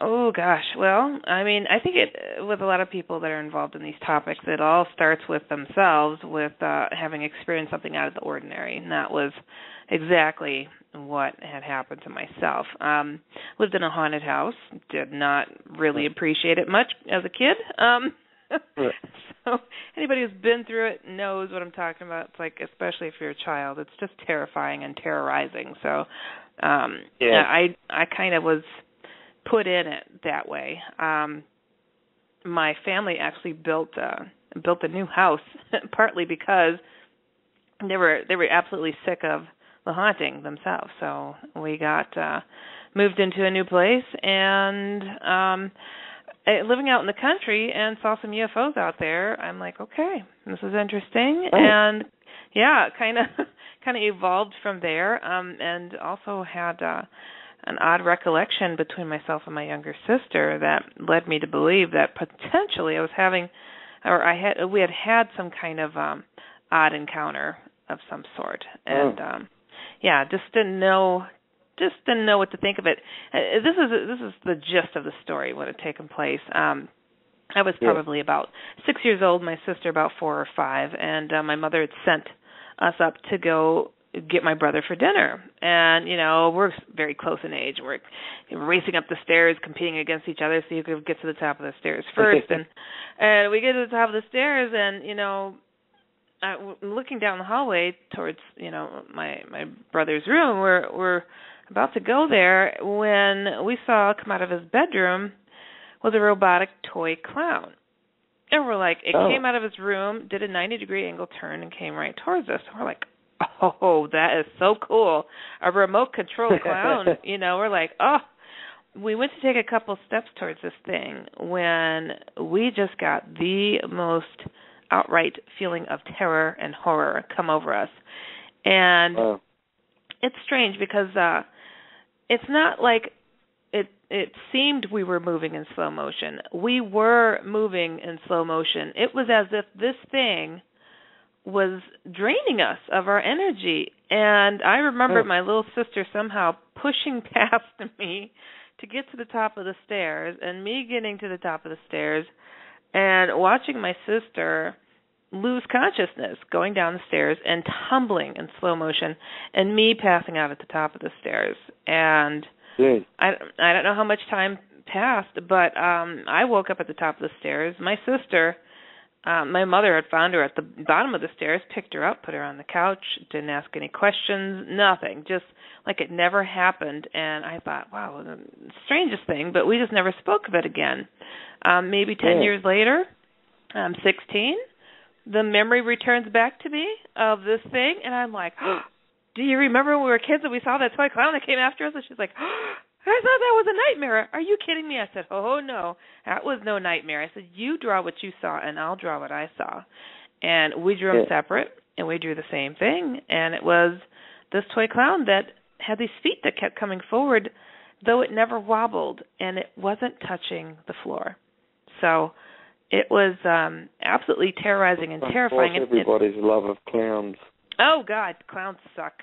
Oh gosh, well, I mean, I think with a lot of people that are involved in these topics, it all starts with themselves, with having experienced something out of the ordinary, and that was exactly what had happened to myself. Lived in a haunted house, did not really appreciate it much as a kid. So anybody who's been through it knows what I'm talking about. It's like, especially if you're a child, it's just terrifying and terrorizing. So I kind of was put in it that way. My family actually built a new house, partly because they were absolutely sick of the haunting themselves. So we got moved into a new place, and living out in the country, and saw some UFOs out there. I'm like, okay, this is interesting, and kind of evolved from there, and also had an odd recollection between myself and my younger sister that led me to believe that potentially I was having, we had some kind of odd encounter of some sort, and just didn't know what to think of it. This is the gist of the story, what had taken place. I was probably about 6 years old, my sister about 4 or 5, and my mother had sent us up to go get my brother for dinner. And, we're very close in age. We're racing up the stairs, competing against each other so you could get to the top of the stairs first. and we get to the top of the stairs, and, looking down the hallway towards, my brother's room, we're about to go there when we saw come out of his bedroom was a robotic toy clown. And we're like, it came out of his room, did a 90-degree angle turn, and came right towards us. And we're like, oh, that is so cool. A remote-controlled clown. We're like, oh. We went to take a couple steps towards this thing when we just got the most outright feeling of terror and horror come over us. And it's strange because it's not like it seemed we were moving in slow motion. We were moving in slow motion. It was as if this thing was draining us of our energy. And I remember my little sister somehow pushing past me to get to the top of the stairs, and me getting to the top of the stairs and watching my sister lose consciousness going down the stairs and tumbling in slow motion, and me passing out at the top of the stairs. And I don't know how much time passed, but I woke up at the top of the stairs. My sister, my mother had found her at the bottom of the stairs, picked her up, put her on the couch, didn't ask any questions, nothing, just like it never happened. And I thought, wow, the strangest thing, but we just never spoke of it again. Maybe 10 years later, I'm 16, the memory returns back to me of this thing, and I'm like, do you remember when we were kids and we saw that toy clown that came after us? And she's like, I thought that was a nightmare. Are you kidding me? I said, oh, no, that was no nightmare. I said, you draw what you saw, and I'll draw what I saw. And we drew them separate, and we drew the same thing. And it was this toy clown that had these feet that kept coming forward, though it never wobbled, and it wasn't touching the floor. So it was absolutely terrorizing and terrifying. Everybody's love of clowns. Oh, God, clowns suck.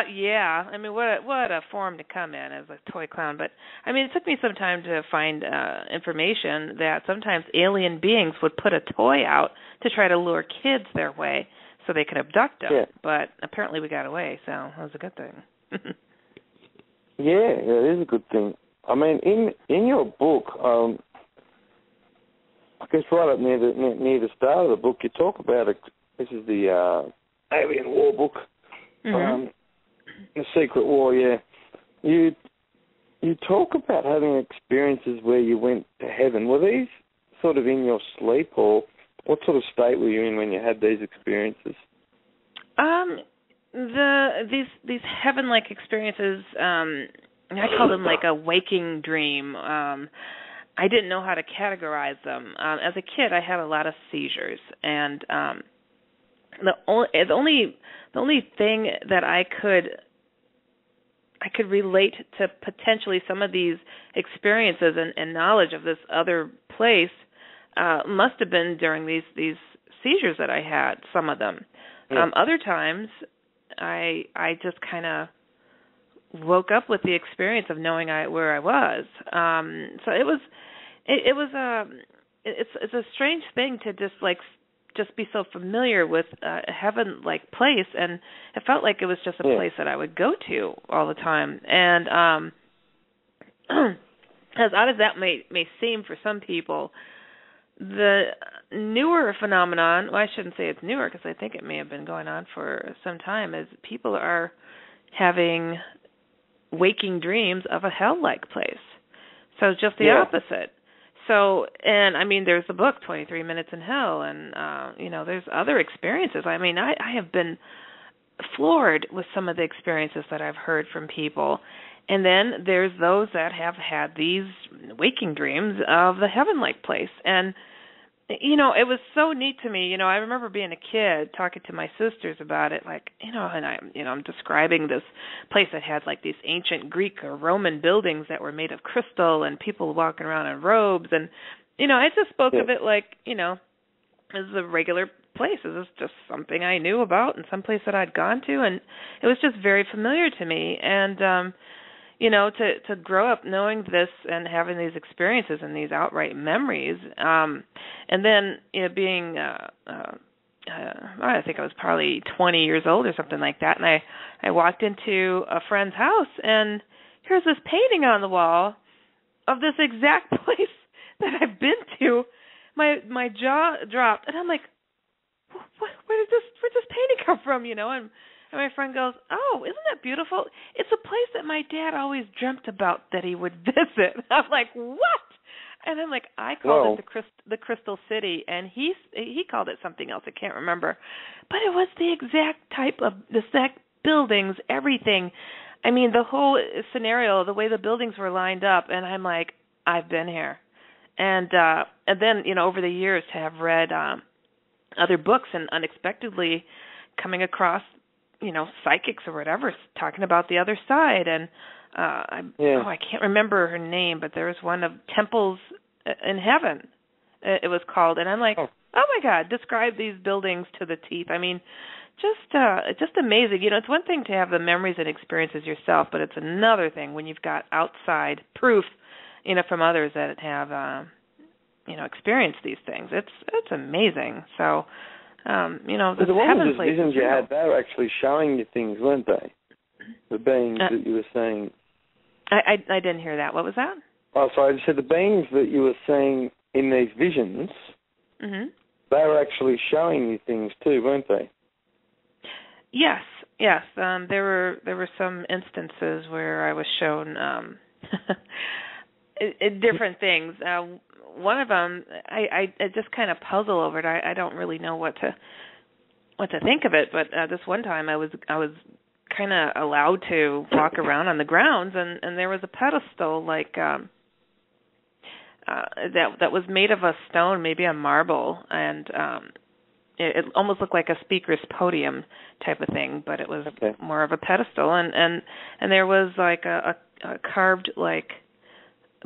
Yeah, I mean, what a form to come in as a toy clown. But, I mean, it took me some time to find information that sometimes alien beings would put a toy out to try to lure kids their way so they could abduct them. Yeah. But apparently we got away, so that was a good thing. Yeah, it is a good thing. I mean, in your book, I guess right up near the start of the book, you talk about it. This is the Alien War book, The Secret War. Yeah, you talk about having experiences where you went to heaven. Were these sort of in your sleep, or what sort of state were you in when you had these experiences? These heaven-like experiences, I call them like a waking dream. I didn't know how to categorize them. As a kid, I had a lot of seizures, and the only thing that I could relate to potentially some of these experiences and knowledge of this other place must have been during these seizures that I had. Some of them. Yeah. Other times, I just kind of woke up with the experience of knowing where I was. So it's a strange thing to just be so familiar with a heaven-like place, and it felt like it was just a place that I would go to all the time. And as odd as that may seem for some people, the newer phenomenon, well, I shouldn't say it's newer because I think it may have been going on for some time, is people are having waking dreams of a hell-like place. So it's just the opposite. So, and I mean, there's the book, 23 Minutes in Hell, and, there's other experiences. I mean, I have been floored with some of the experiences that I've heard from people. And then there's those that have had these waking dreams of the heaven-like place. And, it was so neat to me. I remember being a kid talking to my sisters about it, and I'm describing this place that had like these ancient Greek or Roman buildings that were made of crystal and people walking around in robes. And, I just spoke of it like, as a regular place. It was just something I knew about and some place that I'd gone to. And it was just very familiar to me. And, to grow up knowing this and having these experiences and these outright memories, and then being I think I was probably 20 years old or something like that, and I walked into a friend's house, and here's this painting on the wall of this exact place that I've been to. My jaw dropped, and I'm like, where did this painting come from? And my friend goes, "Oh, isn't that beautiful? It's a place that my dad always dreamt about that he would visit." I'm like, "What?" And I'm like, I called it the Crystal City, and he called it something else. I can't remember, but it was the exact type of the exact buildings, everything. I mean, the whole scenario, the way the buildings were lined up, and I'm like, I've been here. And then over the years to have read other books and unexpectedly coming across psychics or whatever talking about the other side, and I can't remember her name, but there was one of Temples in Heaven, it was called, and I'm like, oh my God, describe these buildings to the teeth. I mean, just amazing. It's one thing to have the memories and experiences yourself, but it's another thing when you've got outside proof, from others that have, experienced these things. It's amazing. So, the ones visions you had, they were actually showing you things, weren't they? The beings that you were seeing. I didn't hear that. What was that? Oh, sorry. I said the beings that you were seeing in these visions, mm-hmm. they were actually showing you things too, weren't they? Yes. There were some instances where I was shown different things. One of them, I just kind of puzzle over it. I don't really know what to think of it. But this one time, I was kind of allowed to walk around on the grounds, and there was a pedestal like that was made of a stone, maybe a marble, and it almost looked like a speaker's podium type of thing, but it was more of a pedestal, and there was like a carved like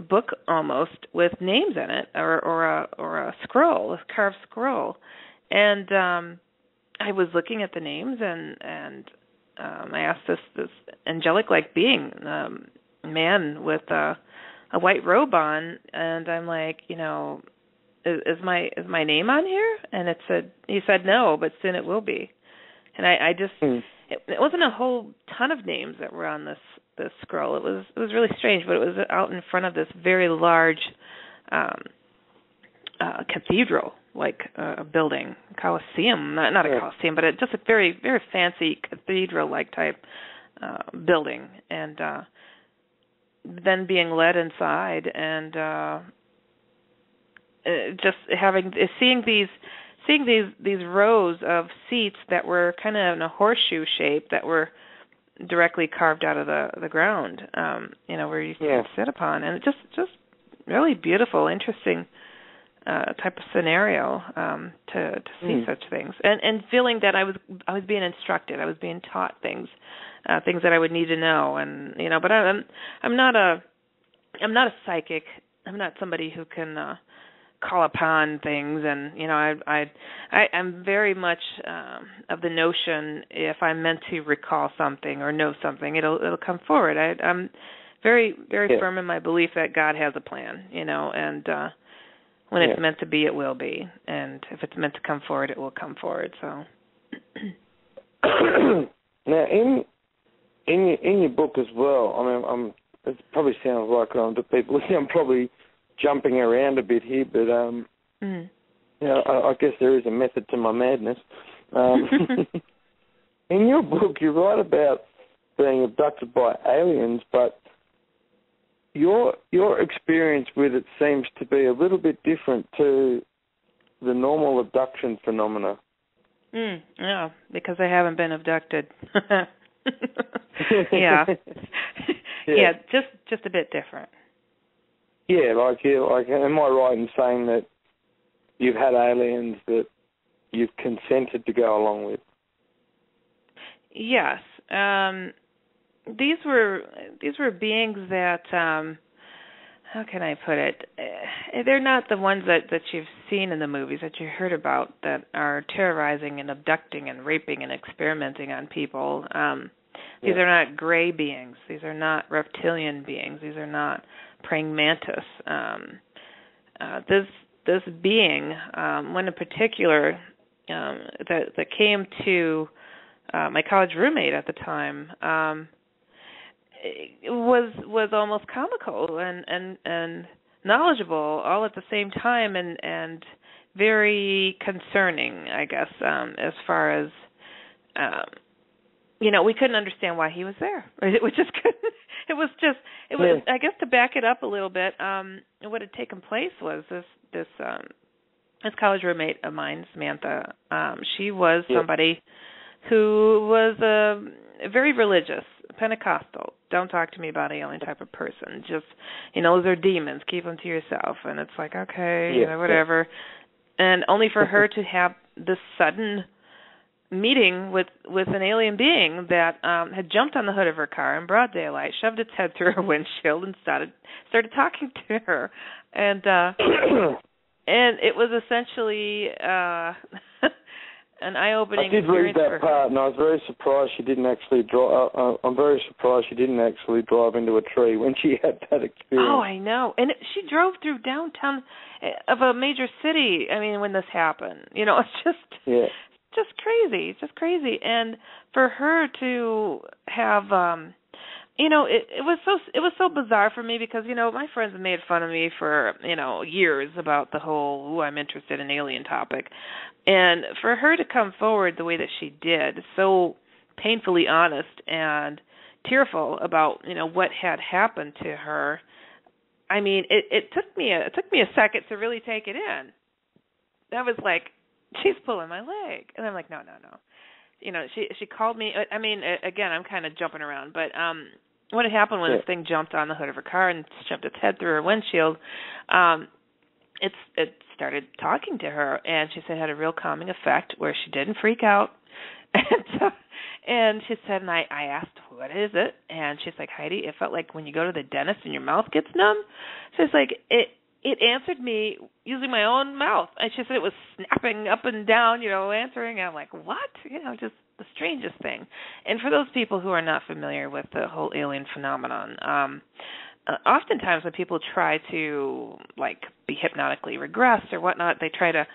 book almost with names in it, or a scroll, a carved scroll, and I was looking at the names, and I asked this angelic like being, man with a white robe on, and I'm like, is my name on here? And he said no, but soon it will be. And I just it wasn't a whole ton of names that were on this scroll. It was really strange, but it was out in front of this very large cathedral, like a building, Colosseum, not a Colosseum, but just a very, very fancy cathedral-like type building, and then being led inside, and just seeing these rows of seats that were kind of in a horseshoe shape that were directly carved out of the ground, where you could sit upon, and just really beautiful, interesting type of scenario to see such things, and feeling that I was being instructed, I was being taught things that I would need to know, and but I'm not a psychic. I'm not somebody who can call upon things, and I'm very much of the notion if I'm meant to recall something or know something, it'll come forward. I'm very, very firm in my belief that God has a plan, and when it's meant to be, it will be, and if it's meant to come forward, it will come forward. So now in your book as well, I mean, it probably sounds like to people, I'm probably jumping around a bit here, but I guess there is a method to my madness. In your book, you write about being abducted by aliens, but your experience with it seems to be a little bit different to the normal abduction phenomena. Yeah, because I haven't been abducted. Yeah, just a bit different. Yeah, like am I right in saying that you've had aliens that you've consented to go along with? Yes. These were beings that, how can I put it? They're not the ones that you've seen in the movies that you heard about that are terrorizing and abducting and raping and experimenting on people. These are not gray beings. These are not reptilian beings. These are not praying mantis. This being, one in particular, that came to my college roommate at the time, was almost comical and knowledgeable all at the same time, and very concerning, I guess, as far as we couldn't understand why he was there. It was just I guess, to back it up a little bit, what had taken place was this college roommate of mine, Samantha. She was somebody who was very religious, Pentecostal. Don't talk to me about alien type of person. Just, those are demons. Keep them to yourself. And it's like, okay, whatever. And only for her to have this sudden meeting with an alien being that had jumped on the hood of her car in broad daylight, shoved its head through her windshield, and started talking to her. And and it was essentially an eye-opening experience. I did read that part, and I was very surprised she didn't actually drive. I'm very surprised she didn't actually drive into a tree when she had that experience. Oh, I know. And she drove through downtown of a major city. I mean, when this happened, it's just crazy. And for her to have, it was so bizarre for me because, my friends have made fun of me for, years about the whole, I'm interested in alien topic. And for her to come forward the way that she did, so painfully honest and tearful about, what had happened to her, I mean, it took me a second to really take it in. That was like, she's pulling my leg. And I'm like, no. She called me. I mean, again, I'm kind of jumping around, but what had happened when this thing jumped on the hood of her car and shoved its head through her windshield, it started talking to her, and she said it had a real calming effect where she didn't freak out. And she said, and I asked, what is it? And she's like, Heidi, it felt like when you go to the dentist and your mouth gets numb. She's like, it answered me using my own mouth. And she said it was snapping up and down, answering. And I'm like, what? Just the strangest thing. And for those people who are not familiar with the whole alien phenomenon, oftentimes when people try to, be hypnotically regressed or whatnot, they try to,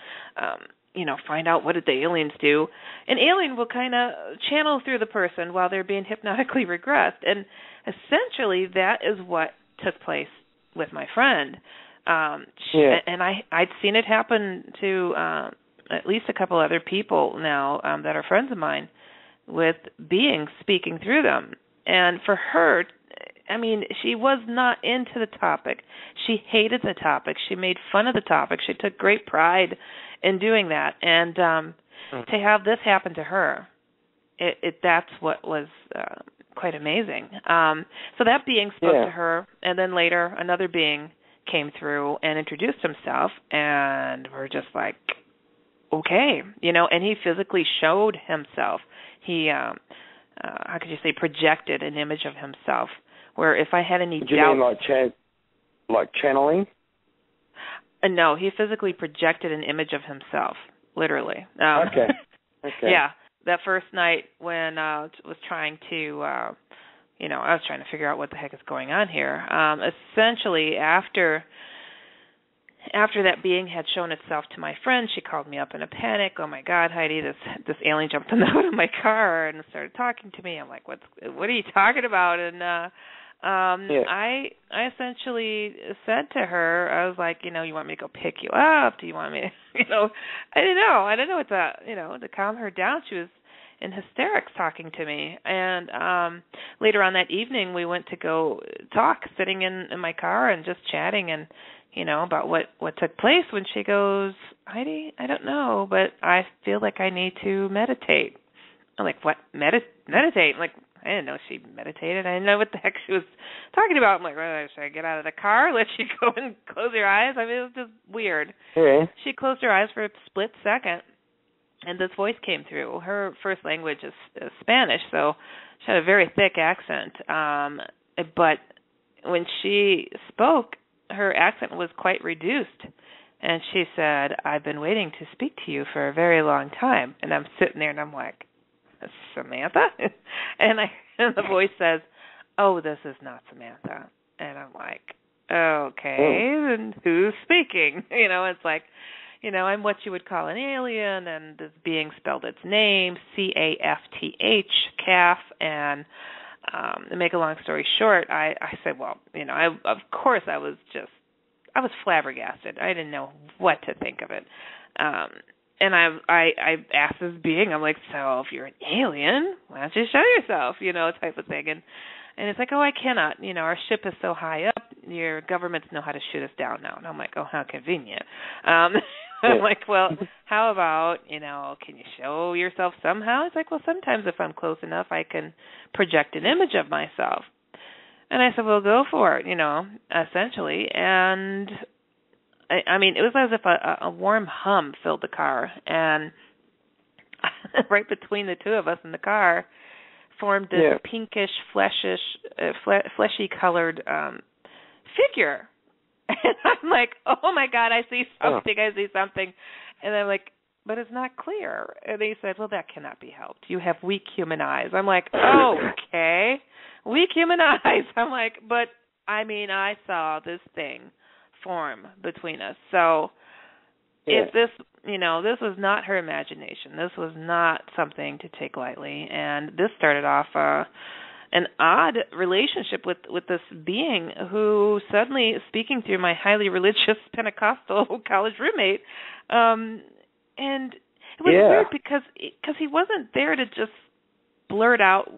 find out what did the aliens do. An alien will kind of channel through the person while they're being hypnotically regressed. And essentially that is what took place with my friend. And I'd seen it happen to at least a couple other people now that are friends of mine, with beings speaking through them. And for her, I mean, she was not into the topic. She hated the topic. She made fun of the topic. She took great pride in doing that. And to have this happen to her, that's what was quite amazing. So that being spoke to her, and then later another being came through and introduced himself, and we're just like, okay, and he physically showed himself. He, how could you say, projected an image of himself, where if I had any doubt... Do you mean like channeling? No, he physically projected an image of himself, literally. Okay. Yeah, that first night when I was trying to... I was trying to figure out what the heck is going on here. Essentially, after that being had shown itself to my friend, she called me up in a panic. Oh my God, Heidi, this alien jumped on the hood of my car and started talking to me. I'm like, what are you talking about? And I essentially said to her, I was like, you want me to go pick you up? Do you want me to, I didn't know. I didn't know what to calm her down. She was in hysterics talking to me. And later on that evening, we went to go talk, sitting in my car and just chatting and, about what took place, when she goes, Heidi, I don't know, but I feel like I need to meditate. I'm like, what? Meditate? I'm like, I didn't know she meditated. I didn't know what the heck she was talking about. I'm like, should I get out of the car, let you go and close your eyes? I mean, it was just weird. Yeah. She closed her eyes for a split second, and this voice came through. Her first language is Spanish, so she had a very thick accent. But when she spoke, her accent was quite reduced. And she said, I've been waiting to speak to you for a very long time. And I'm sitting there and I'm like, Samantha? And the voice says, oh, this is not Samantha. And I'm like, okay, then who's speaking? It's like, I'm what you would call an alien, and this being spelled its name, CAFTH, calf, and to make a long story short, I said, well, of course I was flabbergasted. I didn't know what to think of it. And I asked this being, I'm like, so if you're an alien, why don't you show yourself, type of thing. And it's like, oh, I cannot. Our ship is so high up, your governments know how to shoot us down now. And I'm like, oh, how convenient. I'm like, well, how about, can you show yourself somehow? It's like, well, sometimes if I'm close enough, I can project an image of myself. And I said, well, go for it, essentially. And, I mean, it was as if a warm hum filled the car. And right between the two of us in the car formed this pinkish, fleshy-colored figure. And I'm like, oh, my God, I see something. And I'm like, but it's not clear. And he said, well, that cannot be helped. You have weak human eyes. I'm like, oh, okay, weak human eyes. I'm like, but, I mean, I saw this thing form between us. So if this, this was not her imagination. This was not something to take lightly. And this started off an odd relationship with this being who suddenly, speaking through my highly religious Pentecostal college roommate, and it was weird because he wasn't there to just blurt out,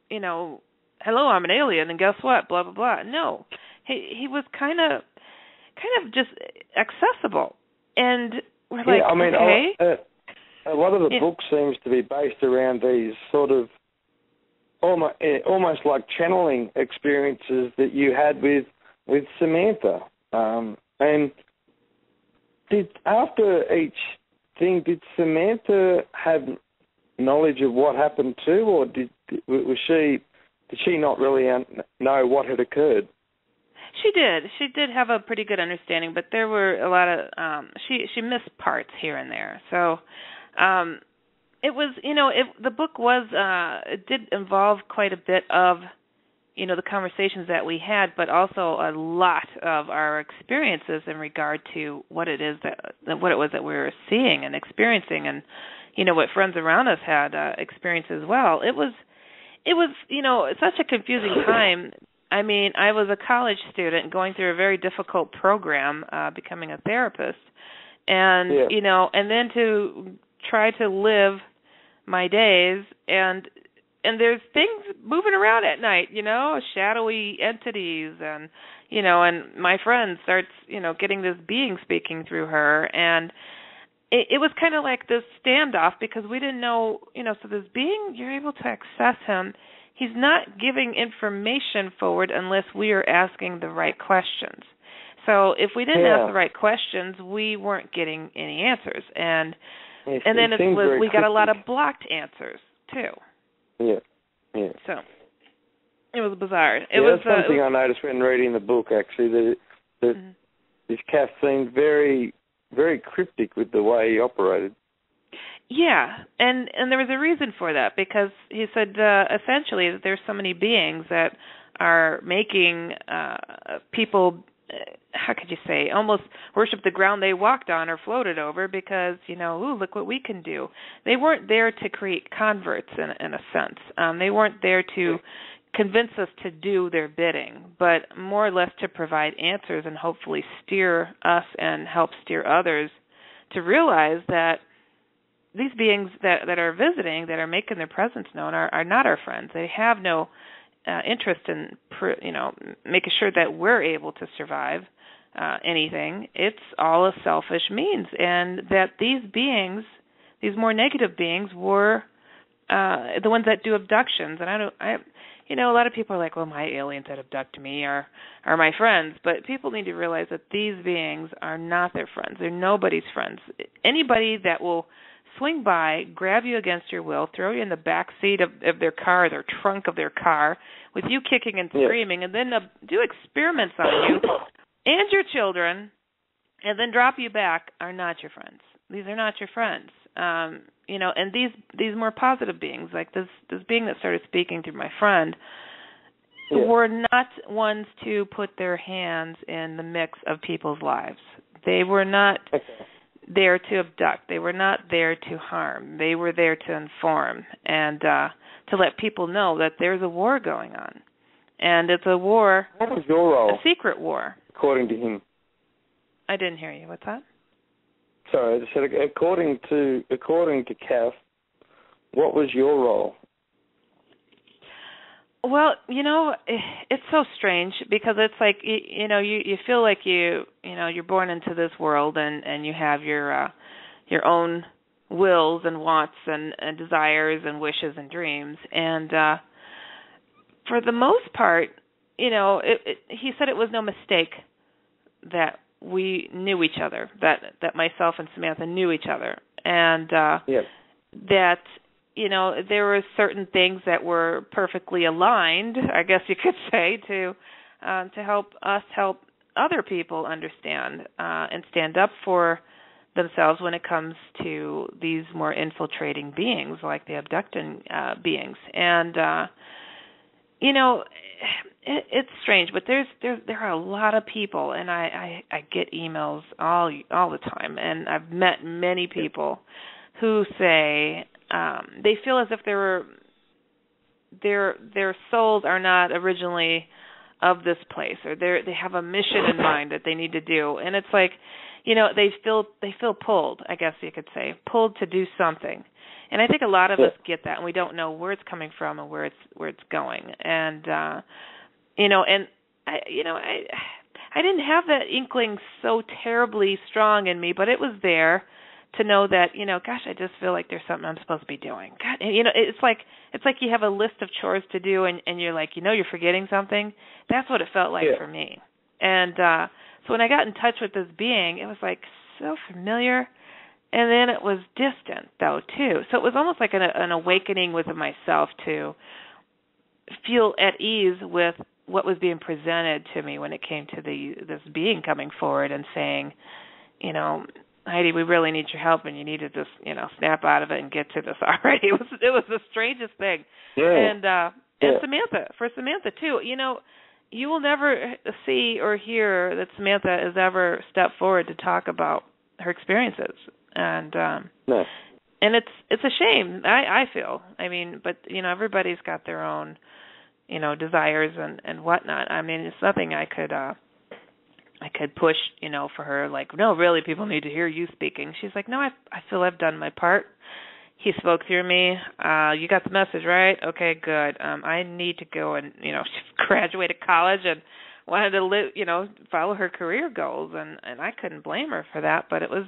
hello, I'm an alien, and guess what, blah, blah, blah. No, he was kind of just accessible. And we're like, I mean, okay. A lot of the book seems to be based around these sort of almost like channeling experiences that you had with Samantha. And after each thing, did Samantha have knowledge of what happened too, or did she not really know what had occurred? She did. She did have a pretty good understanding, but there were a lot of she missed parts here and there. So it was, the book was it did involve quite a bit of, the conversations that we had, but also a lot of our experiences in regard to what it was that we were seeing and experiencing, and what friends around us had experienced as well. It was such a confusing time. I mean, I was a college student going through a very difficult program, becoming a therapist, and and then to try to live my days, and there's things moving around at night, shadowy entities, and and my friend starts, getting this being speaking through her, and it was kind of like this standoff because we didn't know, so this being, you're able to access him. He's not giving information forward unless we are asking the right questions. So if we didn't ask the right questions, we weren't getting any answers. And then we got a lot of blocked answers, too. Yeah. So it was bizarre. That's something I noticed when reading the book, actually, that this calf seemed very, very cryptic with the way he operated. Yeah, and there was a reason for that, because he said essentially that there's so many beings that are making people, how could you say, almost worship the ground they walked on or floated over because, ooh, look what we can do. They weren't there to create converts in a sense. They weren't there to convince us to do their bidding, but more or less to provide answers and hopefully steer us and help steer others to realize that these beings that are visiting, that are making their presence known, are not our friends. They have no interest in, making sure that we're able to survive anything. It's all a selfish means, and that these beings, these more negative beings, were the ones that do abductions. And a lot of people are like, well, my aliens that abduct me are my friends. But people need to realize that these beings are not their friends. They're nobody's friends. Anybody that will swing by, grab you against your will, throw you in the back seat of their car, their trunk of their car, with you kicking and screaming, and then do experiments on you and your children, and then drop you back, are not your friends. These are not your friends. And these more positive beings, like this being that started speaking through my friend, were not ones to put their hands in the mix of people's lives. They were not there to abduct. They were not there to harm. They were there to inform and to let people know that there's a war going on. And it's a war. What was your role? A secret war. According to him. I didn't hear you. What's that? Sorry, I said according to Kath, what was your role? Well, it's so strange because it's like you feel like you're born into this world and you have your own wills and wants and desires and wishes and dreams, and for the most part, he said it was no mistake that we knew each other, that myself and Samantha knew each other, and that there were certain things that were perfectly aligned, I guess you could say, to help us help other people understand and stand up for themselves when it comes to these more infiltrating beings like the abducting beings. And it's strange, but there are a lot of people, and I get emails all the time, and I've met many people who say they feel as if their souls are not originally of this place, or they have a mission in mind that they need to do, and it's like, they feel pulled, I guess you could say, pulled to do something. And I think a lot of us get that, and we don't know where it's coming from and where it's going. And I didn't have that inkling so terribly strong in me, but it was there to know that, gosh, I just feel like there's something I'm supposed to be doing. God, and, it's like you have a list of chores to do, and you're like, you're forgetting something. That's what it felt like for me. And so when I got in touch with this being, it was like so familiar. And then it was distant, though, too. So it was almost like an awakening within myself to feel at ease with what was being presented to me when it came to this being coming forward and saying, Heidi, we really need your help, and you need to just, snap out of it and get to this already. It was the strangest thing. Yeah. And Samantha, too, you will never see or hear that Samantha has ever stepped forward to talk about her experiences. And and it's a shame, I feel. I mean, but everybody's got their own desires and whatnot. I mean, it's nothing I could push for her, like, no, really, people need to hear you speaking. She's like, no, I feel I've done my part. He spoke through me. You got the message, right? Okay, good. I need to go and she graduated college and wanted to live, follow her career goals, and I couldn't blame her for that. But it was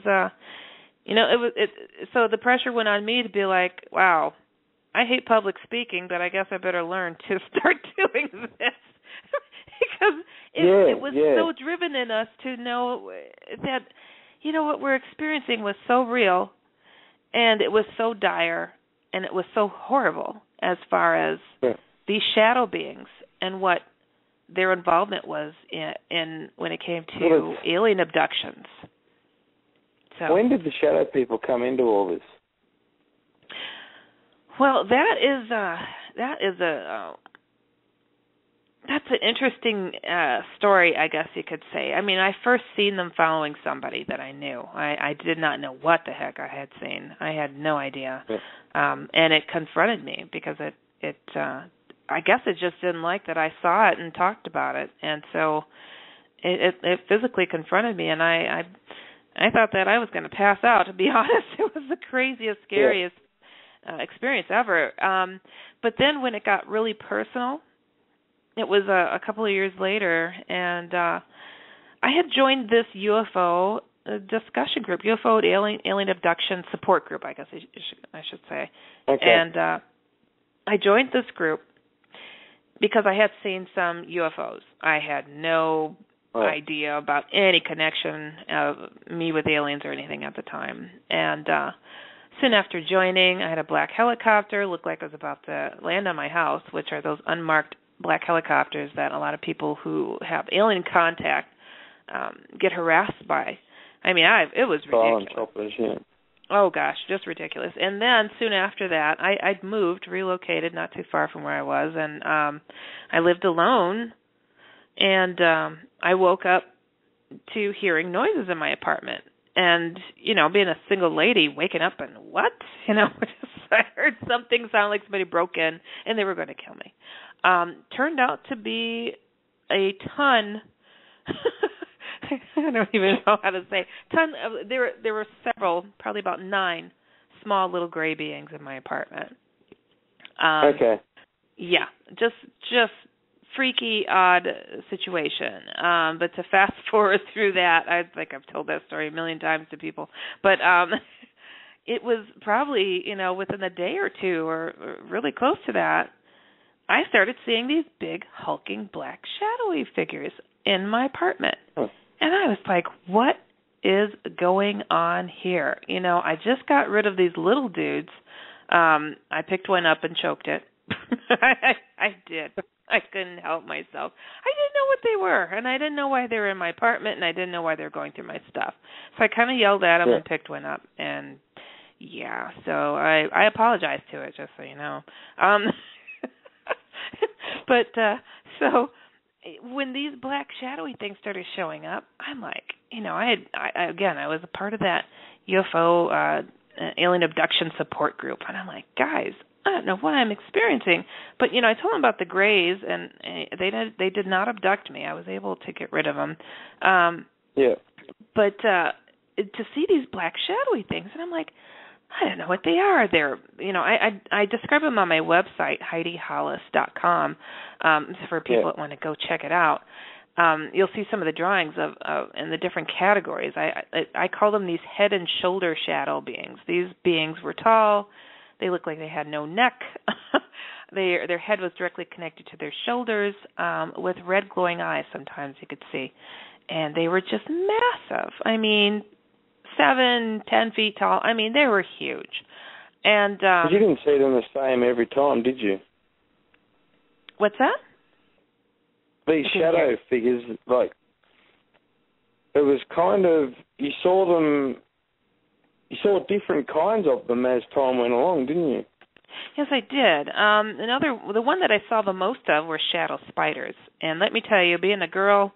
so the pressure went on me to be like, wow, I hate public speaking, but I guess I better learn to start doing this. Because it was so driven in us to know that, what we're experiencing was so real, and it was so dire, and it was so horrible as far as these shadow beings and what their involvement was in when it came to alien abductions. So, when did the shadow people come into all this? Well, that's an interesting story, I guess you could say. I mean, I first seen them following somebody that I knew. I did not know what the heck I had seen. I had no idea. And it confronted me because it I guess it just didn't like that I saw it and talked about it. And so it physically confronted me, and I thought that I was going to pass out, to be honest. It was the craziest, scariest experience ever. But then when it got really personal, it was a couple of years later, and I had joined this UFO discussion group, UFO alien abduction support group, I guess I should say. Okay. And I joined this group because I had seen some UFOs. I had no idea about any connection of me with aliens or anything at the time. And soon after joining, I had a black helicopter, looked like it was about to land on my house, which are those unmarked black helicopters that a lot of people who have alien contact get harassed by. I mean, it was ridiculous. Oh, gosh, just ridiculous. And then soon after that, I'd moved, relocated not too far from where I was, and I lived alone, and I woke up to hearing noises in my apartment. And, being a single lady, waking up and what? I heard something sound like somebody broke in, and they were going to kill me. Turned out to be a ton... I don't even know how to say. There were several, probably about 9 small little gray beings in my apartment. Okay. Yeah, just freaky, odd situation. But to fast forward through that, I think I've told that story a million times to people. But it was probably, within a day or two, or really close to that, I started seeing these big, hulking, black, shadowy figures in my apartment. Oh. And I was like, what is going on here? I just got rid of these little dudes. I picked one up and choked it. I did. I couldn't help myself. I didn't know what they were, and I didn't know why they were in my apartment, and I didn't know why they were going through my stuff. So I kind of yelled at them and picked one up, and so I apologized to it, just so you know. But so when these black shadowy things started showing up, I'm like, I was a part of that UFO alien abduction support group, and I'm like, guys, I don't know what I'm experiencing, but I told them about the grays, and they did not abduct me. I was able to get rid of them. But to see these black shadowy things, and I'm like, I don't know what they are. They're, I describe them on my website, HeidiHollis.com, for people that want to go check it out. You'll see some of the drawings of in the different categories. I call them these head and shoulder shadow beings. These beings were tall. They looked like they had no neck. Their head was directly connected to their shoulders, with red glowing eyes sometimes you could see. And they were just massive. I mean, 7, 10 feet tall. I mean, they were huge. And you didn't see them the same every time, did you? What's that? These shadow figures, like, it was kind of, you saw different kinds of them as time went along, didn't you? Yes, I did. The one that I saw the most of were shadow spiders. And let me tell you, being a girl,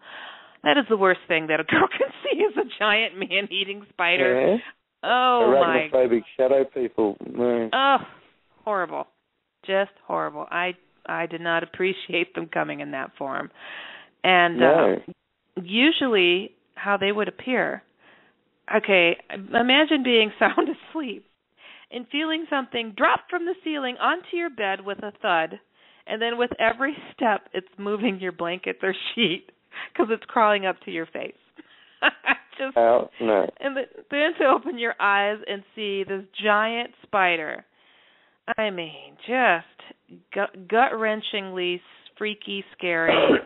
that is the worst thing that a girl can see is a giant man-eating spider. Yeah. Oh, my. Arachnophobic shadow people. No. Oh, horrible. Just horrible. I did not appreciate them coming in that form. And usually how they would appear, okay, imagine being sound asleep and feeling something drop from the ceiling onto your bed with a thud, and then with every step it's moving your blankets or sheet because it's crawling up to your face. No. And then to open your eyes and see this giant spider. I mean, just gut-wrenchingly freaky, scary.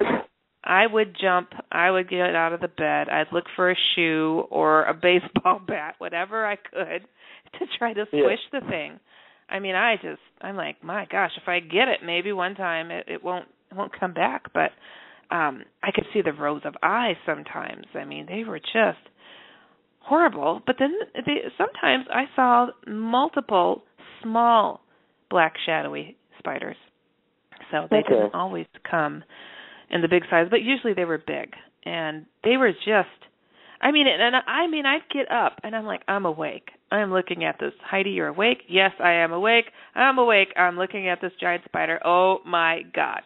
I would jump. I would get out of the bed. I'd look for a shoe or a baseball bat, whatever I could, to try to squish the thing. I mean, I'm like, my gosh, if I get it, maybe one time it won't come back. But I could see the rows of eyes sometimes. I mean, they were just horrible. But then sometimes I saw multiple small black shadowy spiders. So they didn't always come in the big size, but usually they were big. And they were just, I'd get up and I'm like, I'm awake. I'm looking at this. Heidi, you're awake? Yes, I am awake. I'm awake. I'm looking at this giant spider. Oh my God.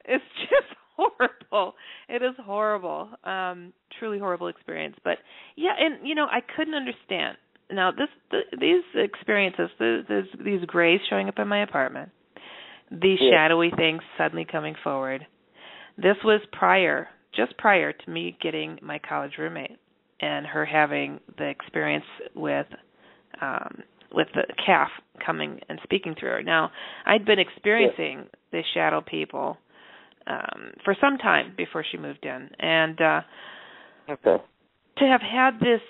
It's just horrible. It is horrible. Truly horrible experience. But yeah, and I couldn't understand. Now, these experiences, these grays showing up in my apartment, these shadowy things suddenly coming forward, this was just prior to me getting my college roommate and her having the experience with the calf coming and speaking through her. Now, I'd been experiencing the shadow people for some time before she moved in, and to have had this,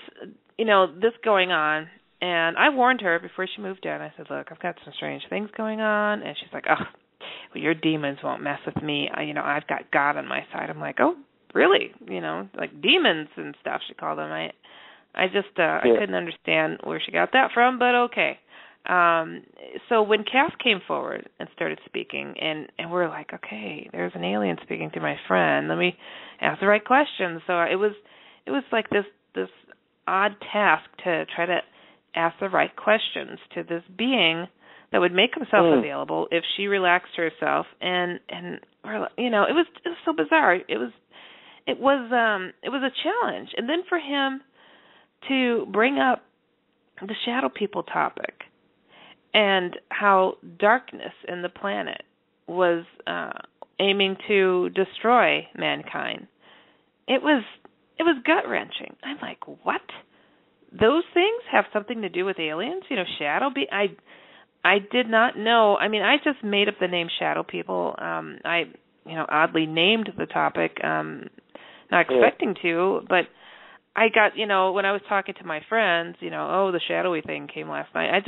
this going on, and I warned her before she moved in. I said, look, I've got some strange things going on, and she's like, oh, well, your demons won't mess with me. I've got God on my side. I'm like, oh, really? Like demons and stuff, she called them. I couldn't understand where she got that from, but okay. So when Kath came forward and started speaking, and we're like, okay, there's an alien speaking to my friend. Let me ask the right questions. So it was like this odd task to try to ask the right questions to this being that would make himself available if she relaxed herself, and you know, it was so bizarre. It was a challenge, and then for him to bring up the shadow people topic and how darkness in the planet was aiming to destroy mankind. It was gut-wrenching. I'm like, what? Those things have something to do with aliens? You know, shadow I did not know. I mean, I just made up the name shadow people. I oddly named the topic, not expecting to, but I got, when I was talking to my friends, the shadowy thing came last night. I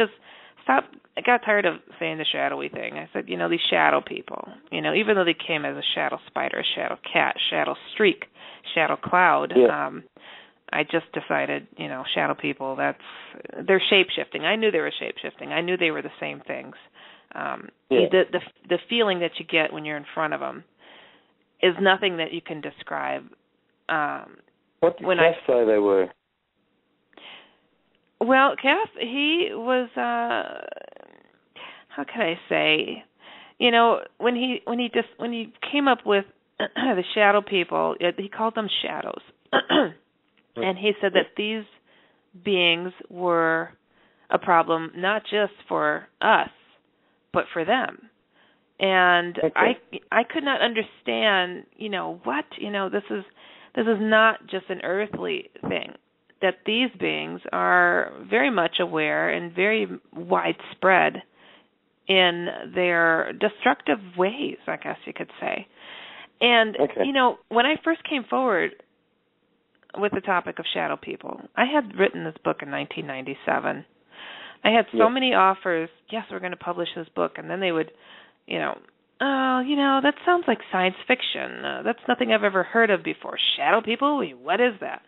got tired of saying the shadowy thing. I said, these shadow people, even though they came as a shadow spider, a shadow cat, shadow streak, shadow cloud, I just decided, shadow people, they're shape-shifting. I knew they were shape-shifting. I knew they were the same things. The feeling that you get when you're in front of them is nothing that you can describe. What did Kath say they were? Well, Kath, he was, how can I say, when he came up with the shadow people, he called them shadows. And he said that these beings were a problem not just for us, but for them. And I could not understand, this is not just an earthly thing, that these beings are very much aware and very widespread in their destructive ways, I guess you could say. And, when I first came forward with the topic of shadow people, I had written this book in 1997. I had so many offers, yes, we're going to publish this book, and then they would, that sounds like science fiction. That's nothing I've ever heard of before. Shadow people? What is that?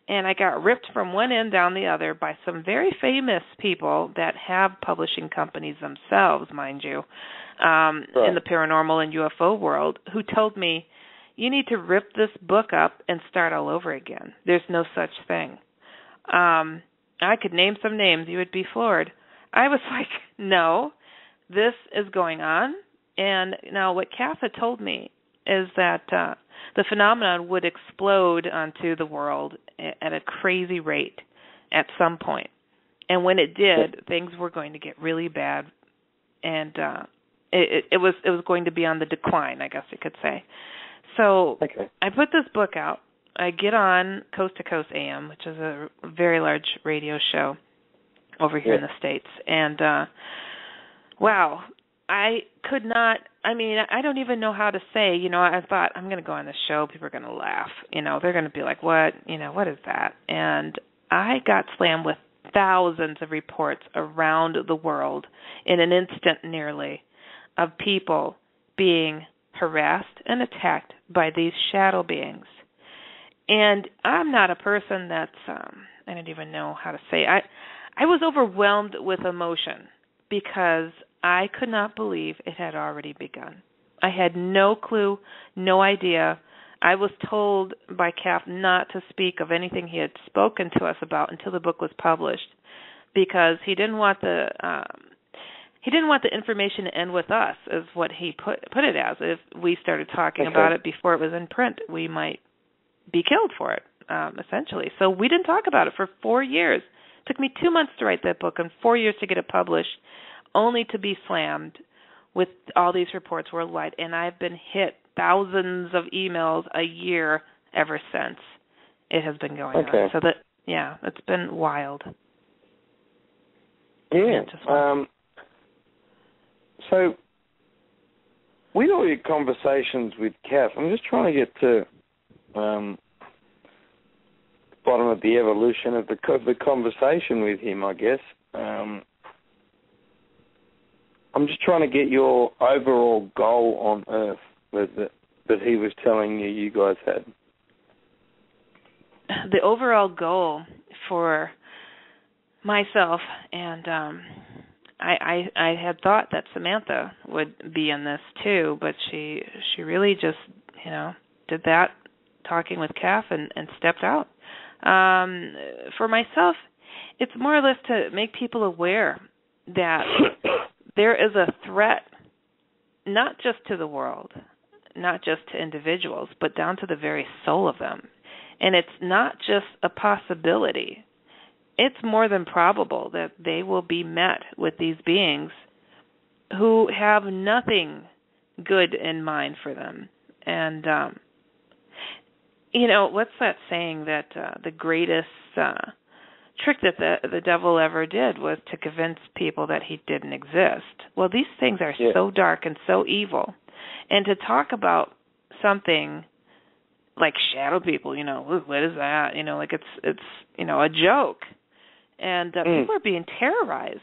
And I got ripped from one end down the other by some very famous people that have publishing companies themselves, mind you, in the paranormal and UFO world, who told me, you need to rip this book up and start all over again. There's no such thing. I could name some names. You would be floored. I was like, no, this is going on. And now what Kath had told me is that the phenomenon would explode onto the world at a crazy rate at some point. And when it did, things were going to get really bad. And it was going to be on the decline, I guess you could say. So I put this book out. I get on Coast to Coast AM, which is a very large radio show over here in the States. And, wow, I could not, I don't even know how to say, I thought, I'm going to go on this show. People are going to laugh. They're going to be like, what? What is that? And I got slammed with thousands of reports around the world in an instant nearly of people being harassed and attacked by these shadow beings. And I'm not a person that's, I don't even know how to say, I was overwhelmed with emotion because I could not believe it had already begun. I had no clue, no idea. I was told by Kath not to speak of anything he had spoken to us about until the book was published, because he didn't want the information to end with us, is what he put it as. If we started talking about it before it was in print, we might be killed for it, essentially. So we didn't talk about it for 4 years. It took me 2 months to write that book and 4 years to get it published, only to be slammed with all these reports worldwide. And I've been hit thousands of emails a year ever since it has been going on. So it's been wild. Yeah. So, with all your conversations with Kath, I'm just trying to get to the bottom of the evolution of the conversation with him, I guess. I'm just trying to get your overall goal on Earth that he was telling you guys had. The overall goal for myself, and I had thought that Samantha would be in this too, but she really just, did that, talking with Kath, and stepped out. For myself, it's more or less to make people aware that there is a threat, not just to the world, not just to individuals, but down to the very soul of them. And it's not just a possibility. It's more than probable that they will be met with these beings who have nothing good in mind for them. And, what's that saying that the greatest trick that the devil ever did was to convince people that he didn't exist? Well, these things are so dark and so evil. And to talk about something like shadow people, what is that? Like it's a joke. And people are being terrorized.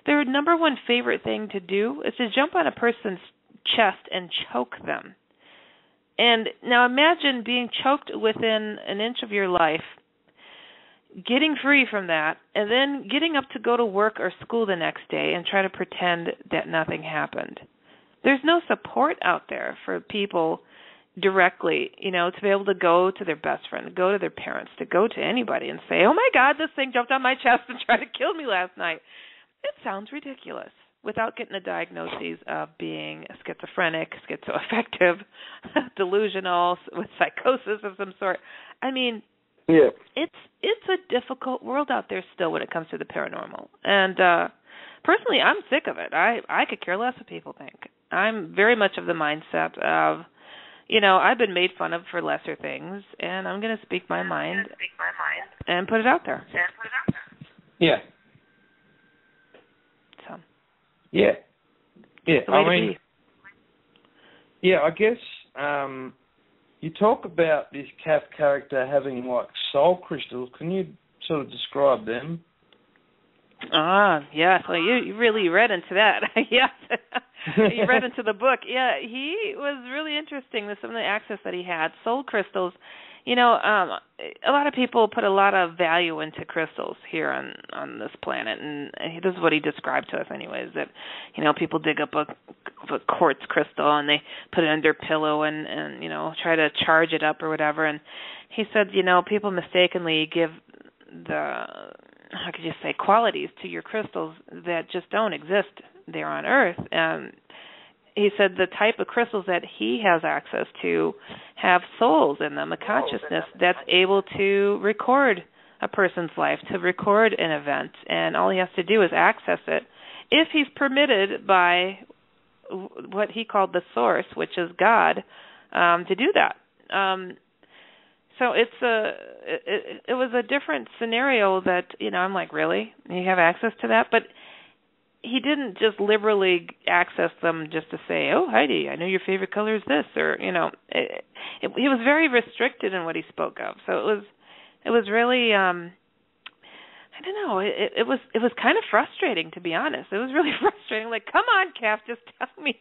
Their number one favorite thing to do is to jump on a person's chest and choke them. And now imagine being choked within an inch of your life, getting free from that, and then getting up to go to work or school the next day and try to pretend that nothing happened. There's no support out there for people directly, to be able to go to their best friend, to go to their parents, to go to anybody and say, oh my God, this thing jumped on my chest and tried to kill me last night. It sounds ridiculous without getting a diagnosis of being schizophrenic, schizoaffective, delusional, with psychosis of some sort. I mean, it's a difficult world out there still when it comes to the paranormal. And personally, I'm sick of it. I could care less what people think. I'm very much of the mindset of, I've been made fun of for lesser things, and I'm going to speak my mind and put it out there. Yeah. So. Yeah. Yeah. I guess you talk about this Kath character having like soul crystals. Can you sort of describe them? Yes. Well, you really read into that. Yes. You read into the book. Yeah, he was really interesting with some of the access that he had. Soul crystals, a lot of people put a lot of value into crystals here on this planet, and this is what he described to us anyways, that, people dig up a quartz crystal and they put it under their pillow and try to charge it up or whatever. And he said, people mistakenly give qualities to your crystals that just don't exist there on Earth. And he said the type of crystals that he has access to have souls in them, a consciousness that's able to record a person's life, to record an event, and all he has to do is access it if he's permitted by what he called the source, which is God, to do that. So it was a different scenario that, I'm like, really? You have access to that? But he didn't just liberally access them just to say, oh, Heidi, I know your favorite color is this, or, he was very restricted in what he spoke of. So it was really, I don't know, it was kind of frustrating, to be honest. It was really frustrating. Like, come on, Kath, just tell me,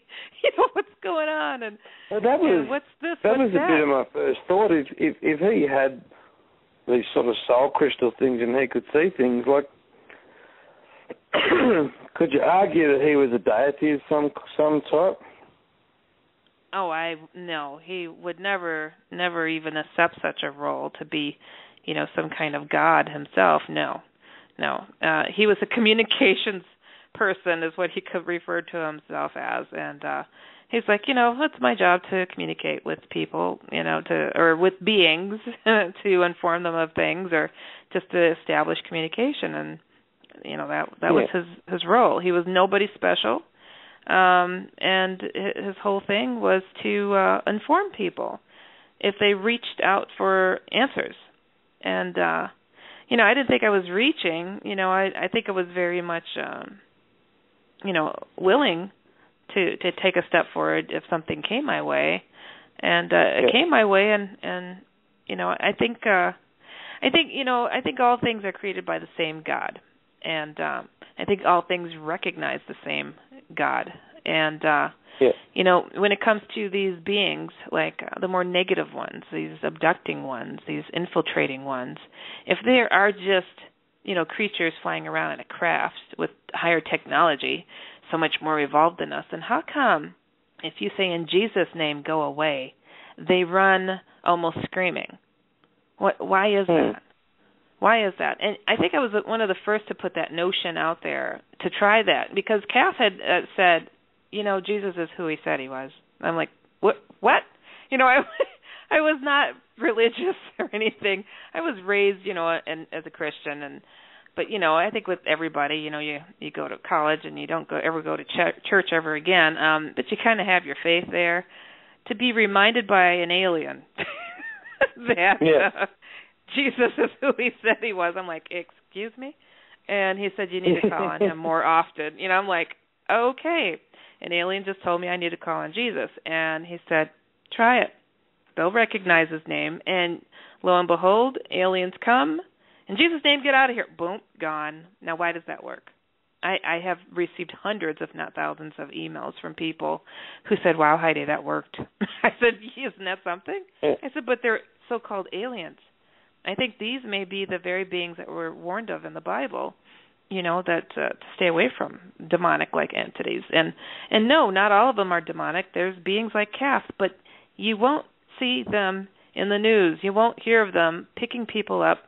what's going on, and what's this, that what's was a bit of my first thought. If he had these sort of soul crystal things and he could see things, like, could you argue that he was a deity of some type? Oh, no, he would never even accept such a role to be, some kind of god himself. No. He was a communications person, is what he could refer to himself as, and he's like, it's my job to communicate with people, or with beings, to inform them of things, or just to establish communication, and that was his role. He was nobody special, and his whole thing was to inform people if they reached out for answers. And I didn't think I was reaching. I think I was very much, willing to take a step forward if something came my way, and it came my way, and I think all things are created by the same God, and I think all things recognize the same God, and You know, when it comes to these beings, like the more negative ones, these abducting ones, these infiltrating ones, if there are just, you know, creatures flying around in a craft with higher technology, so much more evolved than us, then how come if you say in Jesus' name, go away, they run almost screaming? Why is that? Why is that? And I think I was one of the first to put that notion out there to try that, because Kath had said, you know, Jesus is who he said he was. I'm like, what? You know, I was not religious or anything. I was raised, you know, as a Christian, but you know, I think with everybody, you know, you go to college and you don't ever go to church ever again, but you kind of have your faith there. To be reminded by an alien that Jesus is who he said he was, I'm like, excuse me? And he said, you need to call on him more often. You know, I'm like, okay. An alien just told me I need to call on Jesus. And he said, try it. They'll recognize his name. And lo and behold, aliens come. In Jesus' name, get out of here. Boom, gone. Now, why does that work? I have received hundreds, if not thousands, of emails from people who said, wow, Heidi, that worked. I said, isn't that something? I said, but they're so-called aliens. I think these may be the very beings that were warned of in the Bible, you know, that to stay away from demonic-like entities. And no, not all of them are demonic. There's beings like Kath, but you won't see them in the news. You won't hear of them picking people up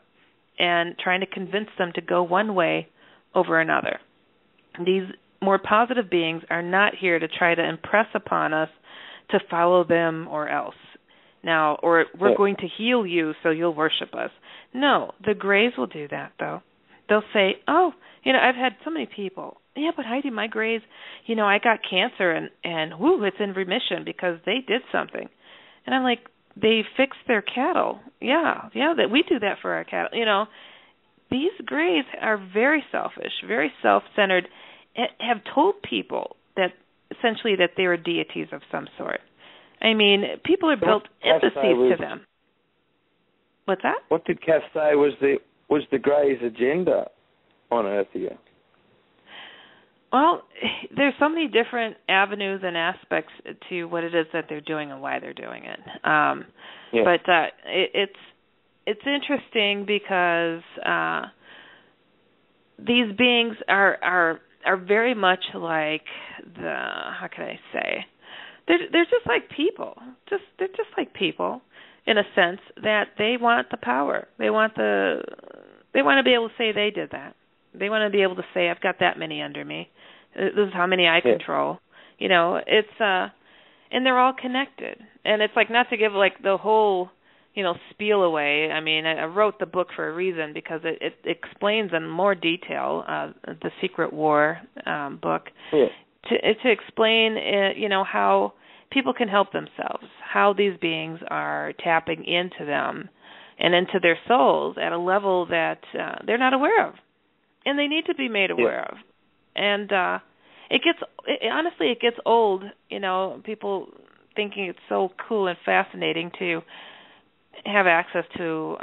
and trying to convince them to go one way over another. These more positive beings are not here to try to impress upon us to follow them or else. Now, or we're going to heal you so you'll worship us. No, the Greys will do that, though. They'll say, oh, you know, I've had so many people, yeah, but Heidi, my Greys, you know, I got cancer and whoo, it's in remission because they did something. And I'm like, they fixed their cattle. Yeah, that we do that for our cattle. You know, these Greys are very selfish, very self-centered, have told people that essentially that they are deities of some sort. I mean, people are built empathies to them. What's that? What did Kath say was the Greys' agenda on Earth here? Well, there's so many different avenues and aspects to what it is that they're doing and why they're doing it. But it's interesting because these beings are very much like how can I say? They're just like people. They're just like people in a sense that they want the power. They want to be able to say they did that. They want to be able to say, I've got that many under me. This is how many I control. You know, it's and they're all connected. And it's like, not to give like the whole, you know, spiel away. I mean, I wrote the book for a reason because it explains in more detail the Secret War book. To explain, you know, how people can help themselves, how these beings are tapping into them and into their souls at a level that they're not aware of, and they need to be made aware of. And honestly, it gets old, you know, people thinking it's so cool and fascinating to have access to,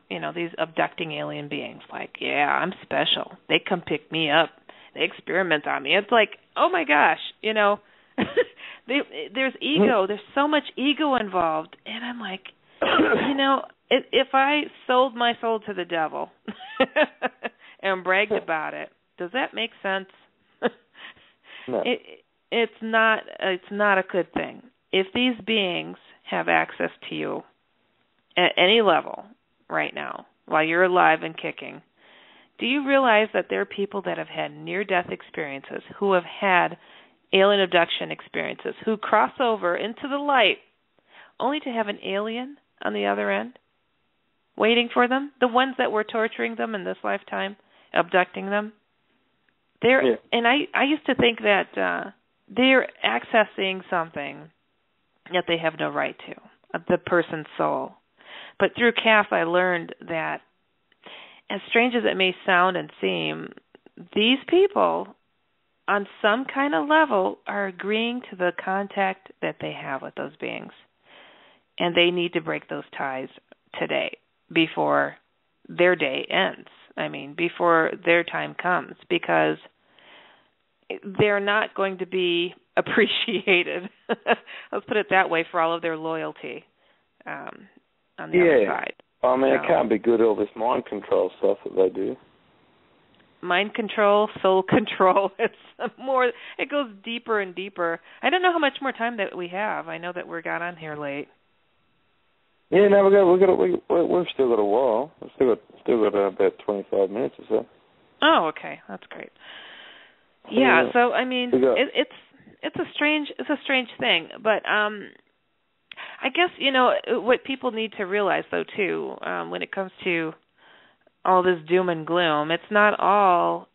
you know, these abducting alien beings. Like, yeah, I'm special. They come pick me up. They experiment on me. It's like, oh my gosh, you know, there's ego. There's so much ego involved. And I'm like, you know, if I sold my soul to the devil and bragged about it, does that make sense? No. It's not a good thing. If these beings have access to you at any level right now, while you're alive and kicking, do you realize that there are people that have had near-death experiences, who have had alien abduction experiences, who cross over into the light only to have an alien on the other end waiting for them? The ones that were torturing them in this lifetime, abducting them? And I used to think that they're accessing something that they have no right to, the person's soul. But through Kath, I learned that, as strange as it may sound and seem, these people, on some kind of level, are agreeing to the contact that they have with those beings. And they need to break those ties today, before their day ends. I mean, before their time comes, because they're not going to be appreciated. Let's put it that way, for all of their loyalty on the other side. I mean, it can't be good, all this mind control stuff that they do. Mind control, soul control. It's more. It goes deeper and deeper. I don't know how much more time that we have. I know that we got on here late. Yeah, no, we've still got a while. We've still got about 25 minutes or so. Oh, okay, that's great. Yeah, so I mean, it's a strange thing, but I guess what people need to realize though too, when it comes to all this doom and gloom, it's not all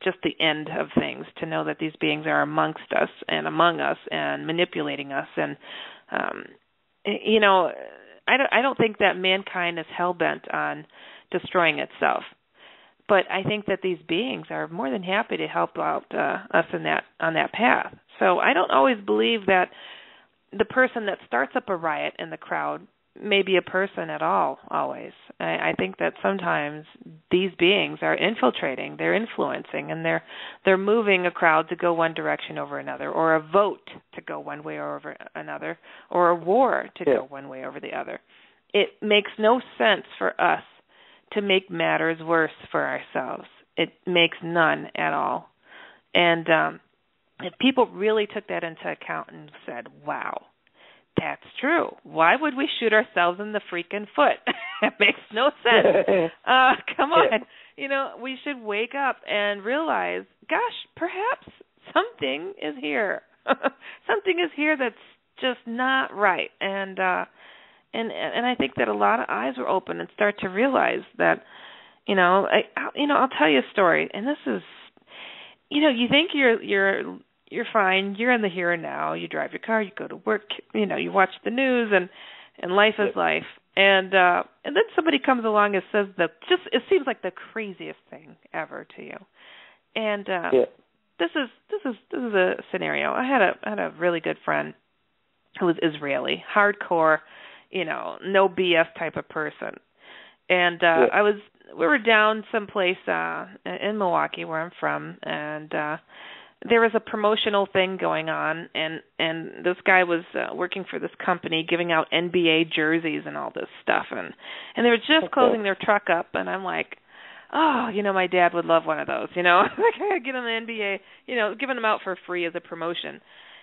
just the end of things. To know that these beings are amongst us and among us and manipulating us, and I don't think that mankind is hell bent on destroying itself. But I think that these beings are more than happy to help out us on that path. So I don't always believe that the person that starts up a riot in the crowd may be a person at all, always. I think that sometimes these beings are infiltrating, they're influencing, and they're moving a crowd to go one direction over another, or a vote to go one way over another, or a war to go one way over the other. It makes no sense for us to make matters worse for ourselves. It makes none at all. And if people really took that into account and said, wow, that's true, why would we shoot ourselves in the freaking foot? It makes no sense. Come on. We should wake up and realize, gosh, perhaps something is here. Something is here that's just not right. And I think that a lot of eyes were open and start to realize that, I'll tell you a story, and this is, you think you're fine, you're in the here and now, you drive your car, you go to work, you watch the news, and life is life, and then somebody comes along and says it seems like the craziest thing ever to you, and this is a scenario. I had a really good friend who was Israeli, hardcore, no BS type of person. And we were down someplace in Milwaukee, where I'm from, and there was a promotional thing going on, and this guy was working for this company giving out NBA jerseys and all this stuff, and they were just closing their truck up, and I'm like, oh, my dad would love one of those, like I get on the NBA, giving them out for free as a promotion.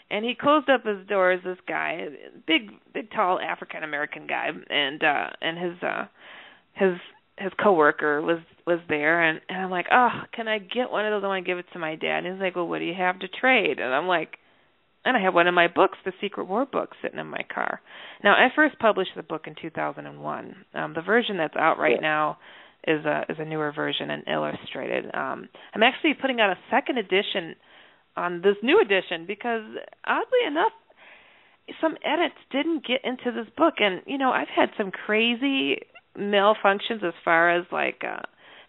And he closed up his doors, this guy, big, tall African American guy, and his coworker was there, and I'm like, oh, can I get one of those? I want to give it to my dad. And he's like, well, what do you have to trade? And I'm like, and I have one of my books, the Secret War book, sitting in my car. Now, I first published the book in 2001. The version that's out right now is a newer version and illustrated. I'm actually putting out a second edition on this new edition because, oddly enough, some edits didn't get into this book. And, I've had some crazy malfunctions as far as,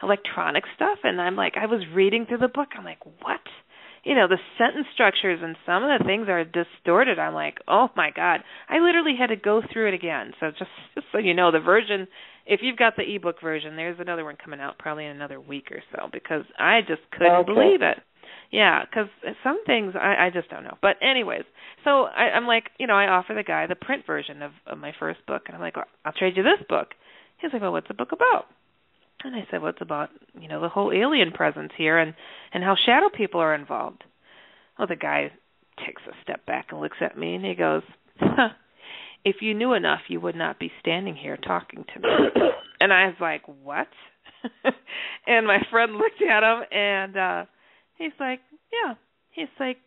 electronic stuff. And I'm like, I was reading through the book. I'm like, what? The sentence structures and some of the things are distorted. I'm like, oh, my God. I literally had to go through it again. So just so you know, the version, if you've got the ebook version, there's another one coming out probably in another week or so because I just couldn't believe it. Yeah, because some things I just don't know. But anyways, so I'm like, I offer the guy the print version of my first book. And I'm like, well, I'll trade you this book. He's like, well, what's the book about? And I said, well, it's about, the whole alien presence here and how shadow people are involved. Well, the guy takes a step back and looks at me and he goes, if you knew enough, you would not be standing here talking to me. And I was like, what? And my friend looked at him and he's like, yeah. He's like,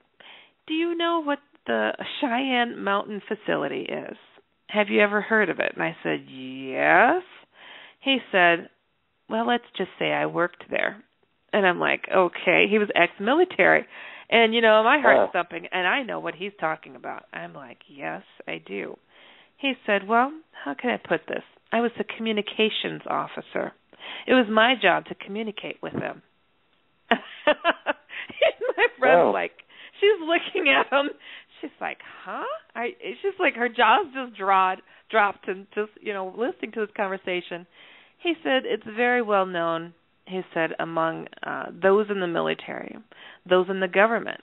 do you know what the Cheyenne Mountain facility is? Have you ever heard of it? And I said, yes. He said, well, let's just say I worked there. And I'm like, okay. He was ex-military. And, my heart's thumping, and I know what he's talking about. I'm like, yes, I do. He said, well, how can I put this? I was the communications officer. It was my job to communicate with them. My friend's like, she's looking at him. She's like, huh? It's just like her jaw's just dropped and just, listening to this conversation. He said, it's very well known he said, among those in the military, those in the government,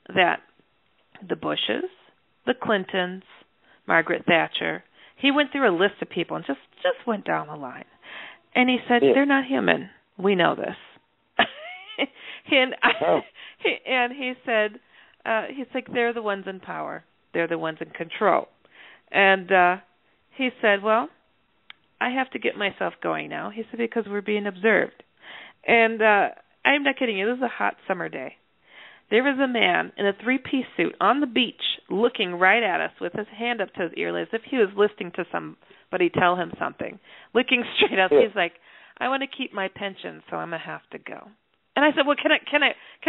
that the Bushes, the Clintons, Margaret Thatcher, he went through a list of people and just went down the line. And he said, they're not human. We know this. And he said, he's like, they're the ones in power. They're the ones in control. And he said, well, I have to get myself going now. He said, because we're being observed. And I'm not kidding you. This is a hot summer day. There was a man in a three-piece suit on the beach looking right at us with his hand up to his ear as if he was listening to somebody tell him something, looking straight up. He's like, I want to keep my pension, so I'm going to have to go. And I said, well, can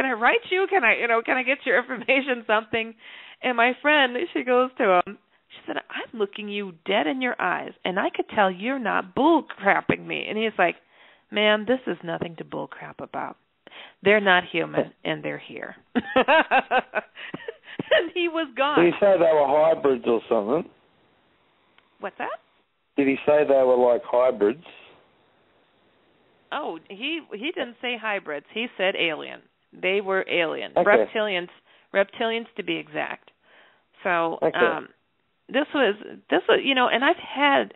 I write you? Can I get your information, something? And my friend, she goes to him. She said, I'm looking you dead in your eyes, and I could tell you're not bull-crapping me. And he's like, ma'am, this is nothing to bull-crap about. They're not human, and they're here. And he was gone. Did he say they were hybrids or something? What's that? Did he say they were like hybrids? Oh, he didn't say hybrids. He said alien. They were alien. Okay. Reptilians to be exact. So okay. This was and I've had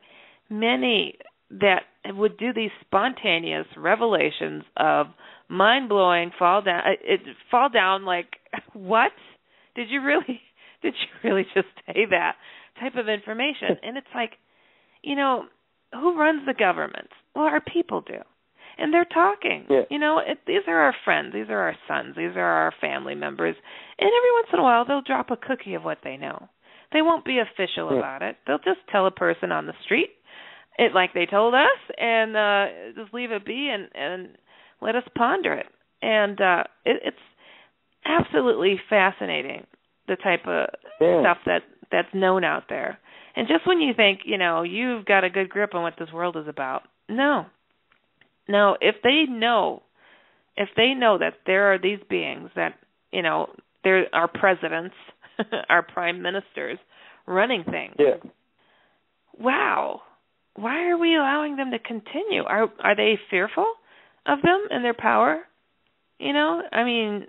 many that would do these spontaneous revelations of mind-blowing fall down like, what? Did you really just say that type of information? And it's like, who runs the government? Well, our people do. And they're talking. Yeah. These are our friends. These are our sons. These are our family members. And every once in a while, they'll drop a cookie of what they know. They won't be official about it. They'll just tell a person on the street, like they told us, and just leave it be and let us ponder it. And it's absolutely fascinating, the type of stuff that's known out there. And just when you think, you've got a good grip on what this world is about, no, if they know that there are these beings that, there are presidents, our prime ministers running things. Yeah. Wow. Why are we allowing them to continue? Are they fearful of them and their power? I mean,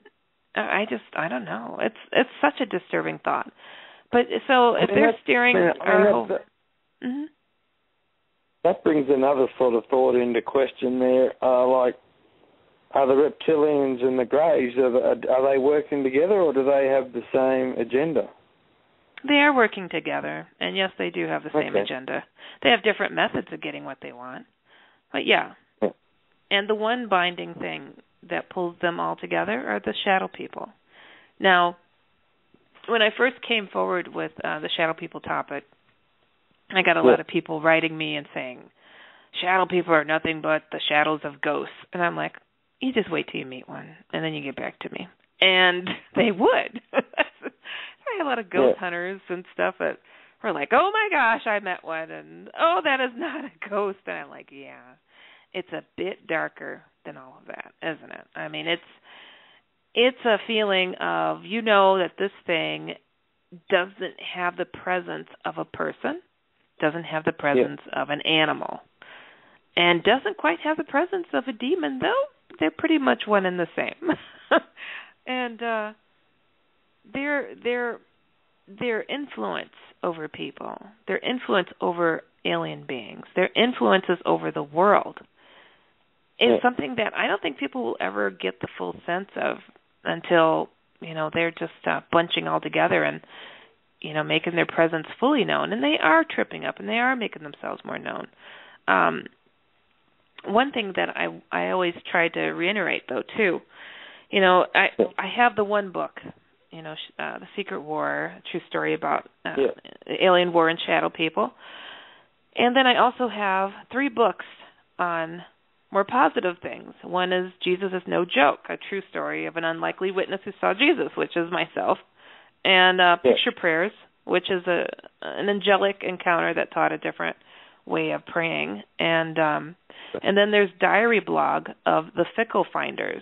I don't know. It's such a disturbing thought. But so if they're steering our whole... That brings another sort of thought into question there. Are the reptilians and the Greys, are they working together, or do they have the same agenda? They are working together, and yes, they do have the same agenda. They have different methods of getting what they want. But yeah. And the one binding thing that pulls them all together are the shadow people. Now, when I first came forward with the shadow people topic, I got a lot of people writing me and saying, shadow people are nothing but the shadows of ghosts. And I'm like, you just wait till you meet one, and then you get back to me. And they would. I had a lot of ghost hunters and stuff that were like, oh, my gosh, I met one, and, oh, that is not a ghost. And I'm like, yeah, it's a bit darker than all of that, isn't it? I mean, it's a feeling of, that this thing doesn't have the presence of a person, doesn't have the presence of an animal, and doesn't quite have the presence of a demon, though they're pretty much one and the same. And their influence over people, their influence over alien beings, their influences over the world is something that I don't think people will ever get the full sense of until, they're just bunching all together and, making their presence fully known. And they are tripping up and they are making themselves more known. One thing that I always try to reiterate, though, too, I have the one book, The Secret War, a true story about alien war and shadow people. And then I also have 3 books on more positive things. One is Jesus is No Joke, a true story of an unlikely witness who saw Jesus, which is myself. And Picture Prayers, which is an angelic encounter that taught a different way of praying. And then there's Diary Blog of the Fickle Finders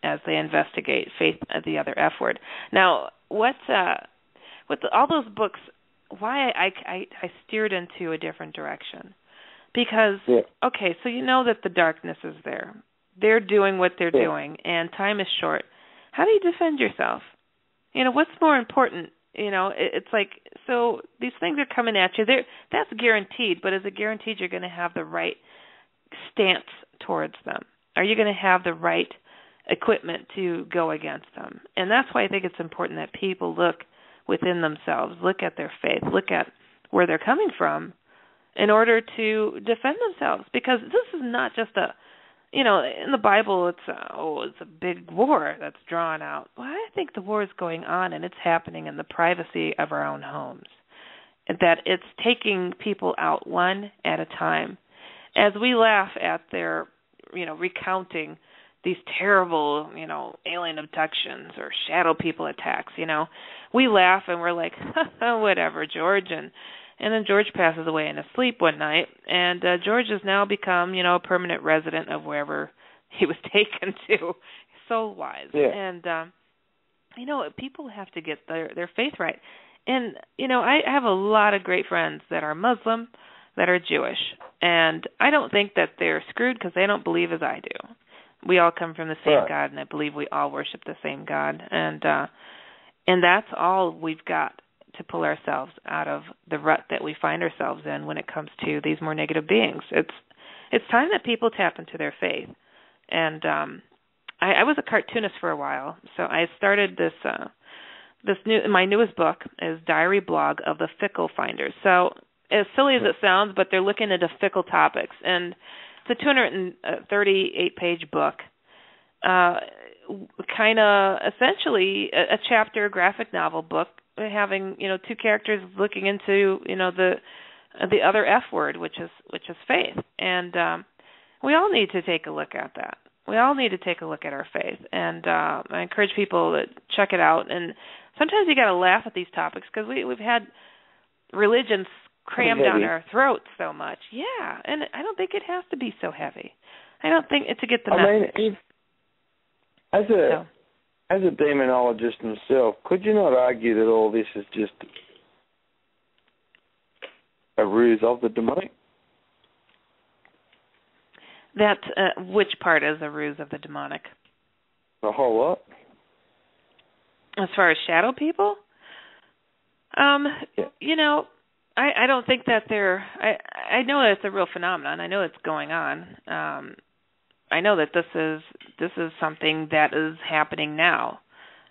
as they investigate Faith, the other F word. Now, with all those books, why I steered into a different direction? Because, okay, so that the darkness is there. they're doing what they're doing, and time is short. How do you defend yourself? What's more important? It's like, so these things are coming at you. That's guaranteed, but is it guaranteed you're going to have the right stance towards them? Are you going to have the right equipment to go against them? And that's why I think it's important that people look within themselves, look at their faith, look at where they're coming from in order to defend themselves. Because this is not just in the Bible, it's a big war that's drawn out. Well, I think the war is going on, and it's happening in the privacy of our own homes. That it's taking people out one at a time. As we laugh at their, recounting these terrible, alien abductions or shadow people attacks, we laugh and we're like, whatever, George. And then George passes away in his sleep one night, and George has now become, a permanent resident of wherever he was taken to, soul-wise. Yeah. And, people have to get their faith right. And, I have a lot of great friends that are Muslim, that are Jewish, and I don't think that they're screwed because they don't believe as I do. We all come from the same God, and I believe we all worship the same God. And that's all we've got to pull ourselves out of the rut that we find ourselves in when it comes to these more negative beings. It's time that people tap into their faith. And I was a cartoonist for a while, so I started my newest book is Diary Blog of the Fickle Finders. So as silly as it sounds, but they're looking into fickle topics. And it's a 238-page book, kind of essentially a chapter graphic novel book, having two characters looking into the other F word, which is faith. And we all need to take a look at that. We all need to take a look at our faith. And I encourage people to check it out. And sometimes you got to laugh at these topics because we've had religions crammed down our throats so much. Yeah, and I don't think it has to be so heavy. I don't think it's to get the message. As a demonologist himself, could you not argue that all this is just a ruse of the demonic? That which part is a ruse of the demonic? A whole lot. As far as shadow people? Yeah. I don't think that I know that it's a real phenomenon. I know it's going on. I know that this is something that is happening now.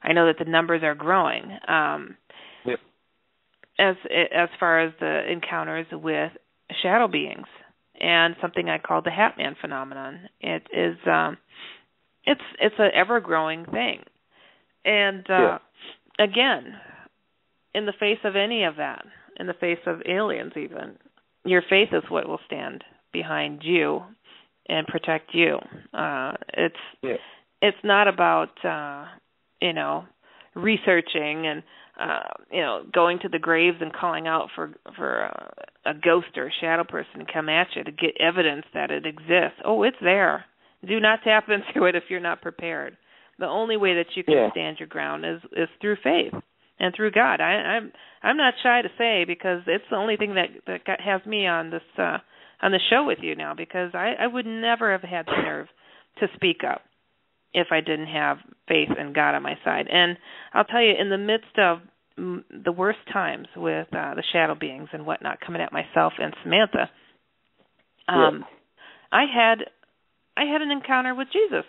I know that the numbers are growing. Yeah. As far as the encounters with shadow beings and something I call the hatman phenomenon. It is it's an ever growing thing. And again, in the face of any of that, in the face of aliens even, your faith is what will stand behind you and protect you. It's not about researching and going to the graves and calling out for a ghost or a shadow person to come at you to get evidence that it exists. Oh, it's there. Do not tap into it if you're not prepared. The only way that you can stand your ground is through faith and through God. I'm not shy to say, because it's the only thing that has me on this on the show with you now, because I would never have had the nerve to speak up if I didn't have faith in God on my side. And I'll tell you, in the midst of the worst times with the shadow beings and whatnot coming at myself and Samantha, I had an encounter with Jesus.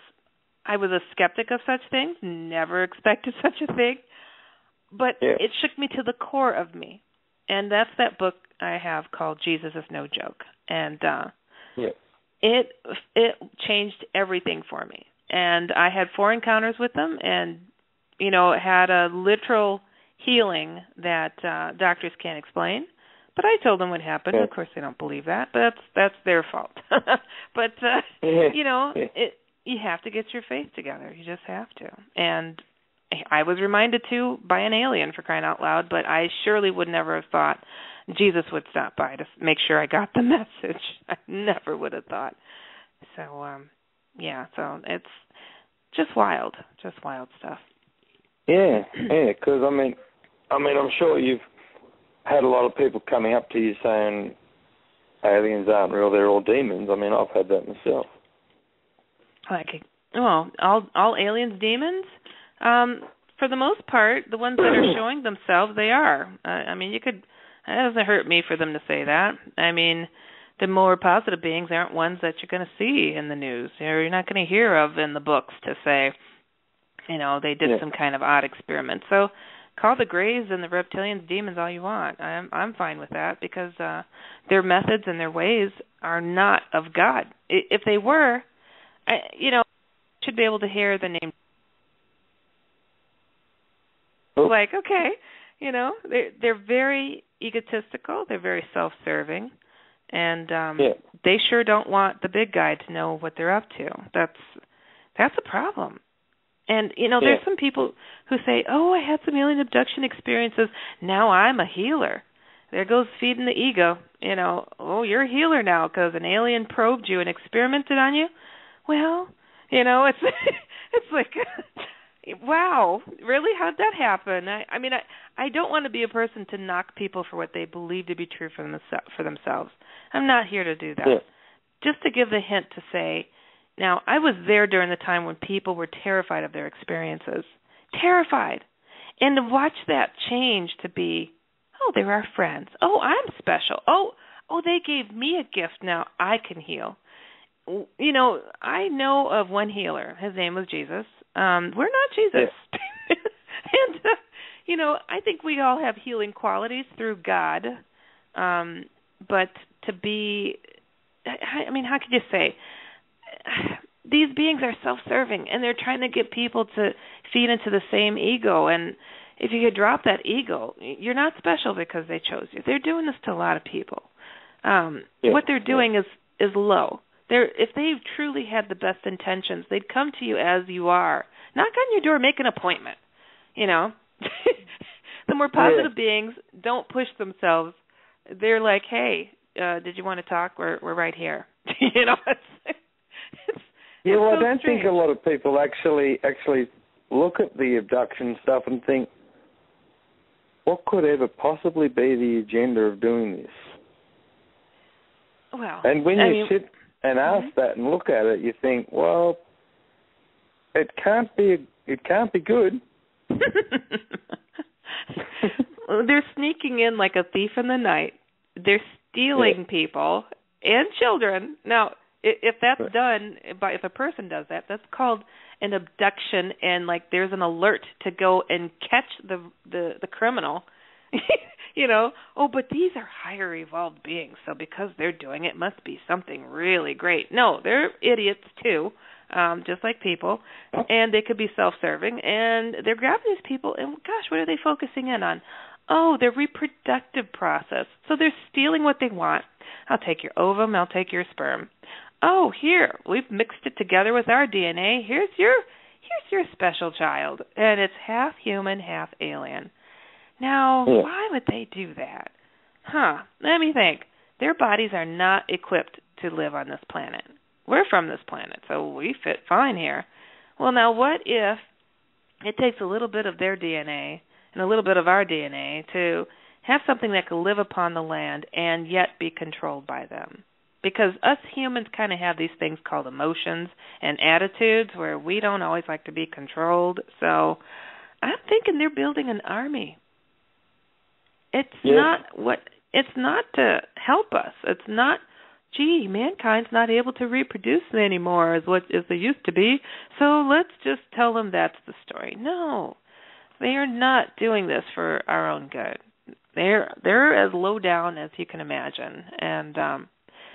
I was a skeptic of such things, never expected such a thing, but it shook me to the core of me. And that's that book I have called Jesus is No Joke. And it changed everything for me. And I had 4 encounters with them and, had a literal healing that doctors can't explain. But I told them what happened. Of course, they don't believe that, but that's their fault. But, you have to get your faith together. You just have to. And I was reminded, too, by an alien, for crying out loud, but I surely would never have thought Jesus would stop by to make sure I got the message. I never would have thought. So, so it's just wild stuff. Yeah, because, I mean, I'm sure you've had a lot of people coming up to you saying aliens aren't real, they're all demons. I mean, I've had that myself. all aliens demons? For the most part, the ones that are showing themselves, they are. It doesn't hurt me for them to say that. I mean, the more positive beings aren't ones that you're going to see in the news, or you're not going to hear of in the books to say, they did some kind of odd experiment. So call the Greys and the reptilians demons all you want. I'm fine with that, because their methods and their ways are not of God. If they were, should be able to hear the name. Like, okay, they're very egotistical. They're very self-serving. And they sure don't want the big guy to know what they're up to. That's a problem. And, there's some people who say, oh, I had some alien abduction experiences. Now I'm a healer. There goes feeding the ego. Oh, you're a healer now because an alien probed you and experimented on you. Well, it's it's like, wow, really? How'd that happen? I don't want to be a person to knock people for what they believe to be true for themselves. I'm not here to do that. Yeah. Just to give the hint to say, now, I was there during the time when people were terrified of their experiences. Terrified. And to watch that change to be, oh, they're our friends. Oh, I'm special. Oh, they gave me a gift. Now I can heal. I know of one healer. His name was Jesus. We're not Jesus. And, I think we all have healing qualities through God. But to be, how could you say, these beings are self-serving, and they're trying to get people to feed into the same ego. And if you could drop that ego, you're not special because they chose you. They're doing this to a lot of people. What they're doing is low. If they truly had the best intentions, they'd come to you as you are. Knock on your door, make an appointment. The more positive beings don't push themselves. They're like, hey, did you want to talk? We're right here. I don't think a lot of people actually look at the abduction stuff and think, what could ever possibly be the agenda of doing this? Well, and when you sit and ask that and look at it, you think, well, it can't be good. They're sneaking in like a thief in the night. They're stealing people and children. Now, if that's done, if a person does that, that's called an abduction, and like there's an alert to go and catch the criminal. But these are higher evolved beings, so because they're doing it, must be something really great. No, they're idiots too, just like people, and they could be self-serving, and they're grabbing these people, and gosh, what are they focusing in on? Oh, their reproductive process. So they're stealing what they want. I'll take your ovum, I'll take your sperm. Oh, here, we've mixed it together with our DNA. Here's your special child. And it's half human, half alien. Now, why would they do that? Let me think. Their bodies are not equipped to live on this planet. We're from this planet, so we fit fine here. Well, now what if it takes a little bit of their DNA and a little bit of our DNA to have something that can live upon the land and yet be controlled by them? Because us humans kind of have these things called emotions and attitudes where we don't always like to be controlled. So I'm thinking they're building an army. It's not to help us. It's not, mankind's not able to reproduce anymore as they used to be, so let's just tell them that's the story. No, they are not doing this for our own good. They're as low down as you can imagine. And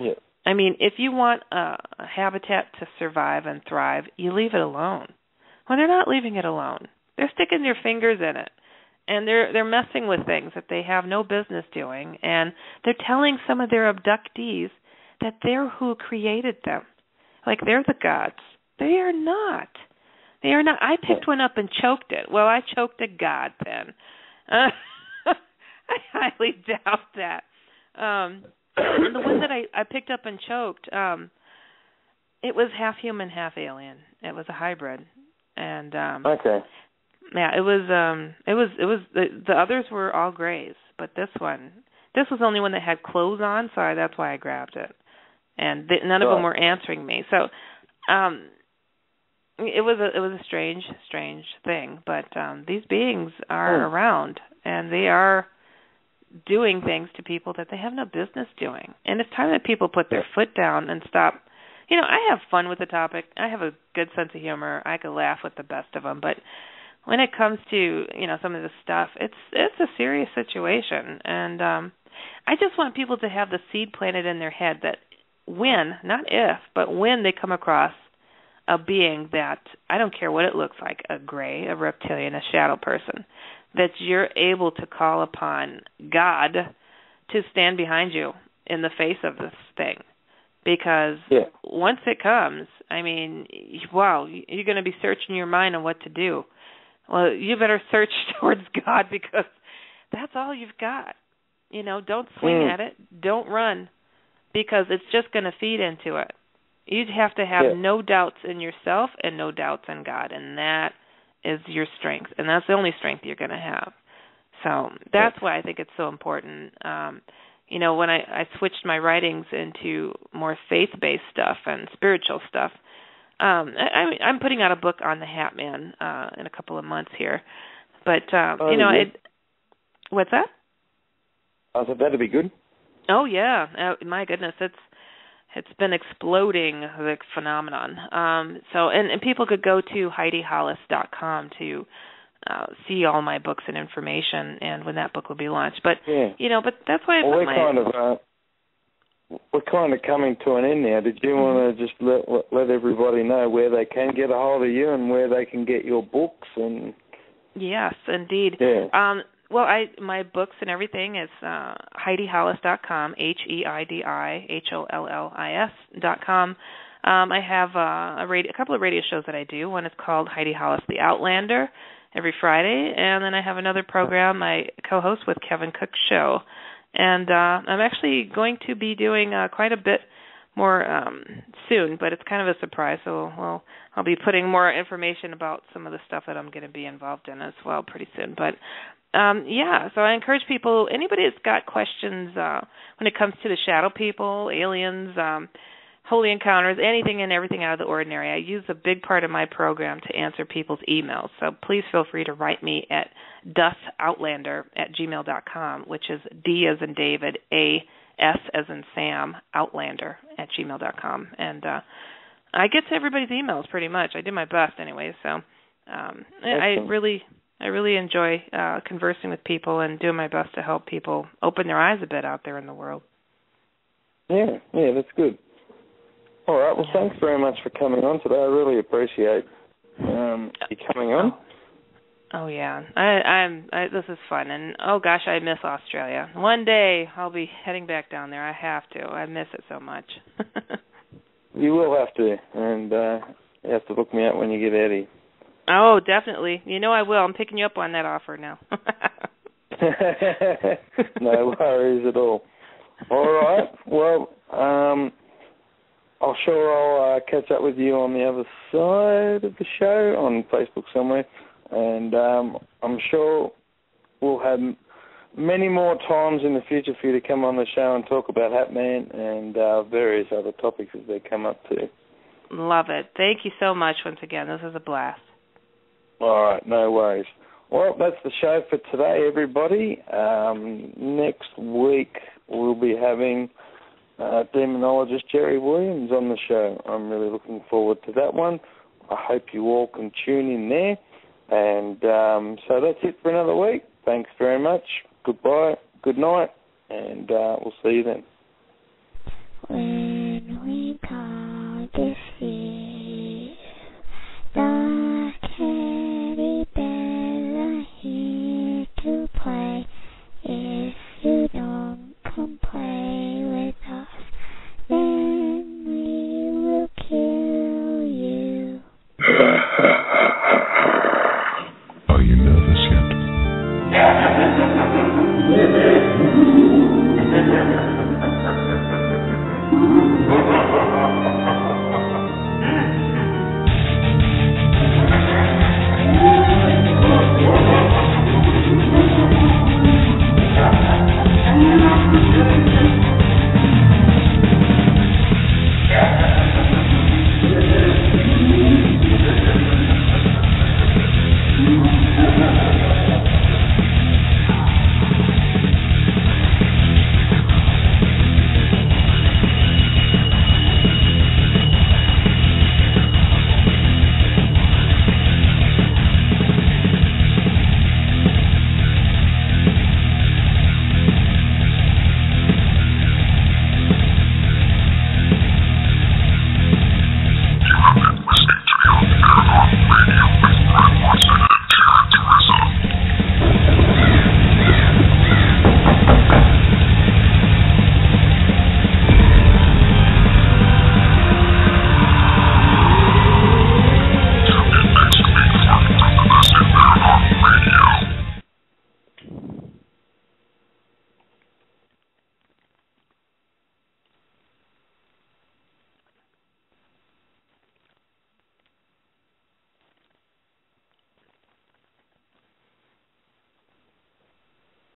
if you want a habitat to survive and thrive, you leave it alone. Well, they're not leaving it alone. They're sticking their fingers in it, and they're messing with things that they have no business doing, and they're telling some of their abductees that they're who created them, like they're the gods. They are not. They are not. I picked one up and choked it. Well, I choked a god then. I highly doubt that. And the one that I picked up and choked, it was half human, half alien. It was a hybrid, and it was the others were all grays, but this was the only one that had clothes on, so that's why I grabbed it, and none of them were answering me. So it was a strange thing, but these beings are around, and they are doing things to people that they have no business doing. And it's time that people put their foot down and stop. You know, I have fun with the topic. I have a good sense of humor. I can laugh with the best of them, but when it comes to, you know, some of this stuff, it's a serious situation. And I just want people to have the seed planted in their head that when, not if, but when they come across a being that, I don't care what it looks like, a gray, a reptilian, a shadow person, that you're able to call upon God to stand behind you in the face of this thing. Because once it comes, I mean, wow, you're going to be searching your mind on what to do. Well, you better search towards God, because that's all you've got. You know, don't swing at it. Don't run, because it's just going to feed into it. You'd have to have no doubts in yourself and no doubts in God, and that is your strength, and that's the only strength you're going to have. So that's why I think it's so important. You know, when I switched my writings into more faith-based stuff and spiritual stuff, I'm putting out a book on the Hatman in a couple of months here. But, you know, what's that? I said that'd be good. Oh, yeah. My goodness, it's been exploding, the phenomenon. So, and people could go to HeidiHollis.com to see all my books and information, and when that book will be launched. But you know, but that's why we're kind of coming to an end now. Did you want to just let everybody know where they can get a hold of you and where they can get your books? And yes, indeed. Yeah. Well, my books and everything is HeidiHollis.com, HeidiHollis.com. I have a couple of radio shows that I do. One is called Heidi Hollis, the Outlander, every Friday, and then I have another program I co-host with Kevin Cook's show. And I'm actually going to be doing quite a bit more soon, but it's kind of a surprise, so I'll be putting more information about some of the stuff that I'm going to be involved in as well pretty soon. But so I encourage people, anybody that's got questions when it comes to the shadow people, aliens, holy encounters, anything and everything out of the ordinary. I use a big part of my program to answer people's emails. So please feel free to write me at dusoutlander@gmail.com, which is D as in David, A, S as in Sam, outlander@gmail.com. And I get to everybody's emails pretty much. I do my best anyway. So I really enjoy conversing with people and doing my best to help people open their eyes a bit out there in the world. Yeah, that's good. All right, well, thanks very much for coming on today. I really appreciate you coming on. Oh yeah, this is fun, and oh gosh, I miss Australia. One day I'll be heading back down there. I have to. I miss it so much. You will have to, and you have to book me out when you get out here. Oh, definitely. You know I will. I'm picking you up on that offer now. No worries at all. All right. Well, I'll catch up with you on the other side of the show on Facebook somewhere, and I'm sure we'll have many more times in the future for you to come on the show and talk about Hatman and various other topics as they come up too. Love it. Thank you so much once again. This was a blast. All right, no worries. Well, that's the show for today, everybody. Next week we'll be having demonologist Jerry Williams on the show. I'm really looking forward to that one. I hope you all can tune in there. And so that's it for another week. Thanks very much. Goodbye, good night, and we'll see you then. When we call this year, the teddy bears are here to play. If you don't come play with us, then we will kill you. Are you nervous yet?